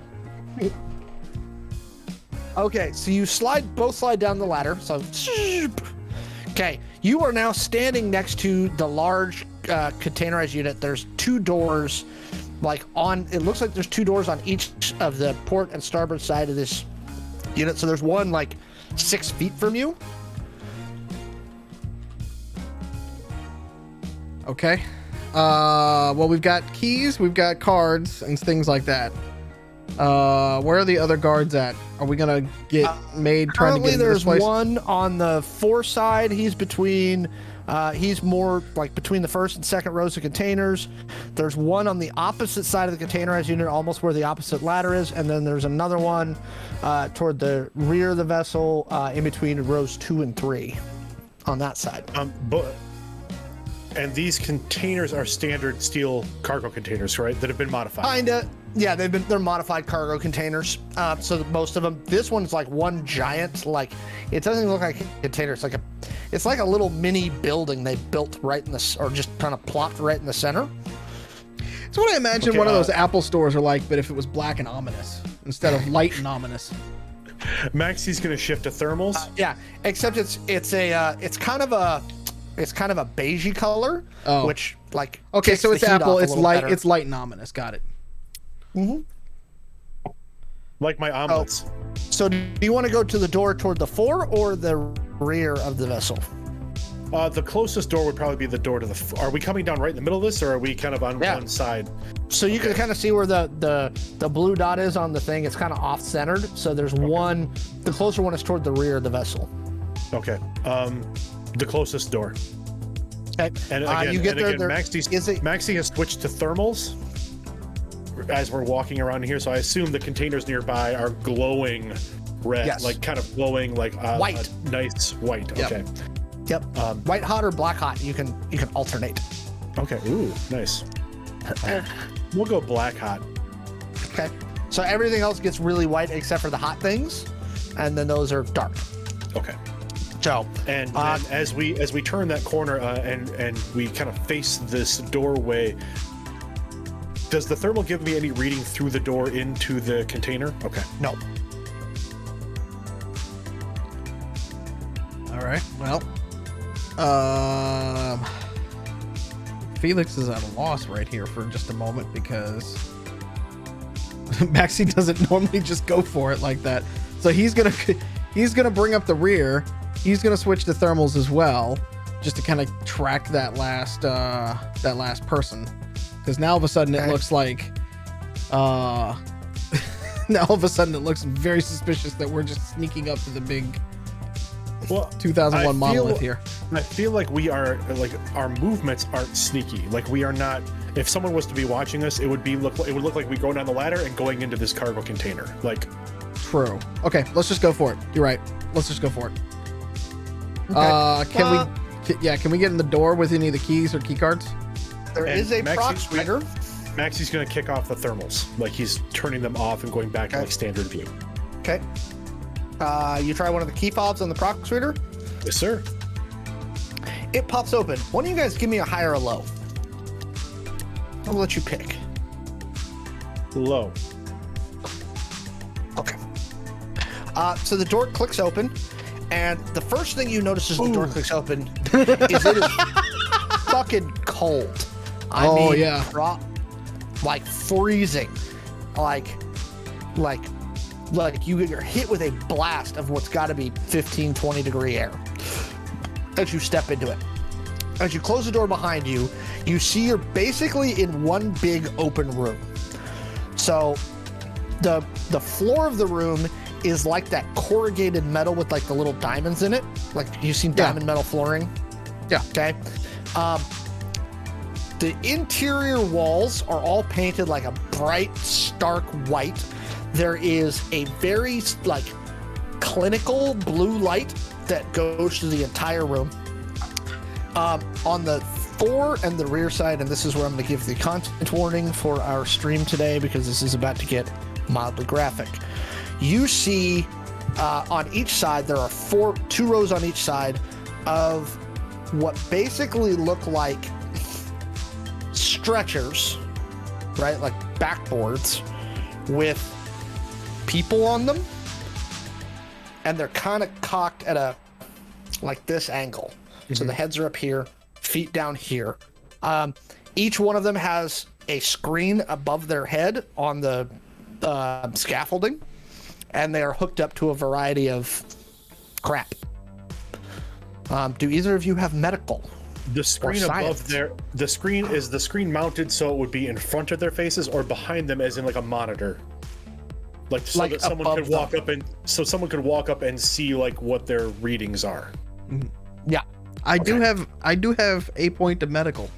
Okay, so you both slide down the ladder. So, okay, you are now standing next to the large containerized unit. There's 2 doors, it looks like there's 2 doors on each of the port and starboard side of this unit. So there's one 6 feet from you. Okay. Well, we've got keys, we've got cards, and things like that. Where are the other guards at? Are we gonna get made trying to get into this place? There's one on the 4 side. He's more between the first and second rows of containers. There's one on the opposite side of the containerized unit, almost where the opposite ladder is, and then there's another one toward the rear of the vessel, in between rows 2 and 3, on that side. And these containers are standard steel cargo containers, right? That have been modified. Kinda. Yeah, they're modified cargo containers. So that most of them. This one's like one giant. It doesn't even look like a container. It's like a little mini building they built right in this, or just kind of plopped right in the center. It's what I imagine one of those Apple stores are like, but if it was black and ominous instead of light and ominous. Maxi's gonna shift to thermals. Yeah, except it's kind of a beigey color, which like. Okay, kicks so the it's heat Apple. off a It's little light. better. It's light and ominous. Got it. Like my omelets. So do you want to go to the door toward the fore or the rear of the vessel? The closest door would probably be the door to the. Are we coming down right in the middle of this, or are we kind of on one side? So you can kind of see where the blue dot is on the thing. It's kind of off centered. So there's one. The closer one is toward the rear of the vessel. Okay. The closest door. Okay. And again, you get there. Maxi has switched to thermals as we're walking around here, so I assume the containers nearby are glowing red, Yes. like kind of glowing like White. a nice white. Yep. Okay. Yep. White hot or black hot. You can alternate. Okay. Ooh, nice. We'll go black hot. Okay. So everything else gets really white except for the hot things, and then those are dark. Okay. So And then as we turn that corner and we kind of face this doorway, does the thermal give me any reading through the door into the container? Okay. no. All right. Well, Felix is at a loss right here for just a moment because Maxi doesn't normally just go for it like that. So he's gonna bring up the rear. He's gonna switch to thermals as well, just to kind of track that last person. Because now all of a sudden it looks like, now all of a sudden it looks very suspicious that we're just sneaking up to the big 2001 monolith here. I feel like we are like our movements aren't sneaky. Like we are not. If someone was to be watching us, it would look like we go down the ladder and going into this cargo container. Like, true. Okay, let's just go for it. You're right. Let's just go for it. Okay. Can we get in the door with any of the keys or key cards? There is a prox reader. Maxi's gonna kick off the thermals. Like he's turning them off and going back to like standard view. Okay. You try one of the key fobs on the prox reader. Yes, sir. It pops open. Why don't you guys give me a high or a low? I'll let you pick. Low. Okay. So the door clicks open, and the first thing you notice as the door clicks open is it is fucking cold. I mean, yeah. Like freezing. Like you're hit with a blast of what's got to be 15, 20 degree air as you step into it. As you close the door behind you, you see you're basically in one big open room. So the floor of the room is like that corrugated metal with like the little diamonds in it. Like you've seen diamond metal flooring. Yeah. Okay. The interior walls are all painted like a bright, stark white. There is a very like clinical blue light that goes to the entire room. On the fore and the rear side, and this is where I'm going to give the content warning for our stream today because this is about to get mildly graphic. You see on each side, there are two rows on each side of what basically look like stretchers, right? Like backboards with people on them, and they're kind of cocked at a like this angle. So the heads are up here, feet down here. Each one of them has a screen above their head on the scaffolding, and they are hooked up to a variety of crap. Do either of you have medical? The screen above there, is the screen mounted so it would be in front of their faces or behind them as in like a monitor? Like so that someone could walk up and see like what their readings are. Yeah. I do have 8 point of medical.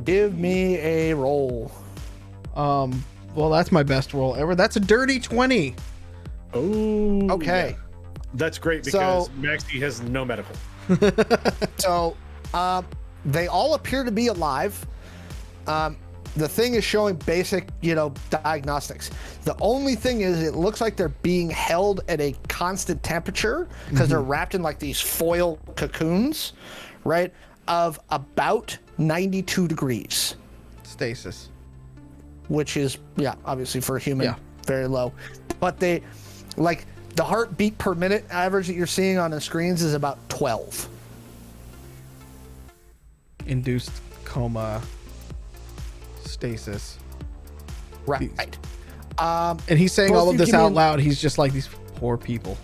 Give me a roll. Well, that's my best roll ever. That's a dirty 20. Oh. Okay. Yeah. That's great because Maxi has no medical. So, they all appear to be alive. The thing is showing basic, diagnostics. The only thing is it looks like they're being held at a constant temperature because they're wrapped in like these foil cocoons, right? Of about 92 degrees. Stasis. Which is, obviously for a human, very low. But they, like, the heartbeat per minute average that you're seeing on the screens is about 12. induced coma stasis. Right. And he's saying Both all of you this give me out an- loud. He's just like, these poor people.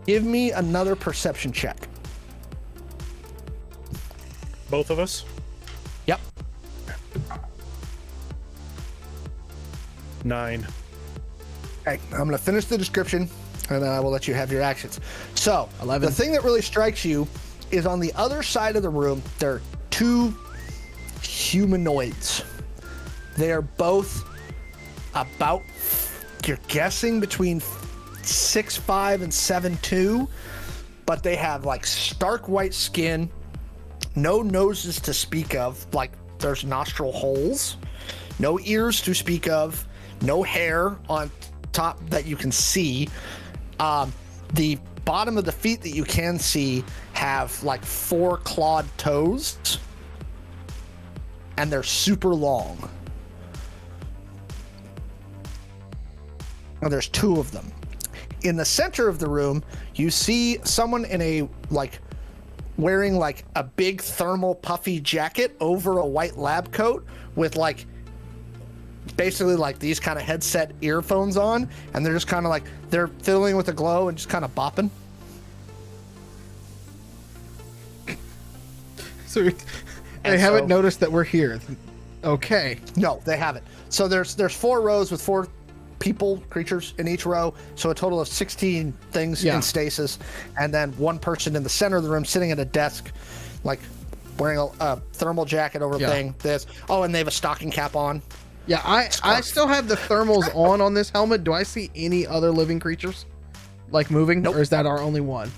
Give me another perception check. Both of us? Yep. 9. Okay, I'm going to finish the description, and then I will let you have your actions. So, 11. The thing that really strikes you is on the other side of the room, there are two humanoids. They are both about, you're guessing, between 6'5" and 7'2", but they have like stark white skin, no noses to speak of, like there's nostril holes, no ears to speak of, no hair on top that you can see. The bottom of the feet that you can see have like 4 clawed toes, and they're super long. Now there's 2 of them. In the center of the room, you see someone in a like wearing like a big thermal puffy jacket over a white lab coat with like basically like these kind of headset earphones on, and they're just kind of like they're fiddling with the glow and just kind of bopping. So they haven't noticed that we're here. Okay. No, they haven't. So there's 4 rows with 4 creatures in each row, so a total of 16 things in stasis, and then 1 person in the center of the room sitting at a desk, like wearing a thermal jacket over thing. And they have a stocking cap on. Yeah, I still have the thermals on this helmet. Do I see any other living creatures like moving? Nope. Or is that our only one?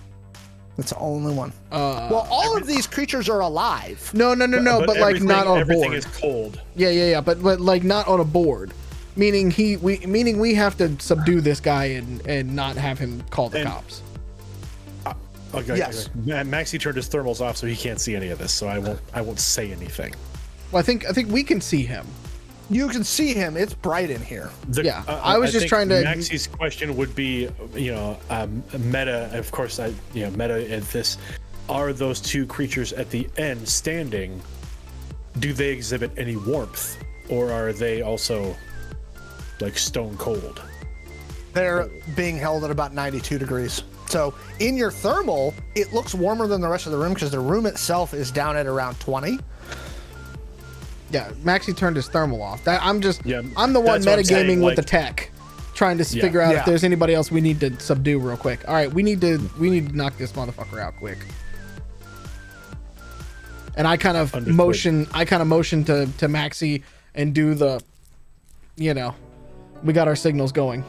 It's the only one. Well, all of these creatures are alive. No, but like not on a everything board. is cold. Yeah, but like not on a board. Meaning we have to subdue this guy and not have him call the cops. Okay, Yes. okay. Maxi turned his thermals off, so he can't see any of this. So I won't say anything. Well, I think we can see him. You can see him. It's bright in here. I was just trying to. Maxi's question would be, meta. Of course, meta at this. Are those 2 creatures at the end standing? Do they exhibit any warmth, or are they also like stone cold? They're being held at about 92 degrees. So in your thermal, it looks warmer than the rest of the room because the room itself is down at around 20. Yeah, Maxi turned his thermal off. I'm the one that's what I'm saying, metagaming with like- the tech, trying to figure out if there's anybody else we need to subdue real quick. All right, we need to knock this motherfucker out quick. And I kind of motion to Maxi and do the, we got our signals going.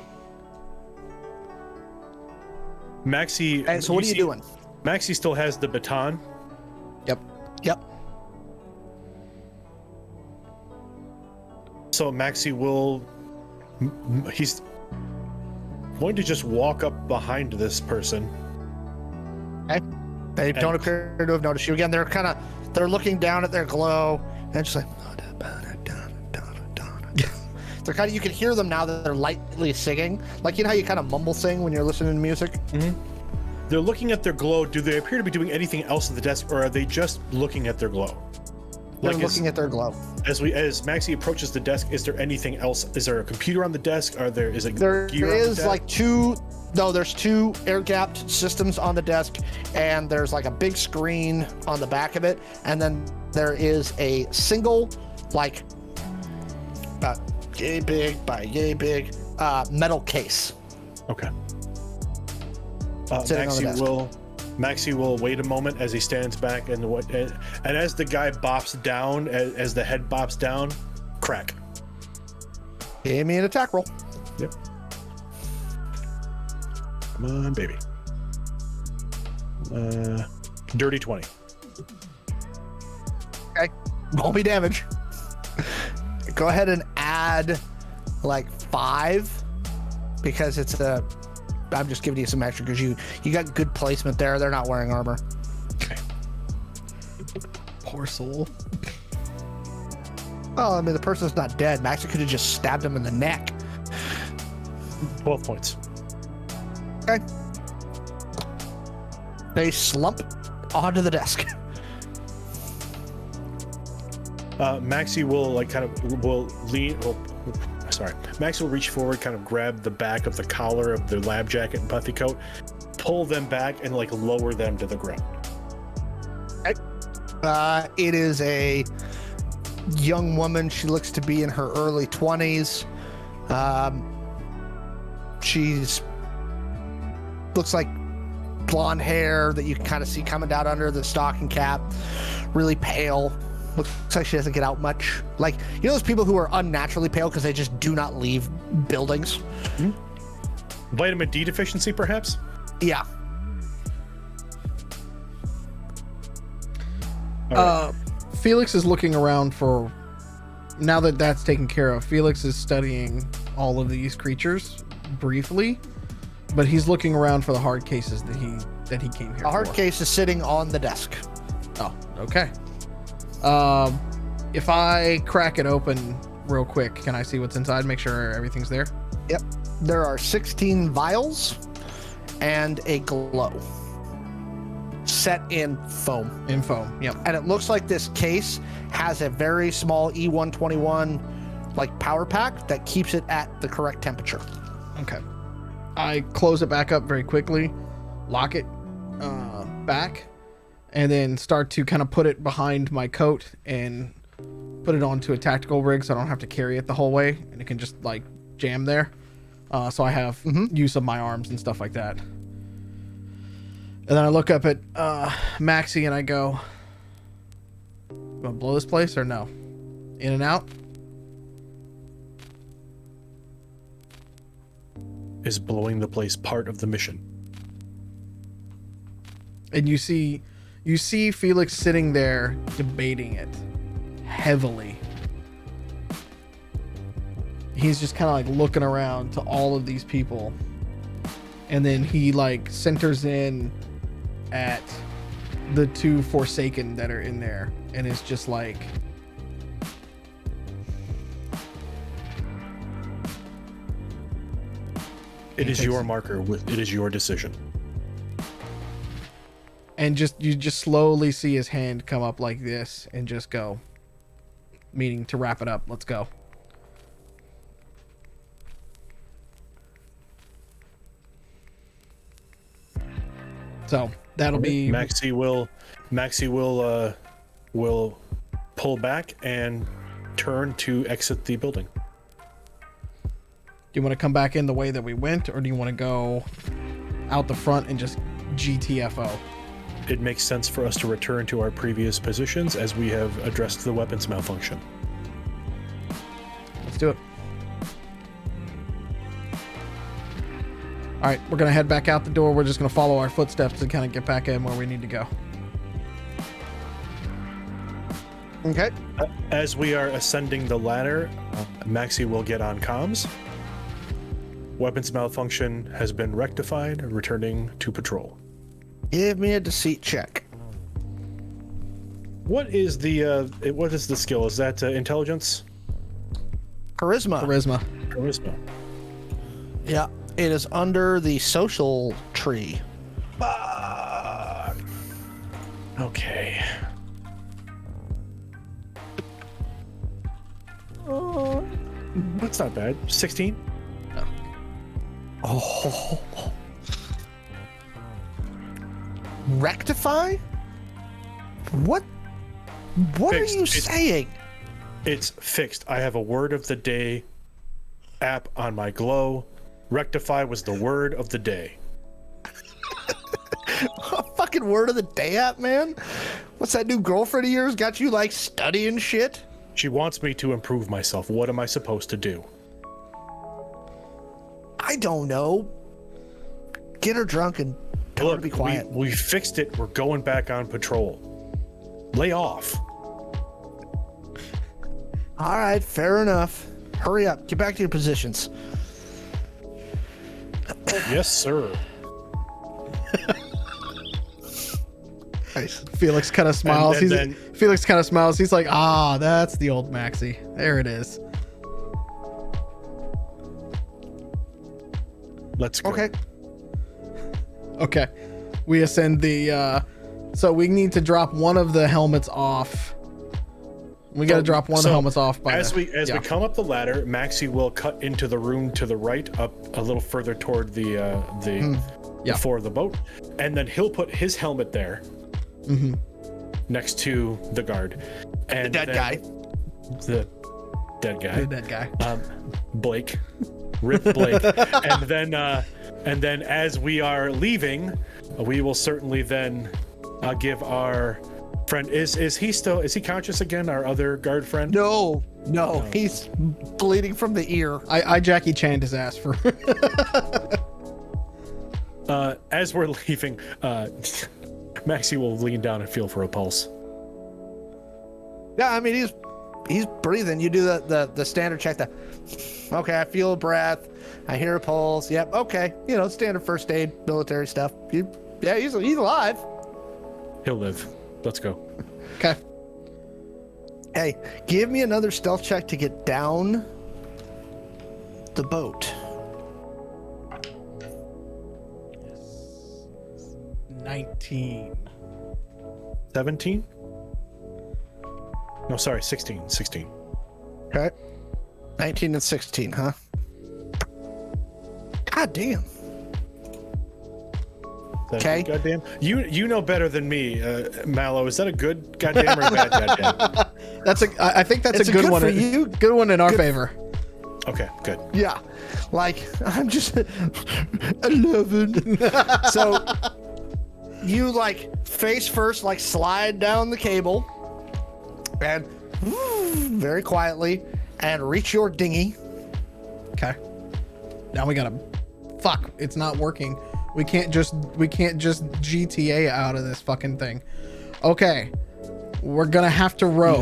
Maxi. And so what are you doing? Maxi still has the baton. Yep. So Maxi he's going to just walk up behind this person. Okay. They don't appear to have noticed you. Again, they're looking down at their glow and just like they're kind of, you can hear them now that they're lightly singing. Like, you know how you kind of mumble sing when you're listening to music? Mm-hmm. They're looking at their glow. Do they appear to be doing anything else at the desk, or are they just looking at their glow? They're looking at their glow. As Maxi approaches the desk, is there anything else? Is there a computer on the desk? There is there's 2 air-gapped systems on the desk, and there's like a big screen on the back of it, and then there is a single, like, yay big by yay big metal case. Okay. Sitting on the desk. Maxi will wait a moment as he stands back, and as the guy bops down, as the head bops down, crack. Give me an attack roll. Yep. Come on, baby. Dirty 20. Okay. Roll me damage. Go ahead and add like 5 because it's I'm just giving you some extra because you got good placement there. They're not wearing armor. Okay. Poor soul. Oh, I mean, the person's not dead. Maxi could have just stabbed him in the neck. 12 points. Okay. They slump onto the desk. Maxi will like kind of will lean. Well, sorry, Maxi will reach forward, kind of grab the back of the collar of the lab jacket and puffy coat, pull them back, and like lower them to the ground. It is a young woman. She looks to be in her early 20s. She's looks like blonde hair that you can kind of see coming down under the stocking cap. Really pale. Looks like she doesn't get out much. Like, you know those people who are unnaturally pale because they just do not leave buildings? Mm-hmm. Vitamin D deficiency, perhaps? Yeah. Felix is looking around for, now that that's taken care of, Felix is studying all of these creatures briefly, but he's looking around for the hard cases that he came here for. A hard case is sitting on the desk. Oh, okay. If I crack it open real quick, can I see what's inside? Make sure everything's there? Yep. There are 16 vials and a glow set in foam. In foam, yep. And it looks like this case has a very small E121 like power pack that keeps it at the correct temperature. Okay. I close it back up very quickly, lock it back, and then start to kind of put it behind my coat and put it onto a tactical rig so I don't have to carry it the whole way, and it can just like jam there. So I have use of my arms and stuff like that. And then I look up at Maxi and I go, "Want to blow this place or no? In and out?" Is blowing the place part of the mission? And you see Felix sitting there debating it heavily. He's just kind of like looking around to all of these people, and then he like centers in at the two Forsaken that are in there, and it's just like, it is your marker. It is your decision. And you just slowly see his hand come up like this and just go, meaning to wrap it up. Let's go. So that'll be Maxi will pull back and turn to exit the building. Do you want to come back in the way that we went, or do you want to go out the front and just GTFO? It makes sense for us to return to our previous positions as we have addressed the weapons malfunction. Let's do it. All right, we're going to head back out the door. We're just going to follow our footsteps to kind of get back in where we need to go. Okay. As we are ascending the ladder, Maxi will get on comms. Weapons malfunction has been rectified, returning to patrol. Give me a deceit check. What is the skill? Is that intelligence? Charisma. Charisma. Yeah. It is under the social tree. Okay. That's not bad. 16? Oh. Rectify? What Fixed. are you saying? It's fixed. I have a word of the day app on my glow. Rectify was the word of the day. A fucking word of the day app, man? What's that new girlfriend of yours got you like studying shit? She wants me to improve myself. What am I supposed to do? I don't know. Get her drunk and tell her to be quiet. We fixed it. We're going back on patrol. Lay off. All right, fair enough. Hurry up. Get back to your positions. Yes, sir. Nice. Felix kind of smiles. And Felix kind of smiles. He's like, "Ah, that's the old Maxi. There it is." Let's go. Okay. We ascend the so we need to drop one of the helmets off We got to drop one of the helmets off. As we come up the ladder, Maxi will cut into the room to the right, up a little further toward the floor of the boat, and then he'll put his helmet there, next to the guard, and the dead guy. The dead guy. The dead guy. Blake, Rip Blake, and then as we are leaving, we will certainly then give our friend. Is he conscious again? Our other guard friend? No, he's bleeding from the ear. I Jackie Chan'd his ass for. As we're leaving, Maxi will lean down and feel for a pulse. Yeah, I mean he's breathing. You do the standard check. Okay, I feel a breath. I hear a pulse. Yep. Okay. Standard first aid, military stuff. He's alive. He'll live. Let's go. Okay. Hey, give me another stealth check to get down the boat. 19. 17? No, sorry, 16. 16. Okay. 19 and 16, huh? God damn. Okay. Goddamn. You know better than me, Mallo. Is that a good goddamn or a bad goddamn? I think that's a good one. For you. Good one in our favor. Okay, good. Yeah. Like, I'm just 11. So you face first, slide down the cable and very quietly and reach your dinghy. Okay. Now we gotta. Fuck! It's not working. We can't just GTA out of this fucking thing. Okay, we're gonna have to row.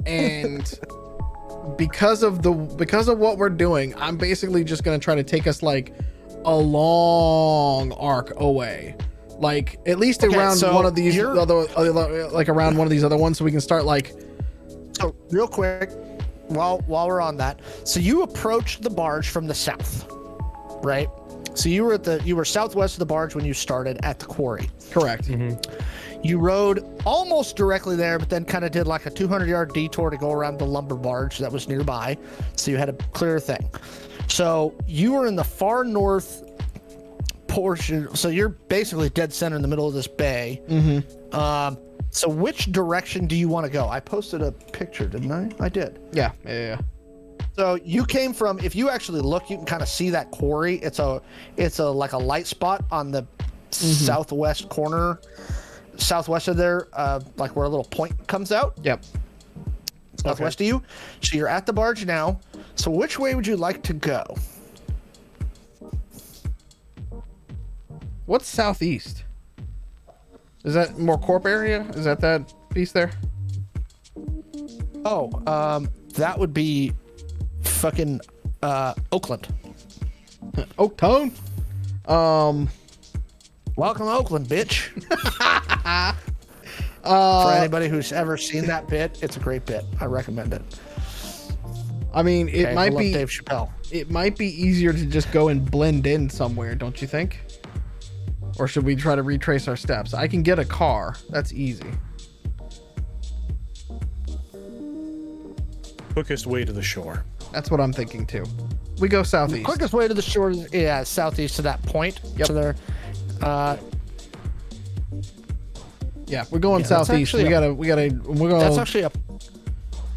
And because of what we're doing, I'm basically just gonna try to take us a long arc away, at least around one of these other around one of these other ones, so we can start So real quick, while we're on that, so you approached the barge from the south, right? So you were southwest of the barge when you started at the quarry. Correct. Mm-hmm. You rode almost directly there, but then kind of did a 200-yard detour to go around the lumber barge that was nearby. So you had a clear thing. So you were in the far north portion. So you're basically dead center in the middle of this bay. Mm-hmm. So which direction do you want to go? I posted a picture, didn't I? I did. Yeah. So you came from, if you actually look, you can kind of see that quarry. It's a light spot on the southwest corner, southwest of there, where a little point comes out. Yep. Southwest of you. So you're at the barge now. So which way would you like to go? What's southeast? Is that more corp area? Is that piece there? Oh, that would be fucking Oakland. Oaktown. Welcome to Oakland, bitch. For anybody who's ever seen that bit, it's a great bit. I recommend it. I mean, it might be Dave Chappelle. It might be easier to just go and blend in somewhere, don't you think? Or should we try to retrace our steps? I can get a car. That's easy. Quickest way to the shore. That's what I'm thinking too. We go southeast. The quickest way to the shore is southeast to that point. Yep. So there. Yeah, we're going southeast. We're going. That's actually a.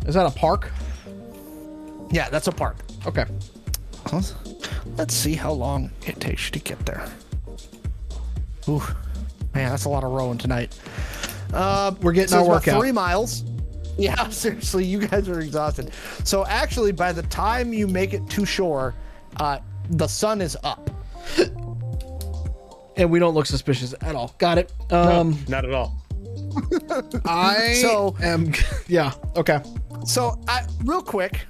Is that a park? Yeah, that's a park. Okay. Let's see how long it takes you to get there. Ooh, man, that's a lot of rowing tonight. We're getting our workout. 3 miles. Yeah, seriously, you guys are exhausted. So actually, by the time you make it to shore, the sun is up. And we don't look suspicious at all. Got it. No, not at all. Yeah. Okay. So, real quick,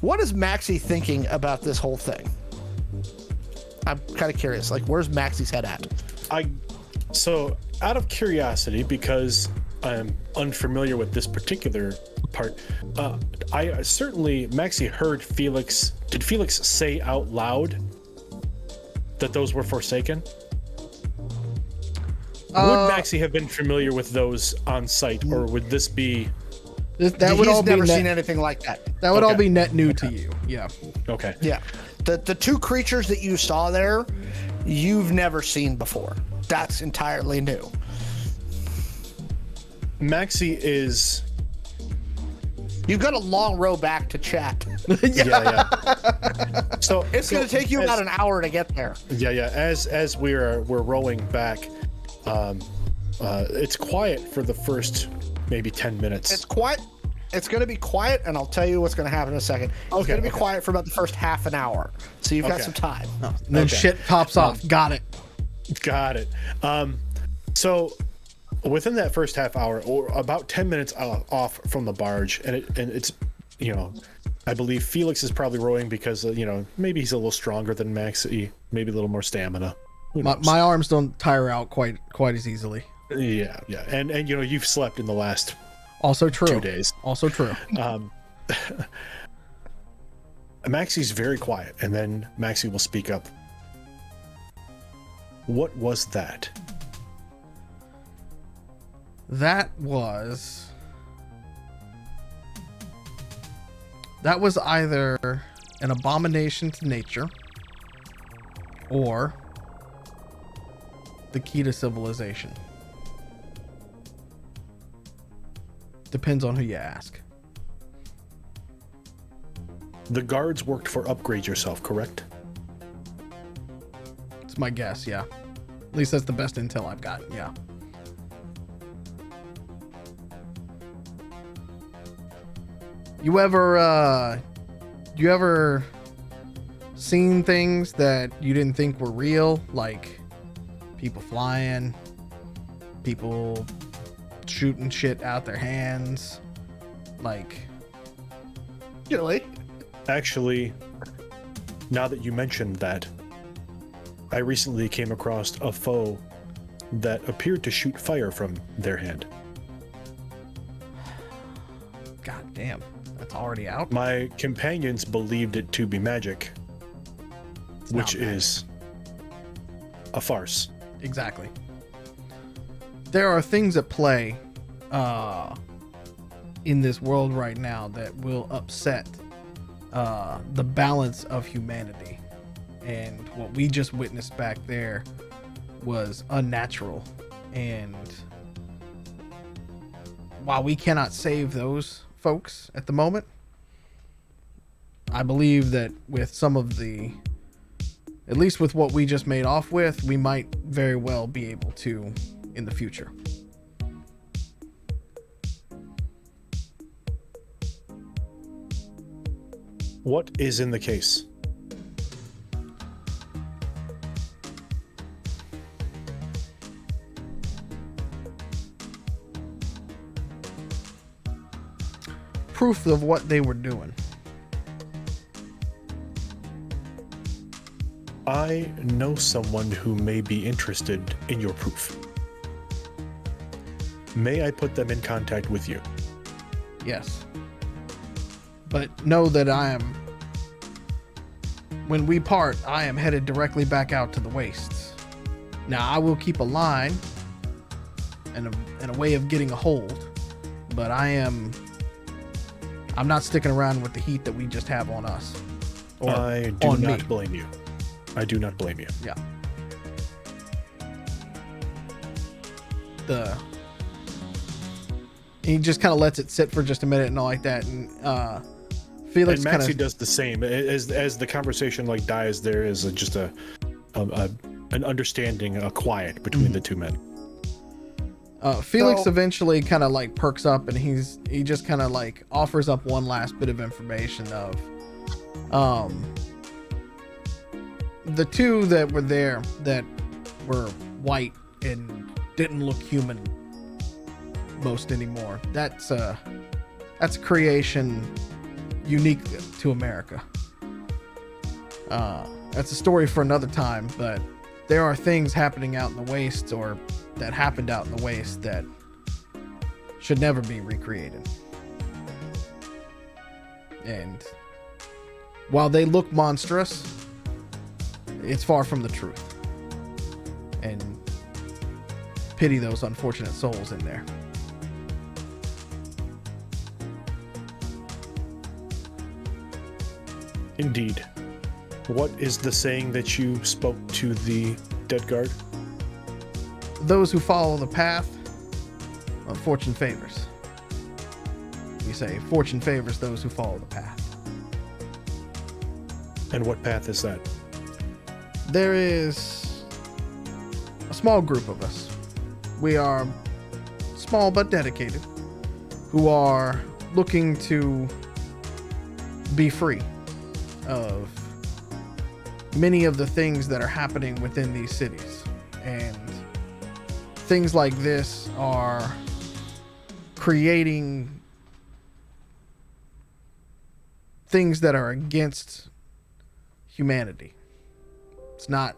what is Maxi thinking about this whole thing? I'm kind of curious. Where's Maxi's head at? So, out of curiosity, because I'm unfamiliar with this particular part, I certainly, Maxi heard Felix. Did Felix say out loud that those were forsaken? Would Maxi have been familiar with those on site, or would this be? That would He's all be never net, seen anything like that. that would all Okay. be net new to you. Yeah. Okay. Yeah. The two creatures that you saw there, you've never seen before. That's entirely new. Maxi is. You've got a long row back to chat. Yeah. So It's going to take you about an hour to get there. Yeah. As we're rolling back, it's quiet for the first maybe 10 minutes. It's quiet. It's going to be quiet, and I'll tell you what's going to happen in a second. It's going to be quiet for about the first half an hour, so you've got some time. And then Okay. shit pops off. Got it. Got it. So within that first half hour, or about 10 minutes off from the barge, and it's, I believe Felix is probably rowing because maybe he's a little stronger than Maxi, maybe a little more stamina. Who knows? My arms don't tire out quite as easily. Yeah, and you've slept in the last Also true. 2 days. Also true. Maxi's very quiet, and then Maxi will speak up. What was that? That was either an abomination to nature or the key to civilization. Depends on who you ask. The guards worked for Upgrade Yourself, correct? It's my guess, yeah. At least that's the best intel I've got, yeah. You ever seen things that you didn't think were real? Like people flying, people shooting shit out their hands, like... Really? Actually, now that you mentioned that, I recently came across a foe that appeared to shoot fire from their hand. God damn, that's already out? My companions believed it to be magic, It's not which magic. is a farce. Exactly. There are things at play in this world right now that will upset the balance of humanity. And what we just witnessed back there was unnatural. And while we cannot save those folks at the moment, I believe that with some of the, at least with what we just made off with, we might very well be able to in the future. What is in the case? Proof of what they were doing. I know someone who may be interested in your proof. May I put them in contact with you? Yes. But know that when we part, I am headed directly back out to the wastes. Now, I will keep a line and a way of getting a hold, but I'm not sticking around with the heat that we just have on us. Or I do on not me. blame you. I do not blame you. Yeah. He just kind of lets it sit for just a minute and all like that, and Felix And kind Maxi of does the same. As the conversation dies, there is just an understanding, a quiet between the two men. Felix So- eventually kind of perks up, and he just kind of offers up one last bit of information of the two that were there that were white and didn't look human most anymore. That's a creation unique to America. That's a story for another time, but there are things happening out in the wastes, or that happened out in the waste, that should never be recreated. And while they look monstrous, it's far from the truth. And pity those unfortunate souls in there. Indeed. What is the saying that you spoke to the dead guard? Those who follow the path, fortune favors. We say fortune favors those who follow the path. And what path is that? There is a small group of us. We are small but dedicated, who are looking to be free of many of the things that are happening within these cities. And things like this are creating things that are against humanity. It's not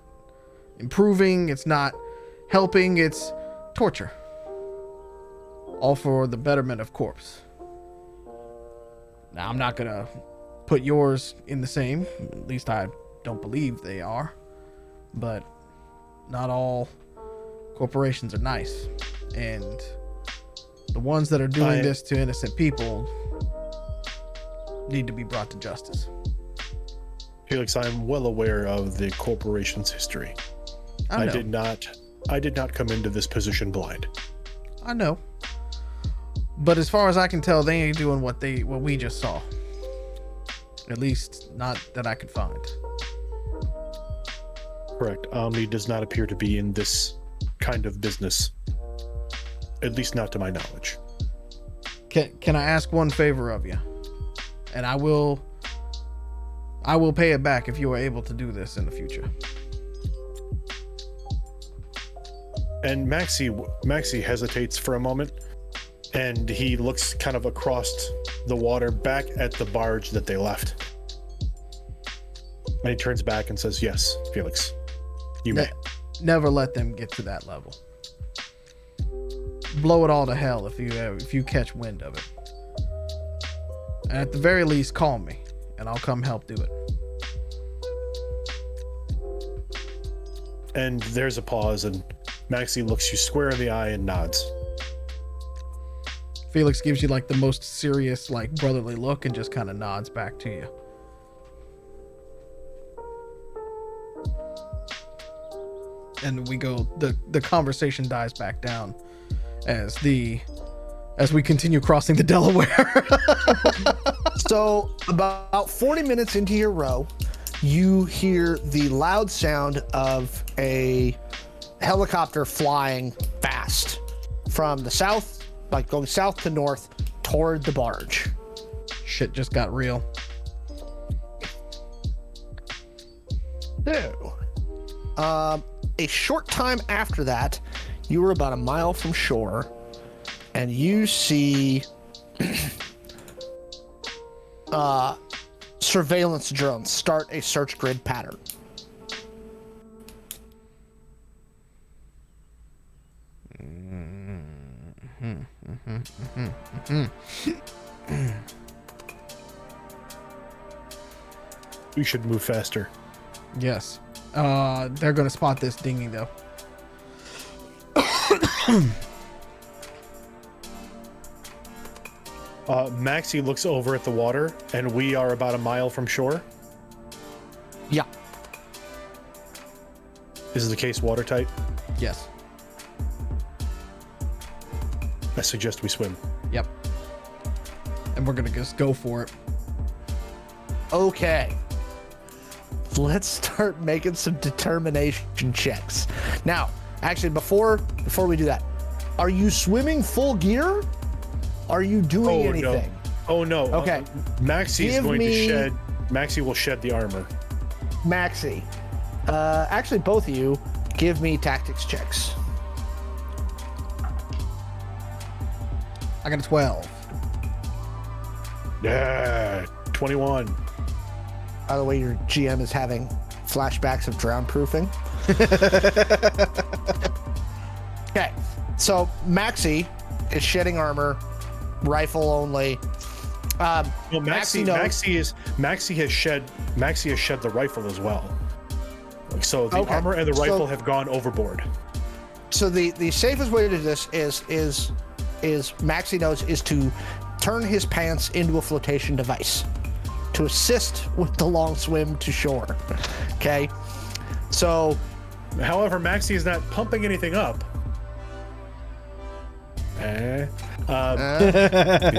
improving, it's not helping, it's torture. All for the betterment of corpse. Now, I'm not gonna put yours in the same, at least I don't believe they are, but not all corporations are nice, and the ones that are doing this to innocent people need to be brought to justice. Felix, I'm well aware of the corporation's history. I know. I did not come into this position blind. I know. But as far as I can tell, they ain't doing what we just saw. At least not that I could find. Correct. Omni does not appear to be in this kind of business. At least not to my knowledge. Can I ask one favor of you? And I will pay it back if you are able to do this in the future. And Maxi hesitates for a moment, and he looks kind of across the water back at the barge that they left. And he turns back and says, "Yes, Felix, you may." Never let them get to that level. Blow it all to hell if you catch wind of it. And at the very least, call me, and I'll come help do it. And there's a pause, and Maxi looks you square in the eye and nods. Felix gives you like the most serious, like brotherly look and just kind of nods back to you. And we go, the conversation dies back down as we continue crossing the Delaware. So about 40 minutes into your row, you hear the loud sound of a helicopter flying fast from the south, like going south to north toward the barge. Shit just got real. So, a short time after that, you were about a mile from shore, and you see surveillance drones start a search grid pattern. We should move faster. Yes. They're gonna spot this dinghy though. Maxi looks over at the water, and we are about a mile from shore. Yeah. Is the case watertight? Yes. I suggest we swim. Yep. And we're gonna just go for it. Okay. Let's start making some determination checks. Now, actually, before we do that, are you swimming full gear? Are you doing anything? No. Oh no. Okay. Maxi will shed the armor. Maxi. Actually, both of you, give me tactics checks. I got a 12. Yeah. 21. By the way, your GM is having flashbacks of drown proofing. Okay, so Maxi is shedding armor, rifle only. Well, Maxi has shed the rifle as well. So the armor and the rifle have gone overboard. So the safest way to do this is Maxi knows is to turn his pants into a flotation device to assist with the long swim to shore. Okay, so However, Maxi is not pumping anything up.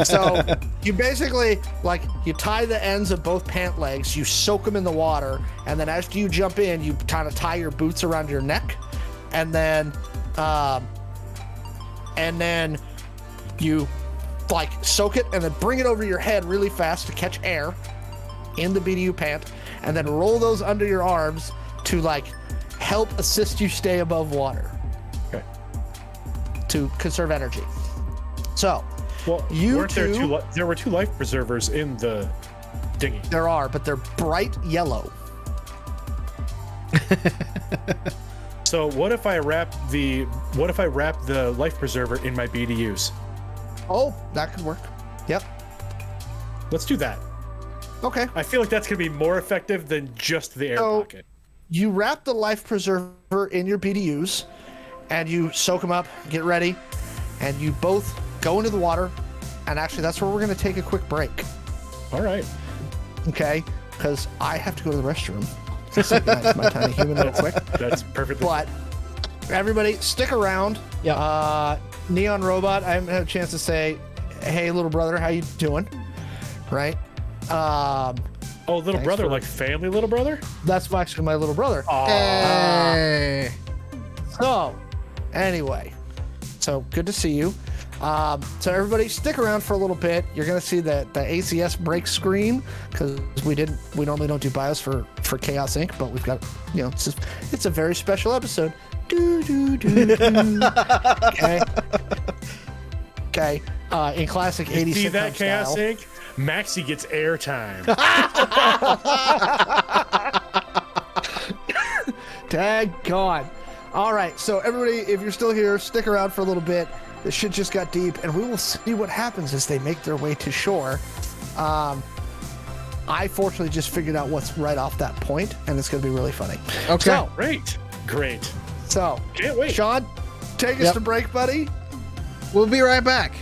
So you basically like you tie the ends of both pant legs, you soak them in the water, and then as you jump in, you kind of tie your boots around your neck, and then you like soak it and then bring it over your head really fast to catch air in the BDU pant, and then roll those under your arms to like help assist you stay above water. Okay. To conserve energy. So, Well, there were two life preservers in the dinghy. There are, but they're bright yellow. So what if I wrap the life preserver in my BDUs? Oh, that could work. Yep. Let's do that. Okay. I feel like that's gonna be more effective than just the air So- pocket. You wrap the life preserver in your BDUs, and you soak them up, get ready, and you both go into the water. And actually, that's where we're going to take a quick break. All right. Okay? Because I have to go to the restroom. To say goodnight to my tiny human real quick. That's perfectly. But everybody, stick around. Yeah. Neon Robot, I haven't had a chance to say, hey, little brother, how you doing? Right? Oh, little brother, like family little brother? That's actually my little brother. Hey. So, anyway, so good to see you. So everybody, stick around for a little bit. You're gonna see the ACS break screen because we normally don't do BIOS for Chaos Inc., but we've got it's a very special episode. Okay. Okay. In classic 80s See that sitcom Chaos style. Inc? Maxi gets airtime. Daggone. All right, so everybody, if you're still here, stick around for a little bit. This shit just got deep, and we will see what happens as they make their way to shore. I fortunately just figured out what's right off that point, and it's going to be really funny. Okay. So, Great. so Can't wait. Shawn, take us Yep. to break, buddy. We'll be right back.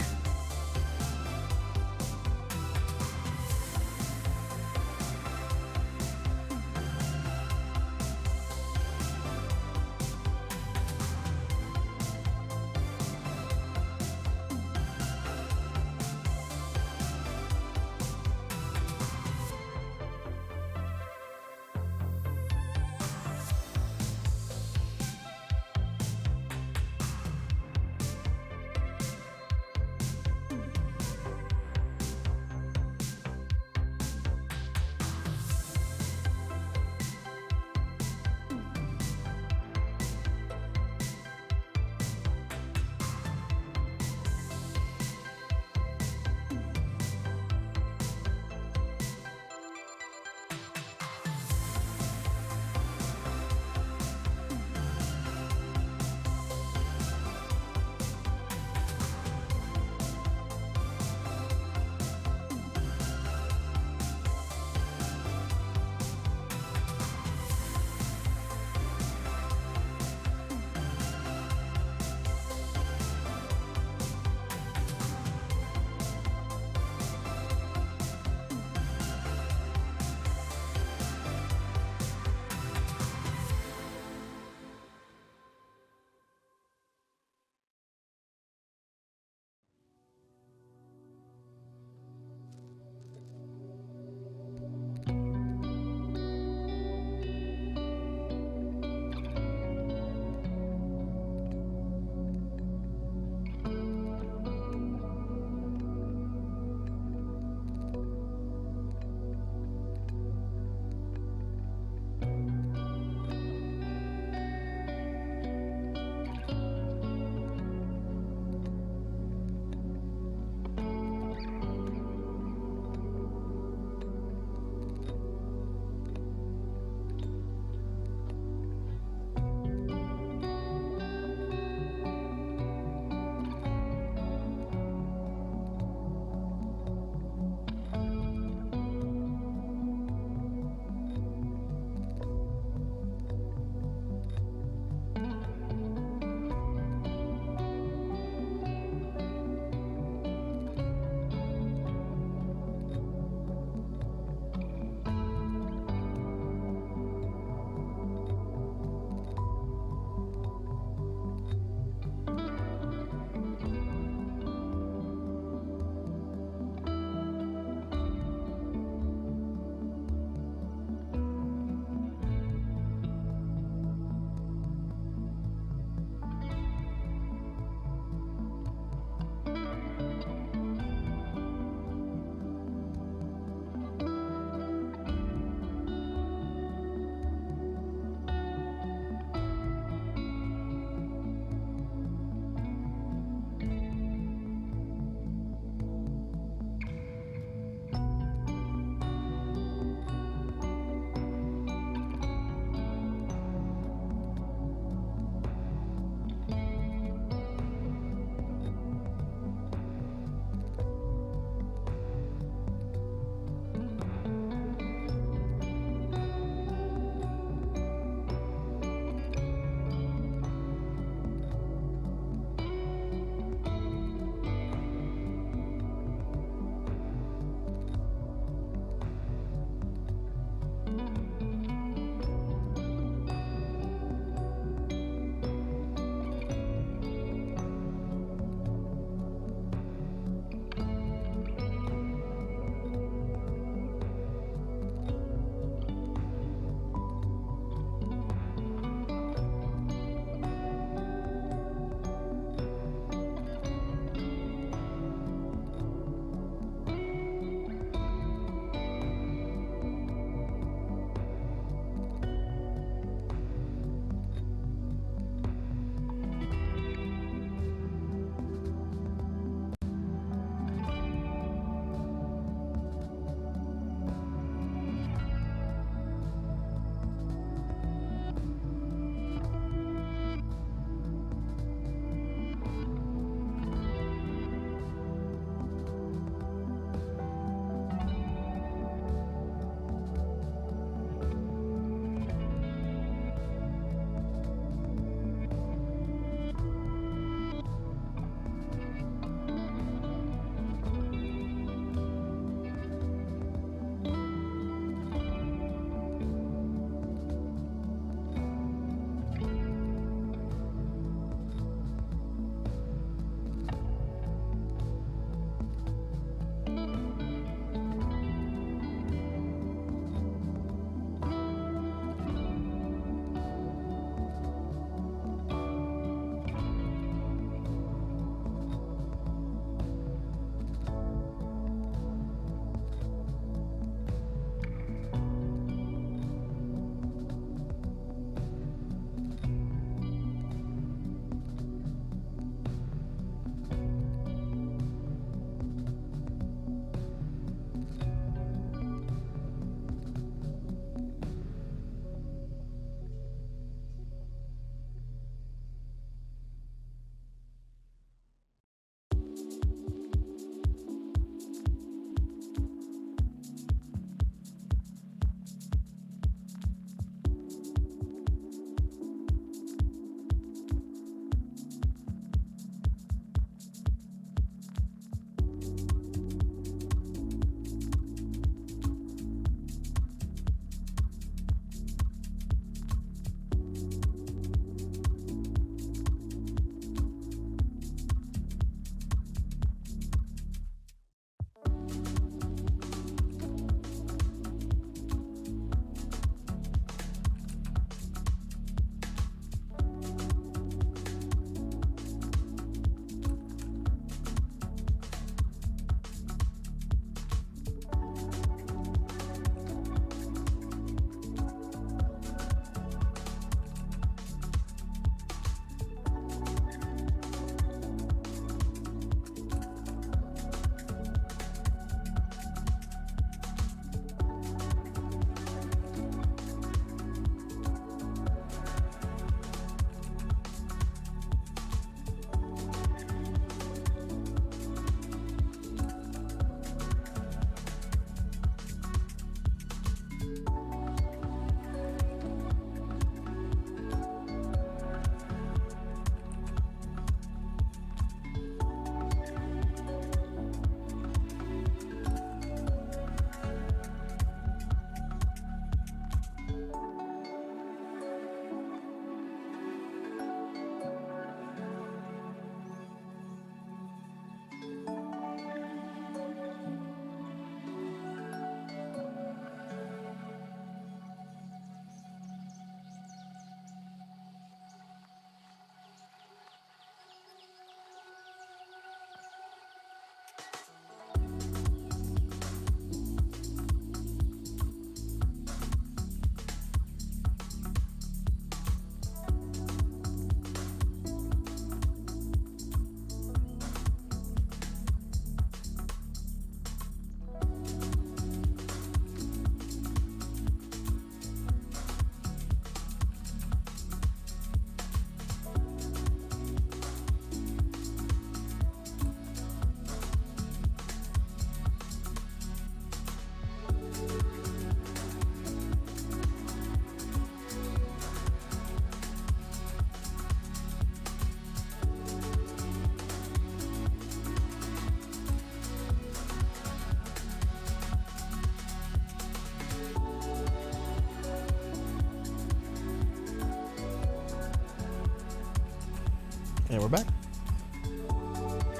And we're back.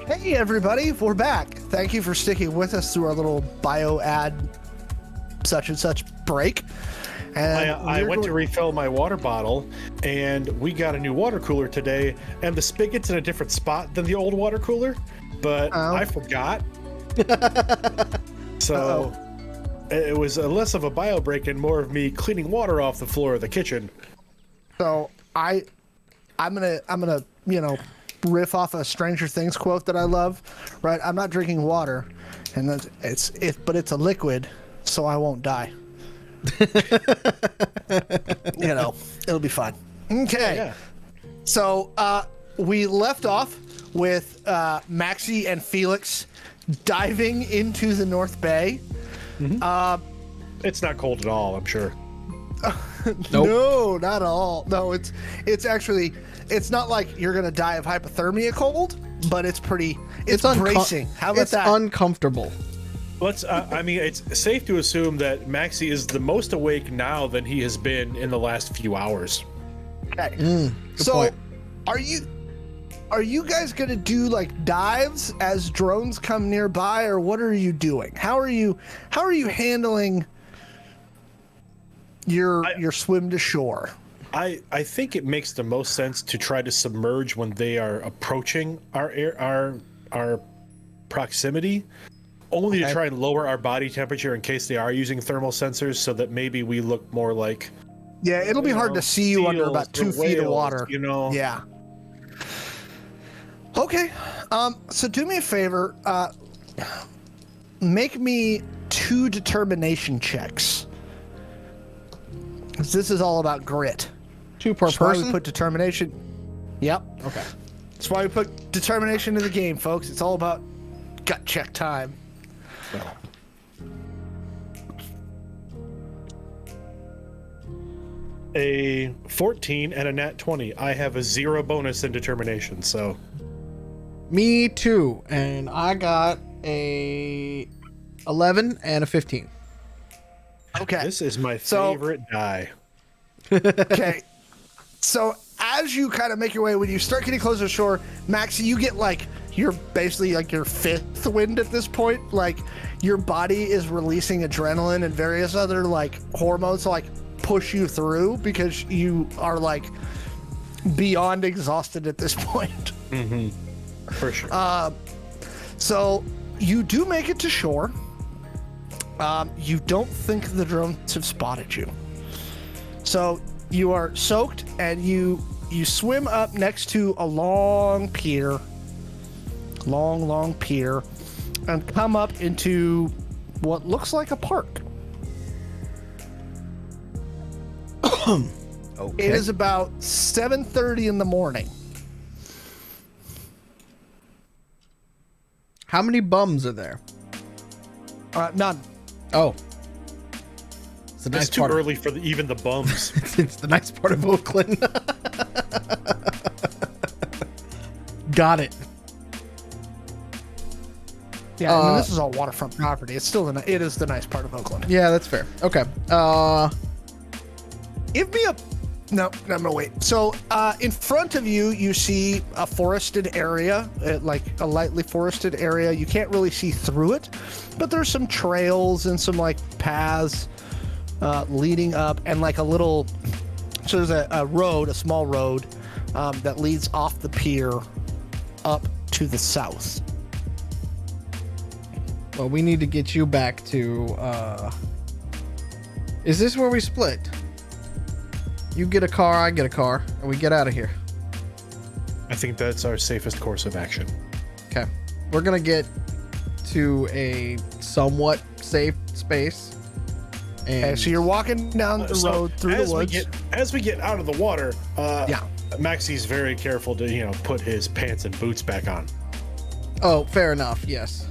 Hey everybody, we're back. Thank you for sticking with us through our little bio ad such and such break. And I went to refill my water bottle, and we got a new water cooler today, and the spigot's in a different spot than the old water cooler, but I forgot. So it was less of a bio break and more of me cleaning water off the floor of the kitchen. So I'm gonna riff off a Stranger Things quote that I love, right? I'm not drinking water, and but it's a liquid, so I won't die. It'll be fun. Okay. Yeah. So we left off with Maxi and Felix diving into the North Bay. Mm-hmm. It's not cold at all, I'm sure. Nope. No, not at all. No, it's actually, it's not like you're gonna die of hypothermia cold, but it's bracing. How about that? It's uncomfortable. It's safe to assume that Maxi is the most awake now than he has been in the last few hours. Okay. So, point. are you guys gonna do like dives as drones come nearby, or what are you doing? How are you handling your swim to shore? I think it makes the most sense to try to submerge when they are approaching our proximity, only to try and lower our body temperature in case they are using thermal sensors, so that maybe we look more like. Yeah, it'll be hard to see you under about 2 feet of water. Yeah. Okay. So do me a favor. Make me 2 determination checks. 'Cause this is all about grit. 2 per That's why person. we put determination. Yep. Okay. That's why we put determination in the game, folks. It's all about gut check time. A 14 and a nat 20. I have a 0 bonus in determination, so. Me too, and I got a 11 and a 15. Okay. This is my favorite die. Okay. So as you kind of make your way, when you start getting closer to shore, Maxi, you get you're basically like your 5th wind at this point. Like your body is releasing adrenaline and various other hormones to push you through, because you are beyond exhausted at this point. Mm-hmm. For sure. So you do make it to shore. You don't think the drones have spotted you. So you are soaked, and you swim up next to a long pier, long pier, and come up into what looks like a park. Okay. It is about 7:30 in the morning. How many bums are there? None. Oh. It's a nice It's too part early for even the bums. It's the nice part of Oakland. Got it. Yeah, I mean, this is all waterfront property. It's still it is the nice part of Oakland. Yeah, that's fair. Okay. Give me a... No, I'm gonna wait. So, in front of you, you see a forested area, like a lightly forested area. You can't really see through it, but there's some trails and some paths leading up, and a little... So there's a road, a small road, that leads off the pier up to the south. Well, we need to get you back to... Is this where we split? You get a car, I get a car, and we get out of here. I think that's our safest course of action. Okay. We're going to get to a somewhat safe space. And Okay, so you're walking down the road through the woods. As we get out of the water, Yeah. Maxi's very careful to put his pants and boots back on. Oh, fair enough. Yes.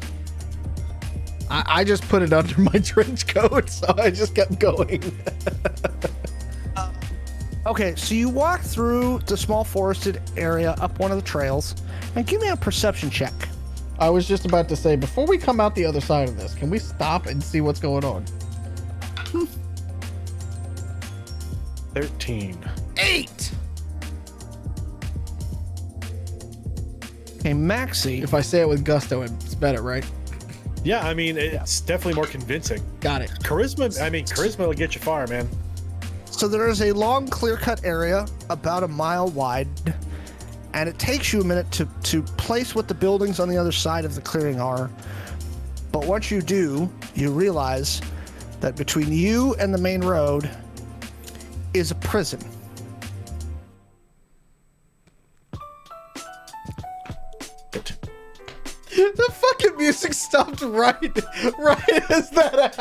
I just put it under my trench coat, so I just kept going. Okay, so you walk through the small forested area up one of the trails, and give me a perception check. I was just about to say, before we come out the other side of this, can we stop and see what's going on? 13. 8. Okay, Maxi. If I say it with gusto, it's better, right? Yeah, I mean, it's definitely more convincing. Got it. Charisma will get you far, man. So there is a long, clear-cut area about a mile wide, and it takes you a minute to place what the buildings on the other side of the clearing are. But once you do, you realize that between you and the main road is a prison. The fucking music stopped right as that.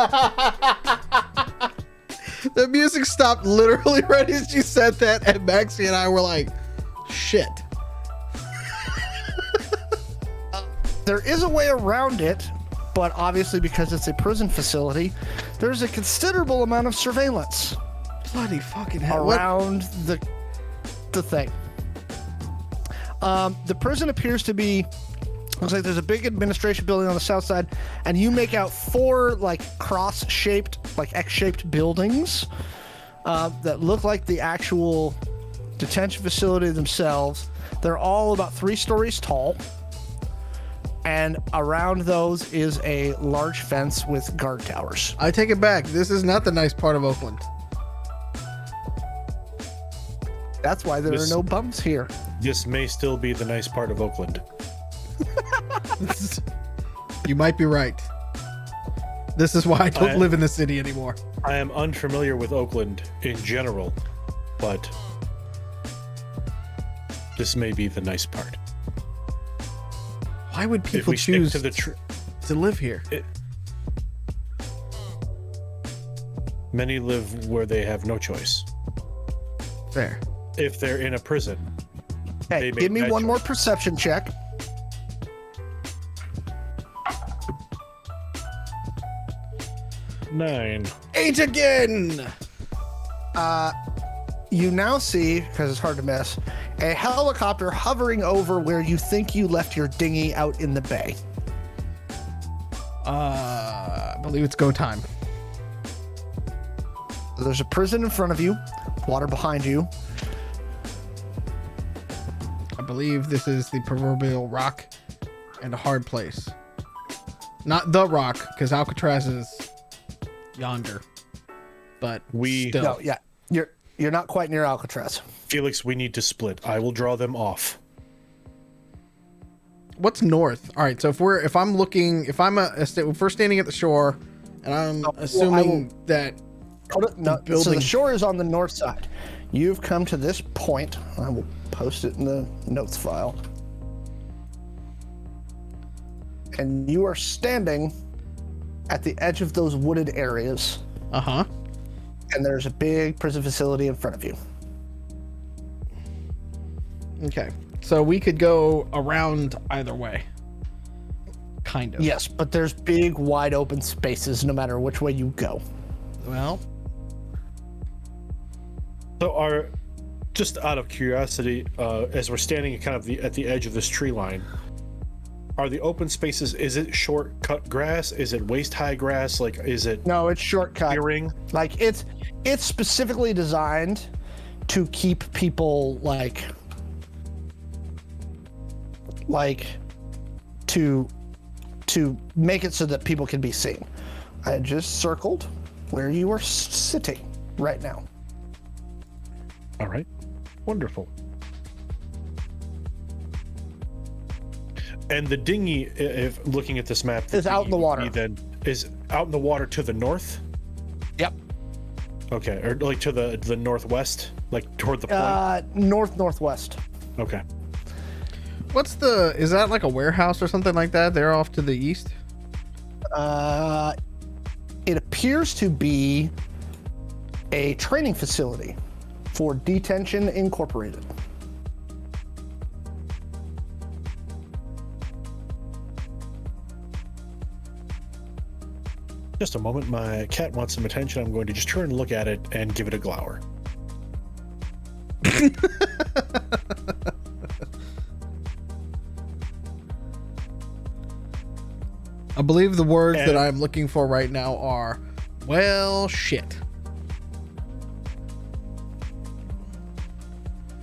The music stopped literally right as you said that, and Maxi and I were like, shit. There is a way around it, but obviously because it's a prison facility, there's a considerable amount of surveillance Bloody fucking hell. around the thing. The prison appears to be, looks like there's a big administration building on the south side, and you make out 4 like cross-shaped, like X-shaped buildings that look like the actual detention facility themselves. They're all about 3 stories tall, and around those is a large fence with guard towers. I take it back. This is not the nice part of Oakland. That's why there are no bums here. This may still be the nice part of Oakland. You might be right. This is why I don't live in the city anymore. I am unfamiliar with Oakland in general, but this may be the nice part. Why would If people we choose stick to live here? Many live where they have no choice. Fair. If they're in a prison, Hey, they give me make that one more choice. perception check. Nine. 8 again. You now see, because it's hard to miss, a helicopter hovering over where you think you left your dinghy out in the bay. I believe it's go time. There's a prison in front of you, water behind you. I believe this is the proverbial rock and a hard place. Not the rock, because Alcatraz is yonder. But still. No, yeah, you're not quite near Alcatraz. Felix, we need to split. I will draw them off. What's north? All right, so if we're standing at the shore, and I'm assuming that No, so building- the shore is on the north side. You've come to this point. I will post it in the notes file. And you are standing at the edge of those wooded areas. Uh-huh. And there's a big prison facility in front of you. Okay. So we could go around either way. Kind of. Yes, but there's big, wide open spaces no matter which way you go. Well, So just out of curiosity, as we're standing kind of at the edge of this tree line, are the open spaces, is it short cut grass? Is it waist high grass? Like, is it No, it's shortcut. clearing? Like it's specifically designed to keep people like to make it so that people can be seen. I just circled where you are sitting right now. All right. Wonderful. And the dinghy, if looking at this map, Is out in the water. Then is out in the water to the north. Yep. Okay, or like to the northwest, like toward the point. Northwest. Okay. is that like a warehouse or something like that? They're off to the east? It appears to be a training facility for Detention Incorporated. Just a moment. My cat wants some attention. I'm going to just turn and look at it and give it a glower. I believe the words that I'm looking for right now are, well, shit.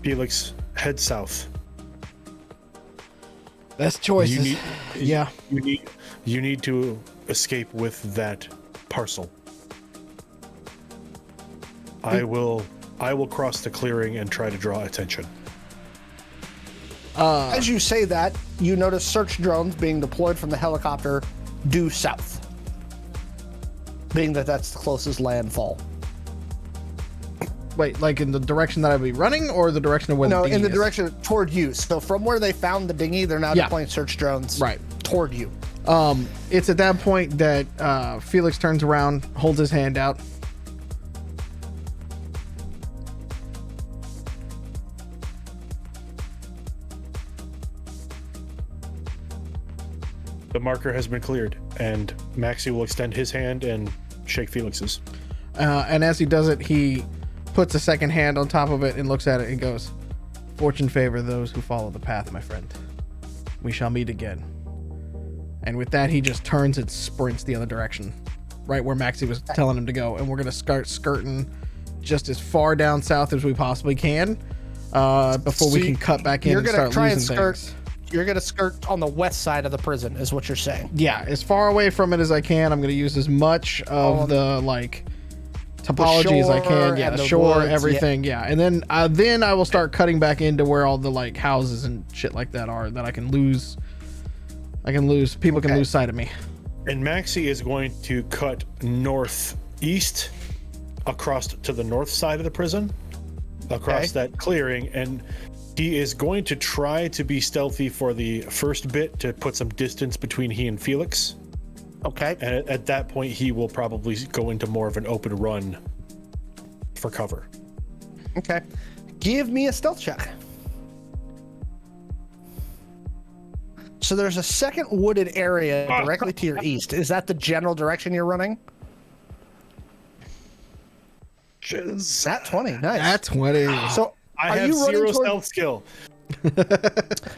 Felix, head south. That's choices. Yeah. You need to escape with that parcel. I will cross the clearing and try to draw attention. As you say that, you notice search drones being deployed from the helicopter due south, being that that's the closest landfall. Wait, like in the direction that I'd be running, or the direction of where the dinghy in the is? direction toward you. So from where they found the dinghy, they're now deploying search drones toward you. It's at that point that Felix turns around, holds his hand out. The marker has been cleared, and Maxi will extend his hand and shake Felix's. And as he does it, he puts a second hand on top of it and looks at it and goes, "Fortune favor those who follow the path, my friend. We shall meet again." And with that, he just turns and sprints the other direction, right where Maxi was telling him to go. And we're going to start skirting just as far down south as we possibly can before we can cut back in and start losing things. You're going to skirt on the west side of the prison, is what you're saying. Yeah, as far away from it as I can. I'm going to use as much of the topology as I can. Yeah, the shore, woods, everything. Yeah, and then I will start cutting back into where all the houses and shit like that are that I can lose. People can lose sight of me. And Maxi is going to cut northeast across to the north side of the prison, across that clearing, and he is going to try to be stealthy for the first bit to put some distance between he and Felix. Okay. And at that point, he will probably go into more of an open run for cover. Okay. Give me a stealth check. So there's a second wooded area directly to your east. Is that the general direction you're running? That 20. Nice. That 20. So I have 0 stealth skill.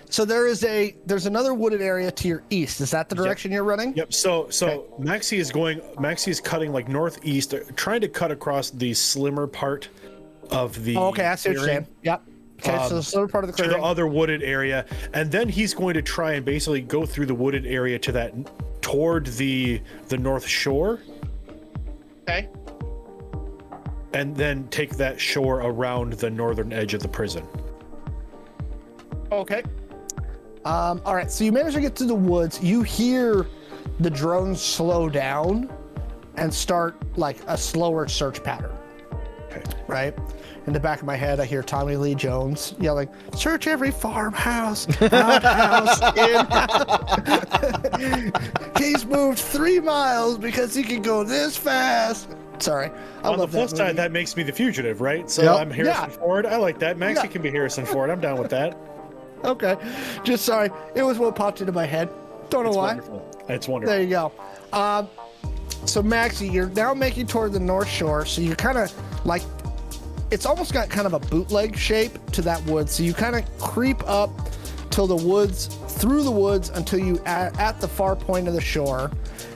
So there's another wooded area to your east. Is that the direction you're running? Yep. So Maxi is cutting northeast, trying to cut across the slimmer part of the okay, I see what you're saying. Yep. Okay, so the slimmer part of the clearing. To the other wooded area, and then he's going to try and basically go through the wooded area toward the north shore. Okay. And then take that shore around the northern edge of the prison. Okay. All right. So you manage to get to the woods. You hear the drones slow down and start a slower search pattern. Okay. Right. In the back of my head, I hear Tommy Lee Jones yelling, "Search every farmhouse, outhouse, in." He's moved 3 miles because he can go this fast. Sorry. On the plus side, that makes me the fugitive, right? So I'm Harrison Ford. I like that. Maxi can be Harrison Ford. I'm down with that. Okay. Just sorry. It was what popped into my head. Don't know why. Wonderful. It's wonderful. There you go. So Maxi, you're now making toward the north shore. So you're kind of it's almost got kind of a bootleg shape to that wood. So you kind of creep up through the woods until you at the far point of the shore.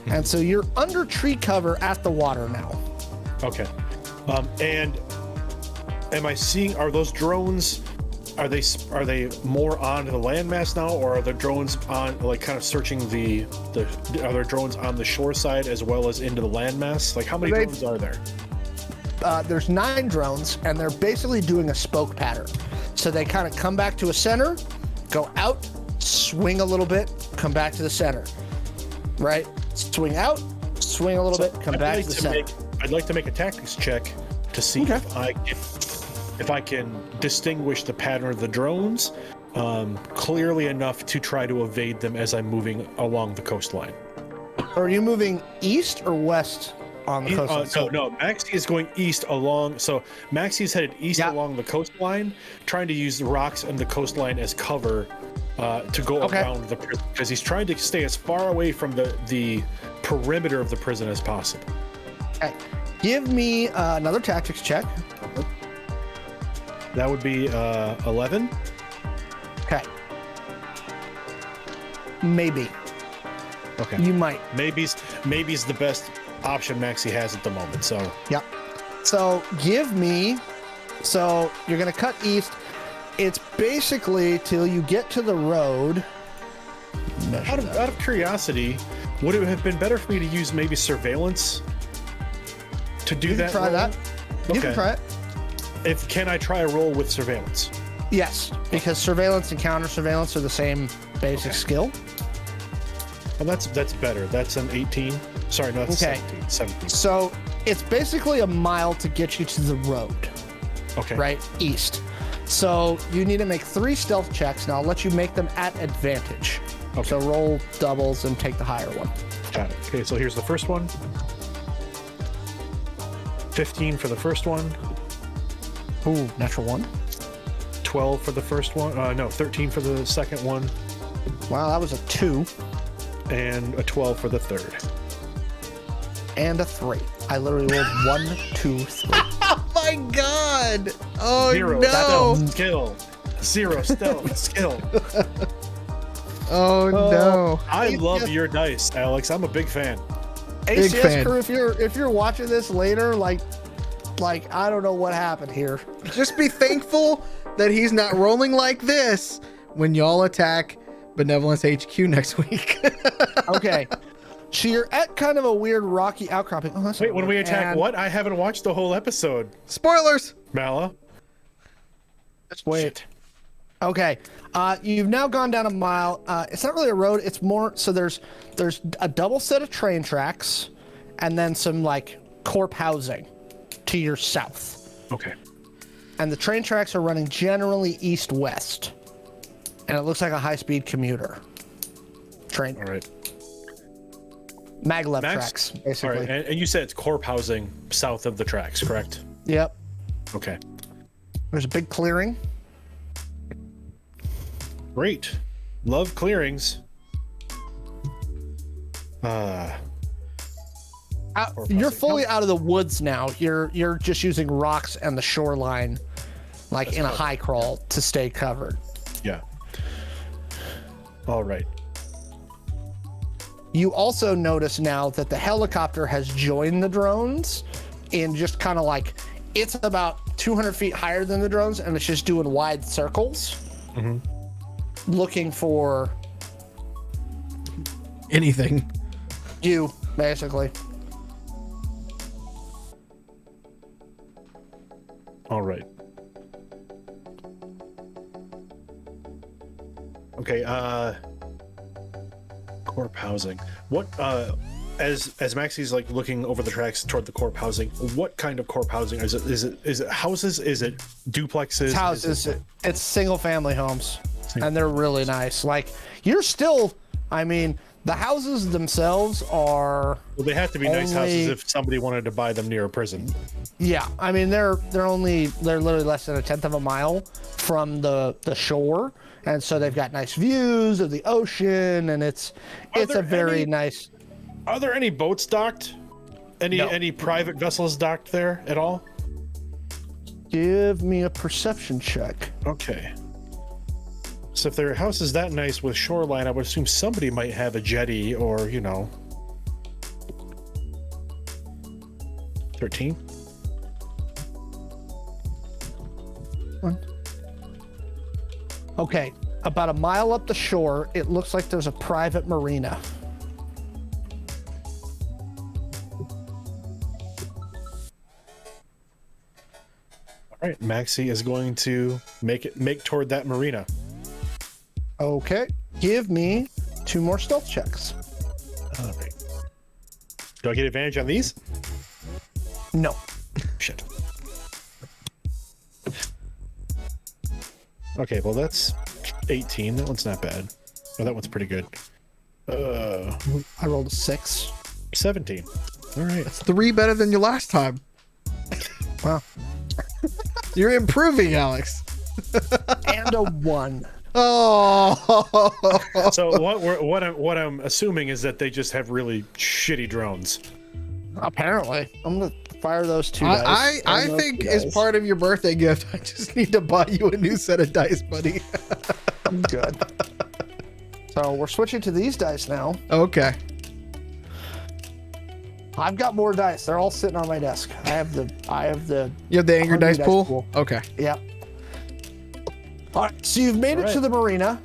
And so you're under tree cover at the water now. Okay. And am I seeing, are those drones, are they more on the landmass now, or are the drones on kind of searching are there drones on the shore side as well as into the landmass? How many drones are there? There's 9 drones, and they're basically doing a spoke pattern. So they kind of come back to a center, go out, swing a little bit, come back to the center. Right? Swing out, swing a little bit, come back to the center. I'd like to make a tactics check to see if I can distinguish the pattern of the drones clearly enough to try to evade them as I'm moving along the coastline. Are you moving east or west on the coastline? No, Maxi is going east along. So Maxi is headed east along the coastline, trying to use the rocks and the coastline as cover to go around the prison, because he's trying to stay as far away from the perimeter of the prison as possible. Okay. Give me another tactics check. That would be 11. Okay. Maybe. Okay. You might. Maybe's the best option Maxi has at the moment. So. Yep. So give me. So you're gonna cut east. It's basically till you get to the road, measure that. Out of curiosity, would it have been better for me to use maybe surveillance to do that? Try roll? that. You can try it. Can I try a roll with surveillance? Yes, because surveillance and counter surveillance are the same basic skill. Well, that's better. That's an 18. Sorry, no, that's 17. So it's basically a mile to get you to the road. Okay. Right? East. So you need to make 3 stealth checks. Now I'll let you make them at advantage. Okay. So roll doubles and take the higher one. Got it. Okay, so here's the first one. 15 for the first one. Ooh, natural 1. 12 for the first one. No, 13 for the second one. Wow, that was a 2. And a 12 for the third. And a 3. I literally rolled 1, 2, 3. Oh my god! Oh 0 no! stealth skill. 0 stealth skill. Oh no! I love your dice, Alex. I'm a big fan. Big ACS fan. crew, if you're watching this later, like I don't know what happened here. Just be thankful that he's not rolling like this when y'all attack Benevolence HQ next week. Okay. So you're at kind of a weird rocky outcropping. Oh, Wait, when we attack what? I haven't watched the whole episode. Spoilers. Mallo. Wait. Okay. You've now gone down a mile. It's not really a road. It's more, so there's a double set of train tracks and then some like corp housing to your south. Okay. And the train tracks are running generally east-west. And it looks like a high-speed commuter train. All right. Maglev tracks, basically. All right. And you said it's corp housing south of the tracks, correct? Yep. Okay. There's a big clearing. Great. Love clearings. You're fully out of the woods now. You're just using rocks and the shoreline, like in a high crawl to stay covered. Yeah. All right. You also notice now that the helicopter has joined the drones in just kind of like, it's about 200 feet higher than the drones and it's just doing wide circles, looking for Anything. you, basically. All right. Okay, corp housing. What as Maxi's like looking over the tracks toward the corp housing, what kind of corp housing is it houses? Is it duplexes? It's houses. It's single family homes. And they're really nice. Like, you're still, I mean, the houses themselves are, well, they have to be nice houses if somebody wanted to buy them near a prison. yeah, I mean, they're literally less than a 1/10 of a mile from the shore, and so they've got nice views of the ocean, and it's a very nice. Are there any boats docked? Any private vessels docked there at all? Give me a perception check. Okay. So if their house is that nice with shoreline, I would assume somebody might have a jetty or, 13. Okay, about a mile up the shore, it looks like there's a private marina. All right, Maxi is going to make toward that marina. Okay, give me 2 more stealth checks. All right. Do I get advantage on these? No. Shit. Okay, well that's 18. That one's not bad. Oh, that one's pretty good. I rolled a 6. 17. All right. That's 3 better than your last time. Wow. You're improving, Alex. And a 1. Oh. So what I'm assuming is that they just have really shitty drones. Apparently. I'm gonna fire those 2 dice. I think as part of your birthday gift, I just need to buy you a new set of dice, buddy. I'm good. So we're switching to these dice now. Okay. I've got more dice. They're all sitting on my desk. I have the You have the anger Hungry dice pool? Okay. Yep. All right, so you've made it to the marina.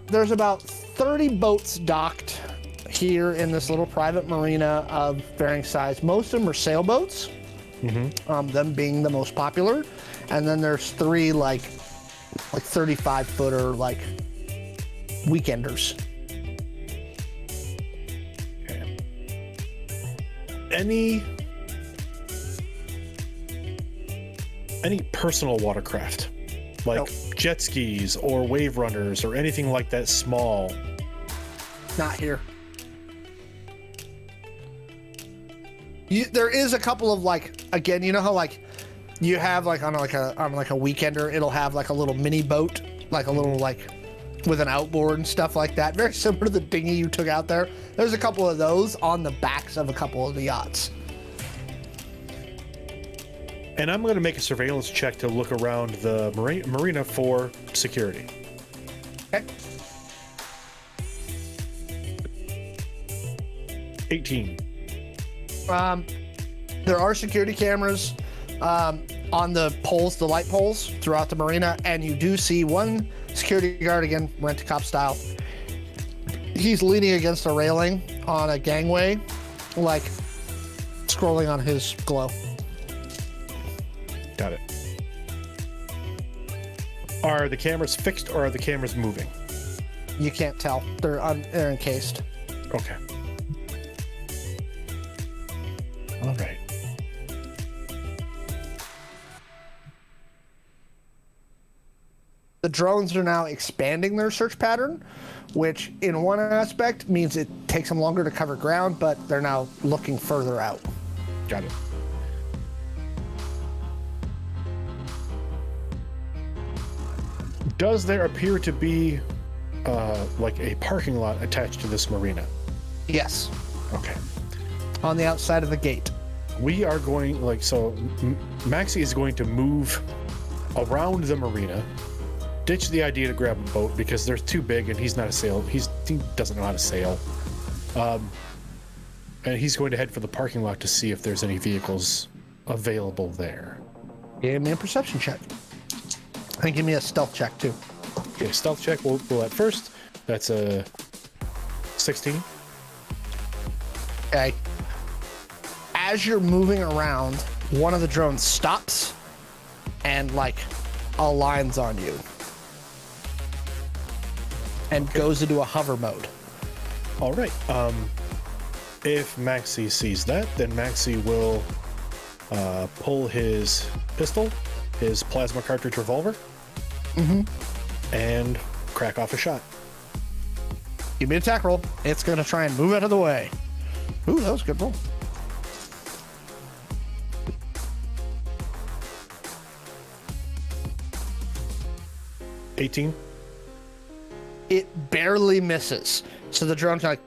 There's about 30 boats docked here in this little private marina of varying size. Most of them are sailboats, them being the most popular. And then there's 3 like 35-footer like weekenders. Okay. Any personal watercraft, like Nope. jet skis or wave runners or anything like that small? Not here. There is a couple of like, again, you know how like you have like on like a weekender, it'll have like a little mini boat, like a little like with an outboard and stuff like that. Very similar to the dinghy you took out there. There's a couple of those on the backs of a couple of the yachts. And I'm going to make a surveillance check to look around the marina for security. Okay. 18. There are security cameras on the poles, the light poles throughout the marina, and you do see one security guard, again, rent-a-cop style. He's leaning against a railing on a gangway, like scrolling on his glow. Got it. Are the cameras fixed or are the cameras moving? You can't tell. They're encased. Okay. All right. The drones are now expanding their search pattern, which in one aspect means it takes them longer to cover ground, but they're now looking further out. Got it. Does there appear to be like a parking lot attached to this marina? Yes, Okay. on the outside of the gate. We are going, like, so Maxi is going to move around the marina, ditch the idea to grab a boat because they're too big and he's not a sail. He doesn't know how to sail. And he's going to head for the parking lot to see if there's any vehicles available there. Give me a perception check. And give me a stealth check too. Okay, stealth check. We'll at first. That's a 16. Okay. As you're moving around, one of the drones stops and like aligns on you and goes into a hover mode. All right. If Maxi sees that, then Maxi will pull his pistol, his plasma cartridge revolver, and crack off a shot. Give me an attack roll. It's going to try and move out of the way. Ooh, that was a good roll. $18. It barely misses. So the drone's like,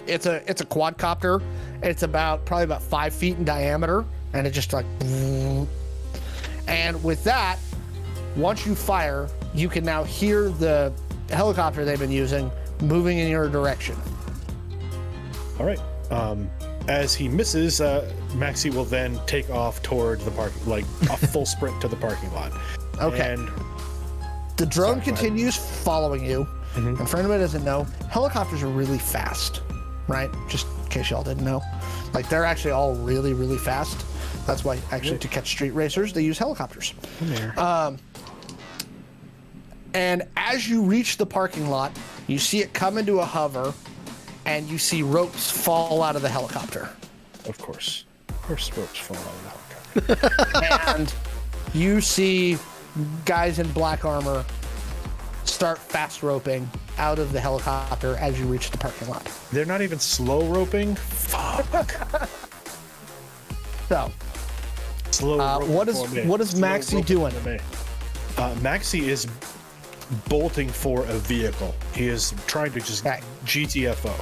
it's a quadcopter. It's probably about 5 feet in diameter, and it just like, and with that, once you fire, you can now hear the helicopter they've been using moving in your direction. All right. As he misses, Maxi will then take off toward the parking, like a full sprint to the parking lot. Okay. And The drone Sorry, go ahead. continues following you. And for anybody who doesn't know, helicopters are really fast, right? Just in case y'all didn't know. Like, they're actually all really, really fast. That's why, actually, to catch street racers, they use helicopters. And as you reach the parking lot, you see it come into a hover, and you see ropes fall out of the helicopter. of course, ropes fall out of the helicopter. And you see guys in black armor start fast roping out of the helicopter as you reach the parking lot. They're not even slow roping. Fuck. So, Slow roping what is Slow Maxi roping doing? for me. Maxi is bolting for a vehicle. He is trying to just Okay. GTFO.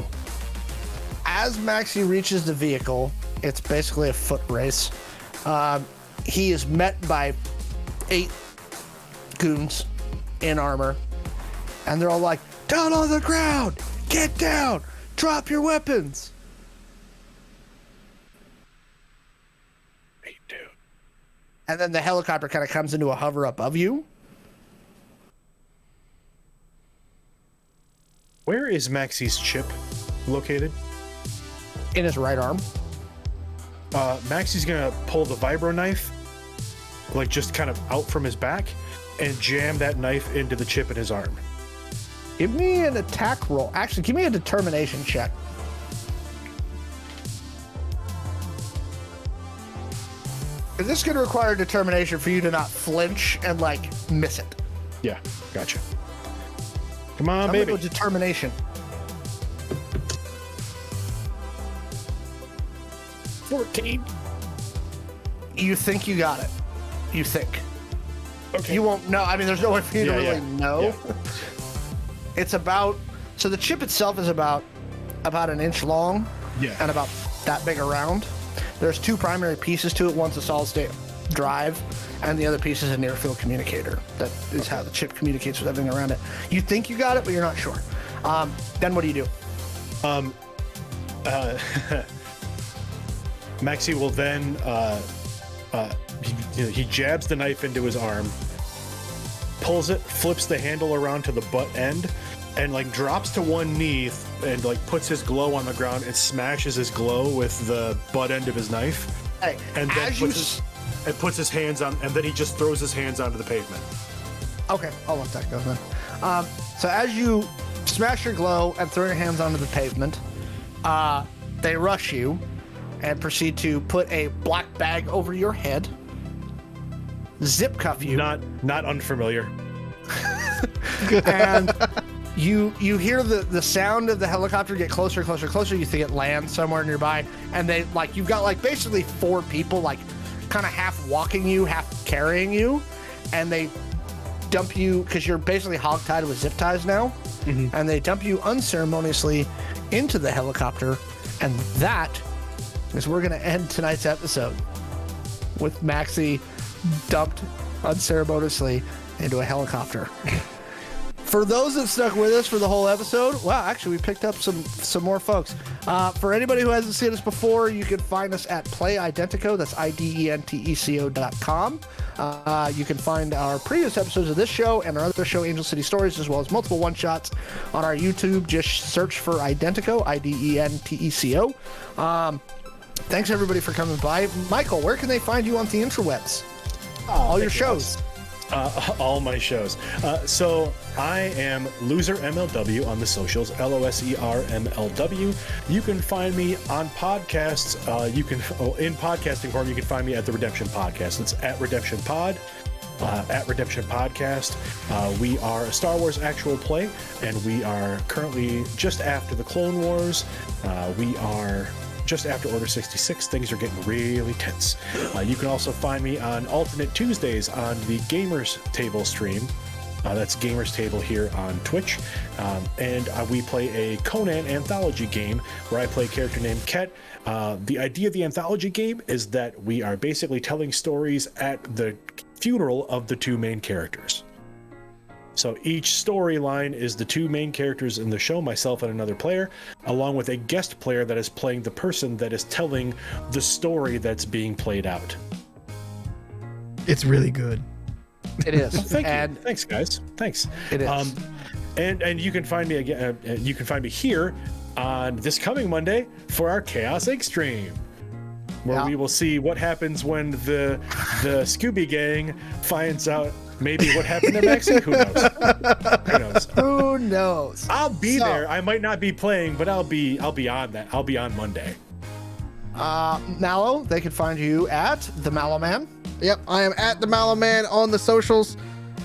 As Maxi reaches the vehicle, it's basically a foot race. He is met by 8 goons in armor, and they're all like, "Down on the ground! Get down! Drop your weapons!" Hey, dude. And then the helicopter kind of comes into a hover above you. Where is Maxi's chip located? In his right arm. Maxi's gonna pull the vibro knife, like just kind of out from his back, and jam that knife into the chip in his arm. Give me an attack roll. Actually, give me a determination check. Is this going to require determination for you to not flinch and like miss it? Yeah, gotcha. Come on, I'm baby. gonna go determination. 14. You think you got it. You think. Okay. You won't know. I mean, there's no way for you to really know. Yeah. It's about, so the chip itself is about an inch long and about that big around. There's two primary pieces to it. One's a solid state drive, and the other piece is a near field communicator. That is how the chip communicates with everything around it. You think you got it, but you're not sure. Then what do you do? Maxi will then he jabs the knife into his arm, pulls it, flips the handle around to the butt end, and like drops to one knee and like puts his glow on the ground and smashes his glow with the butt end of his knife. Hey, and then puts his hands on, and then he just throws his hands onto the pavement. Okay, I'll let that go then. So as you smash your glow and throw your hands onto the pavement, they rush you and proceed to put a black bag over your head, zip cuff you. Not unfamiliar. And you hear the sound of the helicopter get closer, closer, closer. You think it lands somewhere nearby, and they like you've got like basically four people like kind of half walking you, half carrying you, and they dump you because you're basically hogtied with zip ties now, and they dump you unceremoniously into the helicopter, and that is we're gonna end tonight's episode with Maxi dumped unceremoniously into a helicopter. For those that stuck with us for the whole episode, wow, actually we picked up some more folks. For anybody who hasn't seen us before, you can find us at Play IDENTECO. That's IDENTECO.com. You can find our previous episodes of this show and our other show, Angel City Stories, as well as multiple one-shots on our YouTube. Just search for IDENTECO, IDENTECO. Thanks everybody for coming by. Michael, where can they find you on the interwebs? All your shows. All my shows. So I am Loser MLW on the socials, LOSERMLW. You can find me on podcasts. In podcasting form, you can find me at the Redemption Podcast. It's at Redemption Pod. At Redemption Podcast. We are a Star Wars actual play, and we are currently just after the Clone Wars. We are just after Order 66. Things are getting really tense. You can also find me on alternate Tuesdays on the Gamers Table stream. That's Gamers Table here on Twitch. And we play a Conan anthology game where I play a character named Ket. The idea of the anthology game is that we are basically telling stories at the funeral of the two main characters. So each storyline is the two main characters in the show, myself and another player, along with a guest player that is playing the person that is telling the story that's being played out. It's really good. It is. Thank you. Thanks, guys. Thanks. It is. And you can find me again. You can find me here on this coming Monday for our Chaos Inc. stream, where we will see what happens when the Scooby Gang finds out. Maybe what happened to Maxi? Who knows? Who knows? I'll be there. I might not be playing, but I'll be on that. I'll be on Monday. Mallo, they can find you at the Mallo Man. Yep, I am at the Mallo Man on the socials.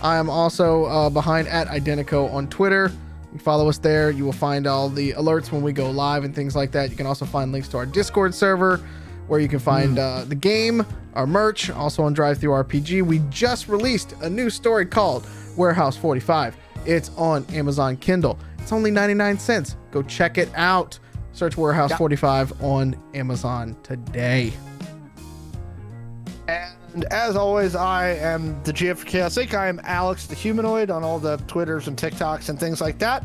I am also behind at Identico on Twitter. You follow us there. You will find all the alerts when we go live and things like that. You can also find links to our Discord server, where you can find the game, our merch, also on DriveThruRPG. We just released a new story called Warehouse 45. It's on Amazon Kindle. It's only 99 cents. Go check it out. Search Warehouse 45 on Amazon today. And as always, I am the GM for Chaos Inc. I am Alex the Humanoid on all the Twitters and TikToks and things like that.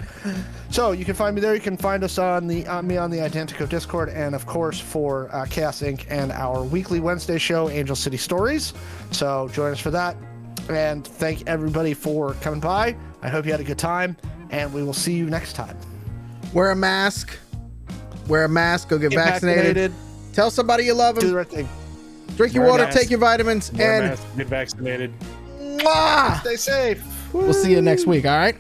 So you can find me there. You can find us on the Identico Discord, and of course for Chaos Inc. and our weekly Wednesday show, Angel City Stories. So join us for that. And thank everybody for coming by. I hope you had a good time, and we will see you next time. Wear a mask. Go get vaccinated. Tell somebody you love Do the them. right thing. Drink your Wear a water. mask. Take your vitamins. Wear a And mask, get vaccinated. mwah! Stay safe. We'll see you next week. All right.